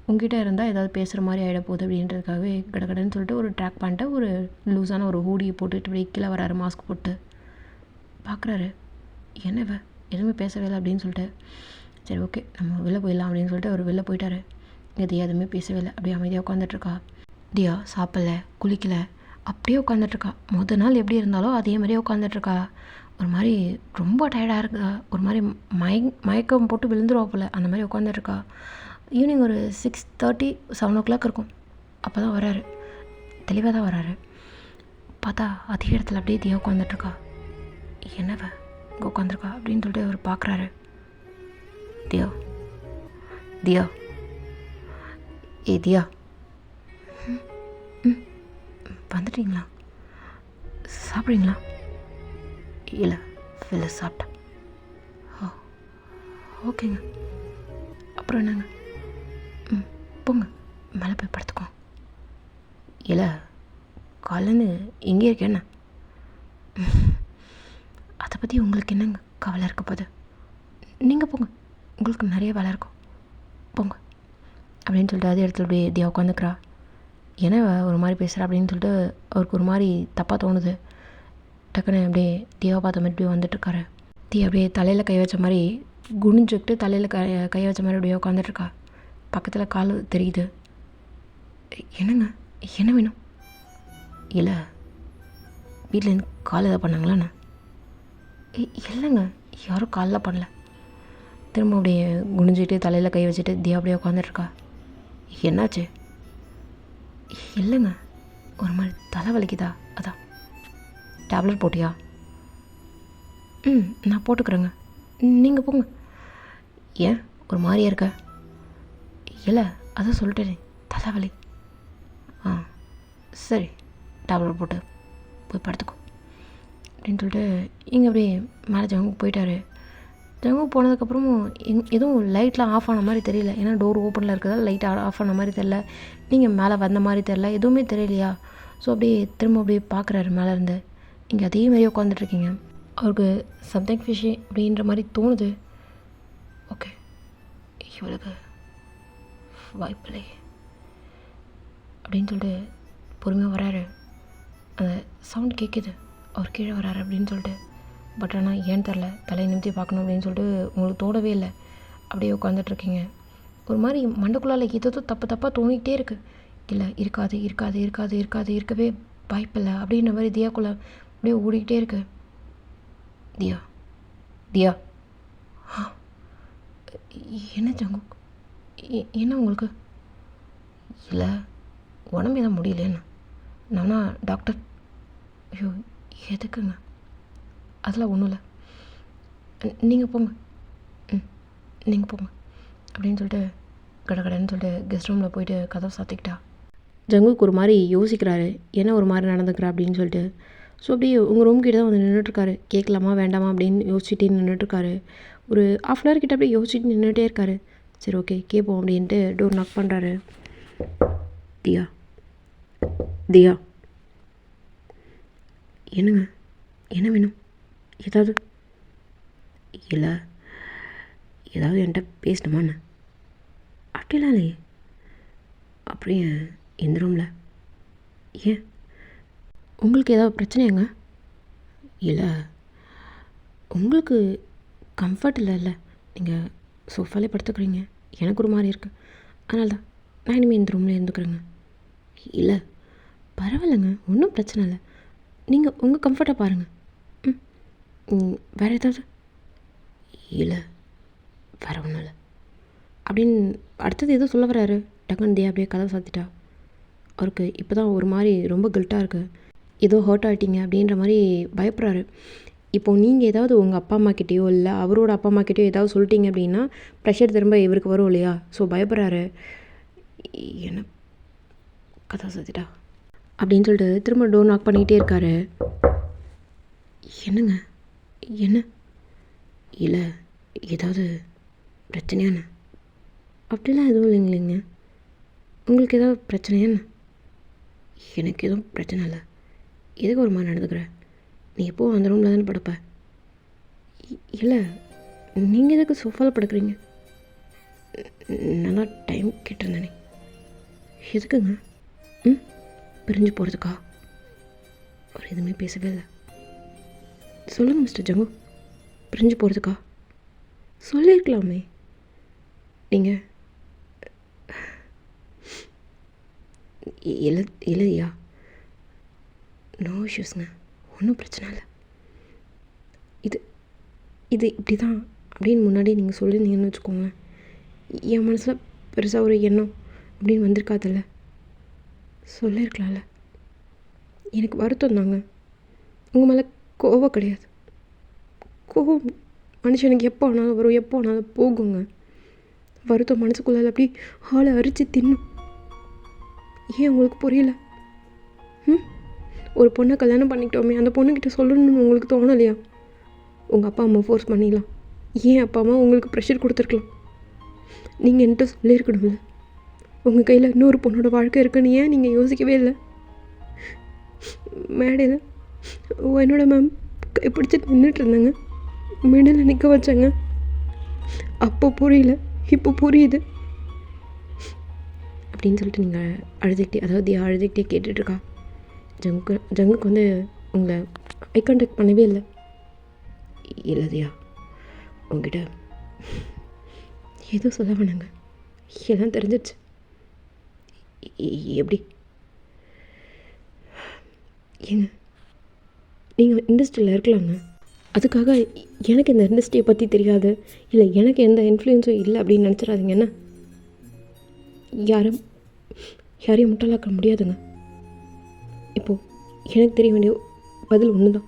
உங்ககிட்ட இருந்தால் ஏதாவது பேசுகிற மாதிரி ஆகிட போகுது அப்படின்றதுக்காகவே கடன்னு சொல்லிட்டு ஒரு ட்ராக் பண்ணிட்டு ஒரு லூஸான ஒரு ஹூடியை போட்டுட்டு அப்படியே கீழே வராரு, மாஸ்க் போட்டு பார்க்குறாரு. என்னவ எதுவுமே பேசவே இல்லை அப்படின்னு சொல்லிட்டு சரி ஓகே நம்ம வெளில போயிடலாம் அப்படின்னு சொல்லிட்டு அவர் வெளில போயிட்டாரு. இங்கே தியா எதுவுமே பேசவே இல்லை, அப்படியே அமைதியாக உட்காந்துட்ருக்கா. தியா சாப்பிடல, குளிக்கலை, அப்படியே உட்காந்துட்ருக்கா. நாள் எப்படி இருந்தாலோ அதே மாதிரியே உட்காந்துட்ருக்கா. ஒரு மாதிரி ரொம்ப டயர்டாக இருக்கா, ஒரு மாதிரி மயக்கம் போட்டு விழுந்துருவா போல், அந்த மாதிரி உட்காந்துட்ருக்கா. ஈவினிங் ஒரு 6:30 7 o'clock இருக்கும். அப்போ தான் வராரு, தெளிவாக தான் வராரு. பார்த்தா அதே இடத்துல அப்படியே தியா உட்காந்துட்ருக்கா. என்னவ இங்கே உட்காந்துருக்கா அப்படின்னு சொல்லிட்டு அவர் பார்க்குறாரு. தியா ஏ தியா, வந்துட்டீங்களா? சாப்பிட்றீங்களா? இல்லை வெளில சாப்பிட்டேன். ஓகேங்க, அப்புறம் என்னங்க? போங்க மேலே போய் படுத்துக்கோ. இல்லை காலேருந்து எங்கே இருக்கேன் என்ன? அதை பற்றி உங்களுக்கு என்னங்க கவலை இருக்க போது? நீங்கள் போங்க, உங்களுக்கு நிறைய வேலை இருக்கும், போங்க அப்படின்னு சொல்லிட்டு அதே இடத்துல அப்படியே தியா உட்காந்துக்கிறா. என்ன ஒரு மாதிரி பேசுகிற அப்படின்னு சொல்லிட்டு அவருக்கு ஒரு மாதிரி தப்பாக தோணுது. டக்குன்னு அப்படியே தியாவை பார்த்த மாதிரி அப்படியே வந்துட்டுருக்காரு. தியா அப்படியே தலையில் கை வச்ச மாதிரி குனிஞ்சுக்கிட்டு தலையில் கை வச்ச மாதிரி அப்படியே உட்காந்துட்ருக்கா. பக்கத்தில் கால் தெரியுது. என்னங்க, என்ன வேணும்? இல்லை, வீட்டிலேருந்து கால் எதாவது பண்ணாங்களாண்ணா? இல்லைங்க, யாரும் காலில் பண்ணல. திரும்ப அப்படியே குனிஞ்சிட்டு தலையில் கை வச்சுட்டு தியா அப்படியே உட்காந்துட்ருக்கா. என்னாச்சு? இல்லைங்க, ஒரு மாதிரி தலை வலிக்குதா, அதான். டேப்லெட் போட்டியா? நான் போட்டுக்கிறேங்க, நீங்கள் போங்க. ஏன் ஒரு மாதிரியா இருக்க? இல்லை, அதான் சொல்லிட்டேனே, தலைவலி. சரி, டேப்லெட் போட்டு போய் படுத்துக்கோ அப்படின்னு சொல்லிட்டு இங்கே அப்படியே மேலே ஜங்கு போயிட்டாரு. ஜங்கு போனதுக்கப்புறமும் எதுவும் லைட்லாம் ஆஃப் ஆன மாதிரி தெரியல. ஏன்னா டோர் ஓப்பனில் இருக்கிறதால லைட் ஆஃப் ஆன மாதிரி தெரில. நீங்கள் மேலே வந்த மாதிரி தெரில, எதுவுமே தெரியலையா? ஸோ அப்படியே திரும்ப அப்படியே பார்க்குறாரு மேலேருந்து. இங்கே அதே மாதிரி உட்காந்துட்ருக்கீங்க. அவருக்கு சம்திங் ஃபிஷ்ஷி அப்படின்ற மாதிரி தோணுது. ஓகே, இவளுக்கு வாய்ப்பில்லை அப்படின்னு சொல்லிட்டு பொறுமையாக வராரு. அந்த சவுண்ட் கேட்குது, அவர் கீழே வராரு அப்படின்னு சொல்லிட்டு. பட் ஆனால் ஏன்னு தெரில, தலையை நிமித்தி பார்க்கணும் அப்படின்னு சொல்லிட்டு உங்களுக்கு தோடவே இல்லை. அப்படியே உட்காந்துட்ருக்கீங்க. ஒரு மாதிரி மண்டக்குள்ளால் ஏதோ தப்பாக தோணிக்கிட்டே இருக்குது. இல்லை, இருக்காது இருக்காது இருக்காது இருக்காது இருக்கவே வாய்ப்பில்லை அப்படின்ற மாதிரி தியாக்குள்ளே அப்படியே ஓடிக்கிட்டே இருக்கு. தியா, தியா, என்ன ஜங்கு, என்ன உங்களுக்கு? இல்லை, உடம்பு எதாவது முடியலையேண்ணா. நானா டாக்டர்? ஐயோ, எதுக்குங்க? அதெல்லாம் ஒன்றும் இல்லை, நீங்கள் போங்க. நீங்கள் போங்க அப்படின்னு சொல்லிட்டு கடைன்னு சொல்லிட்டு கெஸ்ட் ரூமில் போயிட்டு கதவை சாத்திக்கிட்டா. ஜங்குக்கு ஒரு மாதிரி யோசிக்கிறாரு, என்ன ஒரு மாதிரி நடந்துக்கிறா அப்படின்னு சொல்லிட்டு. ஸோ அப்படியே உங்கள் ரூம் கிட்ட தான் வந்து நின்றுட்டுருக்காரு. கேட்கலாமா வேண்டாமா அப்படின்னு யோசிச்சுட்டே நின்றுட்டுருக்காரு. ஒரு ½ hour கிட்ட அப்படியே யோசிச்சுட்டு நின்றுட்டே இருக்காரு. சரி, ஓகே கேட்போம் அப்படின்ட்டு டோர் நாக் பண்ணுறாரு. தியா, தியா, என்னங்க, என்ன வேணும்? ஏதாவது? இல்லை, ஏதாவது என்கிட்ட பேசணுமாண்ணே? அப்படிலாம் இல்லையே. அப்படியே இந்த ரூமில் ஏன், உங்களுக்கு ஏதாவது பிரச்சனையாங்க? இல்லை, உங்களுக்கு கம்ஃபர்ட் இல்லை, நீங்கள் சோஃபாலே படுத்துக்கிறீங்க, எனக்கு ஒரு மாதிரி இருக்குது, அதனால தான் நான் இனிமேல் இந்த ரூமில் இருந்துக்கிறேங்க. இல்லை, பரவாயில்லைங்க, ஒன்றும் பிரச்சனை இல்லை, நீங்கள் உங்கள் கம்ஃபர்ட்டாக பாருங்கள். வேறு ஏதாவது? இல்லை, வேறு ஒன்றும் இல்லை அப்படின்னு அடுத்தது ஏதோ சொல்ல வர்றாரு. டக்குன்னு தியா அப்படியே கதவை சாத்திட்டா. அவருக்கு இப்போ தான் ஒரு மாதிரி ரொம்ப கில்ட்டாக இருக்குது. ஏதோ ஹர்ட் ஆகிட்டீங்க அப்படின்ற மாதிரி பயப்படுறாரு. இப்போது நீங்கள் ஏதாவது உங்கள் அப்பா அம்மாக்கிட்டேயோ இல்லை அவரோட அப்பா அம்மாக்கிட்டேயோ ஏதாவது சொல்லிட்டீங்க அப்படின்னா ப்ரெஷர் திரும்ப இவருக்கு வரும் இல்லையா? ஸோ பயப்படுறாரு. என்ன, கதவை சாத்திட்டா அப்படின்னு சொல்லிட்டு திரும்ப டோர் நாக் பண்ணிக்கிட்டே இருக்காரு. என்னங்க, என்ன? இல்லை, ஏதாவது பிரச்சனையாண்ணே? அப்படிலாம் எதுவும் இல்லைங்க. உங்களுக்கு ஏதாவது பிரச்சனையாண்ணே? எனக்கு எதுவும் பிரச்சனை இல்லை. எதுக்கு ஒரு மாதிரி நடந்துக்கிற? நீ எப்போவும் அந்த ரூமில் தானே படுப்ப? இல்லை, நீங்கள் எதுக்கு சோஃபாவில் படுக்கிறீங்க? நல்லா டைம் கேட்டிருந்தேனே. எதுக்குங்க? பிரிஞ்சு போகிறதுக்கா? அவர் எதுவுமே பேசவே இல்லை. சொல்லுங்கள் மிஸ்டர் ஜங்கு, பிரிஞ்சு போகிறதுக்கா? சொல்லியிருக்கலாமே நீங்கள். இல்லையா, நோ இஷ்யூஸ்ங்க, ஒன்றும் பிரச்சனை இல்லை. இது இப்படி தான் அப்படின்னு முன்னாடி நீங்கள் சொல்லியிருந்தீங்கன்னு வச்சுக்கோங்களேன், என் மனசில் பெருசாக ஒரு எண்ணம் அப்படின்னு வந்திருக்காதில்ல. சொல்லியிருக்கலாம்ல. எனக்கு வருத்தம் தாங்க, உங்கள் மேலே கோபம் கிடையாது. கோபம் மனுஷனுக்கு எப்போ ஆனாலும் வரும், எப்போ ஆனாலும் போகுங்க. வருத்தம் மனசுக்குள்ளால் அப்படி ஆளை அரிச்சு தின்னும். ஏன் உங்களுக்கு புரியல? ஒரு பொண்ணை கல்யாணம் பண்ணிக்கிட்டோமே, அந்த பொண்ணுக்கிட்ட சொல்லணும்னு உங்களுக்கு தோணலையா? உங்கள் அப்பா அம்மா ஃபோர்ஸ் பண்ணிடலாம், ஏன் அப்பா அம்மா உங்களுக்கு ப்ரெஷர் கொடுத்துருக்கலாம். நீங்கள் என்கிட்ட சொல்லியிருக்கணும்ல, உங்கள் கையில் இன்னொரு பொண்ணோட வாழ்க்கை இருக்குன்னு ஏன் நீங்கள் யோசிக்கவே இல்லை? மேடையில் என்னோட மேம் கைப்பிடிச்சிட்டு நின்றுட்டு இருந்தாங்க, மேடையில் நிற்க வச்சாங்க. அப்போ புரியல, இப்போ புரியுது அப்படின்னு சொல்லிட்டு நீங்கள் அழுதுகிட்டே, அதாவது அழுதுகிட்டே கேட்டுட்ருக்கா. ஜங்குக்கு வந்து உங்களை ஐ கான்டாக்ட் பண்ணவே இல்லை. இல்லை தியா, உங்ககிட்ட எதுவும் சொல்ல வேணாங்க, எல்லாம் தெரிஞ்சிடுச்சு. எப்படி ஏங்க, நீங்கள் இண்டஸ்ட்ரியில் இருக்கலாங்க, அதுக்காக எனக்கு இந்த இண்டஸ்ட்ரியை பற்றி தெரியாது, இல்லை எனக்கு எந்த இன்ஃப்ளூயன்ஸும் இல்லை அப்படின்னு நினச்சிடாதீங்க. என்ன யாரையும் முட்டாளாக்க முடியாதுங்க. இப்போது எனக்கு தெரிய வேண்டிய பதில் ஒன்று தான்.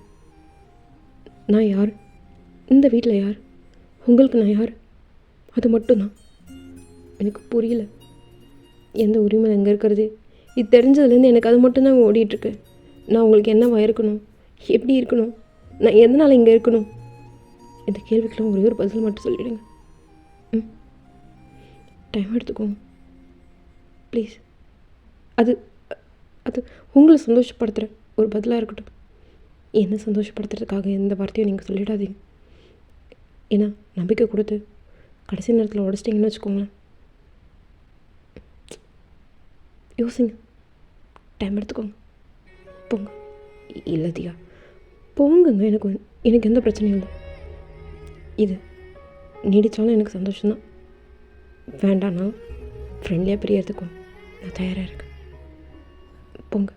நான் யார், இந்த வீட்டில் யார், உங்களுக்கு நான் யார், அது மட்டும்தான். எனக்கு புரியல எந்த உரிமை எங்கே இருக்கிறது. இது தெரிஞ்சதுலேருந்து எனக்கு அது மட்டும்தான் ஓடிட்டுருக்கு. நான் உங்களுக்கு என்னவா இருக்கணும், எப்படி இருக்கணும், நான் எதனால் இங்கே இருக்கணும், இந்த கேள்விக்கெல்லாம் ஒரே ஒரு பதில் மட்டும் சொல்லிவிடுங்க. டைம் எடுத்துக்கோங்க ப்ளீஸ். அது அது உங்களை சந்தோஷப்படுத்துகிற ஒரு பதிலாக இருக்கட்டும். என்னை சந்தோஷப்படுத்துறதுக்காக எந்த வார்த்தையும் நீங்கள் சொல்லிடாதீங்க. ஏன்னா நம்பிக்கை கொடுத்து கடைசி நேரத்தில் உடச்சிட்டிங்கன்னு வச்சுக்கோங்களேன். யோசிங்க, டைம் எடுத்துக்கோங்க, போங்க. இல்லை தியா, போங்கங்க. எனக்கு எந்த பிரச்சனையும் இல்லை. இது நீடித்தாலும் எனக்கு சந்தோஷம்தான். வேண்டாம்னா ஃப்ரெண்ட்லியாக பிரியறதுக்கும் நான் தயாராக இருக்கேன். போங்க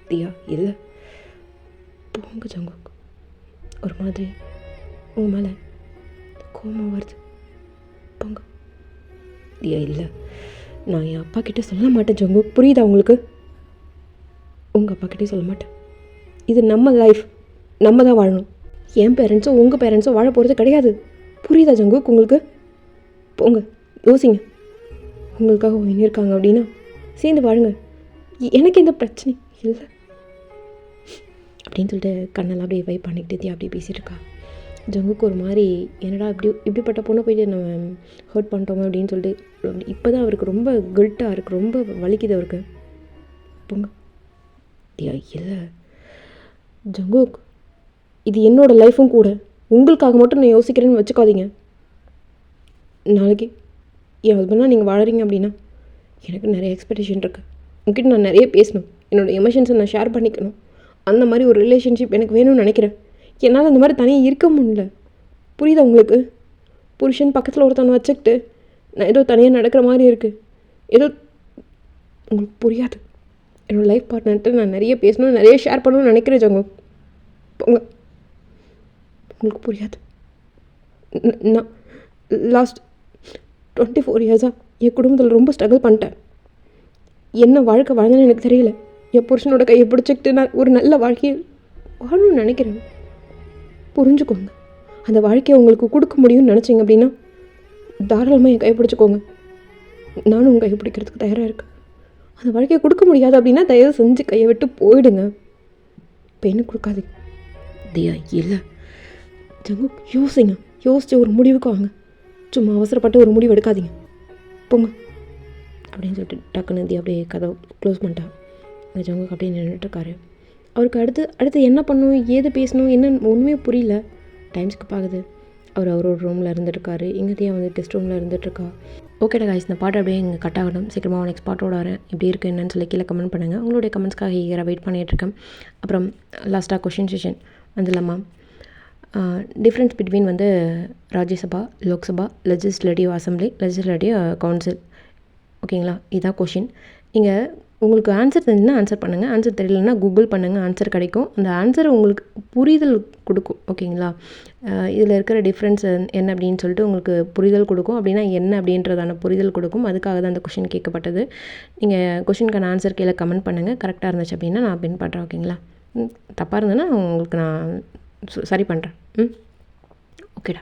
தியா. இல்லை போங்க ஜங்குக். ஒரு மாதிரி உங்கள் மேலே கோபம் வருது. போங்க தியா. இல்லை, நான் என் அப்பா கிட்டே சொல்ல மாட்டேன் ஜங்குக், புரியுதா உங்களுக்கு? உங்கள் அப்பா கிட்டே சொல்ல மாட்டேன். இது நம்ம லைஃப், நம்ம தான் வாழணும். என் பேரண்ட்ஸோ உங்கள் பேரண்ட்ஸோ வாழ போகிறது கிடையாது. புரியுதா ஜங்குக் உங்களுக்கு? போங்க, யோசிங்க. உங்களுக்காக ஒன்று இருக்காங்க அப்படின்னா சேர்ந்து வாழுங்க. எனக்கு எந்த பிரச்சனையும் இல்லை அப்படின்னு சொல்லிட்டு கண்ணெல்லாம் அப்படியே வைப் பண்ணிக்கிட்டே அப்படியே பேசிகிட்டு இருக்கா. ஜங்குக்கு ஒரு மாதிரி என்னடா இப்படிப்பட்ட பொண்ணை போயிட்டு நம்ம ஹர்ட் பண்ணிட்டோமே அப்படின்னு சொல்லிட்டு இப்போ தான் அவருக்கு ரொம்ப கில்ட்டாக இருக்குது, ரொம்ப வலிக்குது அவருக்கு. போங்க. இல்லை ஜங்குக், இது என்னோடய லைஃப்பும் கூட. உங்களுக்காக மட்டும் நான் யோசிக்கிறேன்னு வச்சுக்காதீங்க. நாளைக்கு என் ஹஸ்பண்டாக நீங்கள் வாழறீங்க அப்படின்னா எனக்கு நிறைய எக்ஸ்பெக்டேஷன் இருக்குது. உங்ககிட்ட நான் நிறைய பேசணும், என்னோடய எமோஷன்ஸை நான் ஷேர் பண்ணிக்கணும். அந்த மாதிரி ஒரு ரிலேஷன்ஷிப் எனக்கு வேணும்னு நினைக்கிறேன். என்னால் அந்த மாதிரி தனியாக இருக்க முடியல. புரியுதா உங்களுக்கு? புருஷன் பக்கத்தில் ஒருத்தவனை வச்சுக்கிட்டு நான் ஏதோ தனியாக நடக்கிற மாதிரி இருக்குது. ஏதோ உங்களுக்கு புரியாது. என்னோடய லைஃப் பார்ட்னர்கிட்ட நான் நிறைய பேசணும், நிறைய ஷேர் பண்ணணும்னு நினைக்கிறேன் ஜங்கு. போங்க, உங்களுக்கு புரியாது. நான் லாஸ்ட் 24 இயர்ஸாக என் குடும்பத்தில் ரொம்ப ஸ்ட்ரகிள் பண்ணிட்டேன். என்ன வாழ்க்கை வாழ்ந்தேன்னு எனக்கு தெரியல. என் புருஷனோட கையை பிடிச்சிக்கிட்டு நான் ஒரு நல்ல வாழ்க்கையை வாழணும்னு நினைக்கிறேன். புரிஞ்சுக்கோங்க. அந்த வாழ்க்கையை உங்களுக்கு கொடுக்க முடியும்னு நினச்சிங்க அப்படின்னா தாராளமாக என் கையை பிடிச்சிக்கோங்க. நானும் உங்கள் கையை பிடிக்கிறதுக்கு தயாராக இருக்கேன். அந்த வாழ்க்கையை கொடுக்க முடியாது அப்படின்னா தயவு செஞ்சு கையை விட்டு போயிடுங்க. பெண்ணு கொடுக்காதீங்க. தியா. இல்லை ஜங்கு, யோசிங்க. யோசிச்சு ஒரு முடிவுக்கு வாங்க. சும்மா அவசரப்பட்டு ஒரு முடிவு எடுக்காதீங்க. போங்க அப்படின்னு சொல்லிட்டு டக்குன்னு தியா அப்படியே கதவை க்ளோஸ் பண்ணிட்டா. இந்த ஜங்குக்கு அப்படியே நின்றுட்டுருக்காரு. அவருக்கு அடுத்து என்ன பண்ணணும், ஏது பேசணும், என்ன ஒன்றுமே புரியல. டைம்ஸ்க்கு பார்க்குது. அவரோட ரூமில் இருந்துட்டுருக்காரு. இங்கே தியா வந்து கெஸ்ட் ரூமில் இருந்துகிட்ருக்கா. ஓகேடா காய்ஸ், இந்த பாட்டு அப்படியே இங்கே கட் ஆகணும். சீக்கிரமாக நெக்ஸ்ட் பாட்டோட வரேன். இப்படி இருக்குது என்னன்னு சொல்லி கீழே கமெண்ட் பண்ணுங்கள். உங்களுடைய கமெண்ட்ஸ்க்காக ஈகராக வெயிட் பண்ணிகிட்ருக்கேன். அப்புறம் லாஸ்ட்டாக கொஷின் செஷன் வந்துடலாமா? டிஃப்ரென்ஸ் பிட்வீன் வந்து Rajya Sabha, Lok Sabha, legislative assembly, legislative council. ஓகேங்களா? இதுதான் கொஷின். நீங்கள் உங்களுக்கு ஆன்சர் தெரிஞ்சுன்னா ஆன்சர் பண்ணுங்கள். ஆன்சர் தெரியலன்னா கூகுள் பண்ணுங்கள், ஆன்சர் கிடைக்கும். அந்த ஆன்சர் உங்களுக்கு புரிதல் கொடுக்கும். ஓகேங்களா? இதில் இருக்கிற டிஃப்ரென்ஸ் என்ன அப்படின்னு சொல்லிட்டு உங்களுக்கு புரிதல் கொடுக்கும். அப்படின்னா என்ன அப்படின்றதான புரிதல் கொடுக்கும். அதுக்காக தான் அந்த கொஷின் கேட்கப்பட்டது. நீங்கள் கொஷினுக்கான ஆன்சர் கீழே கமெண்ட் பண்ணுங்கள். கரெக்டாக இருந்துச்சு அப்படின்னா நான் பின் பண்ணுறேன். ஓகேங்களா? தப்பாக இருந்ததுன்னா உங்களுக்கு நான் சரி பண்ணுறேன். ஓகேடா.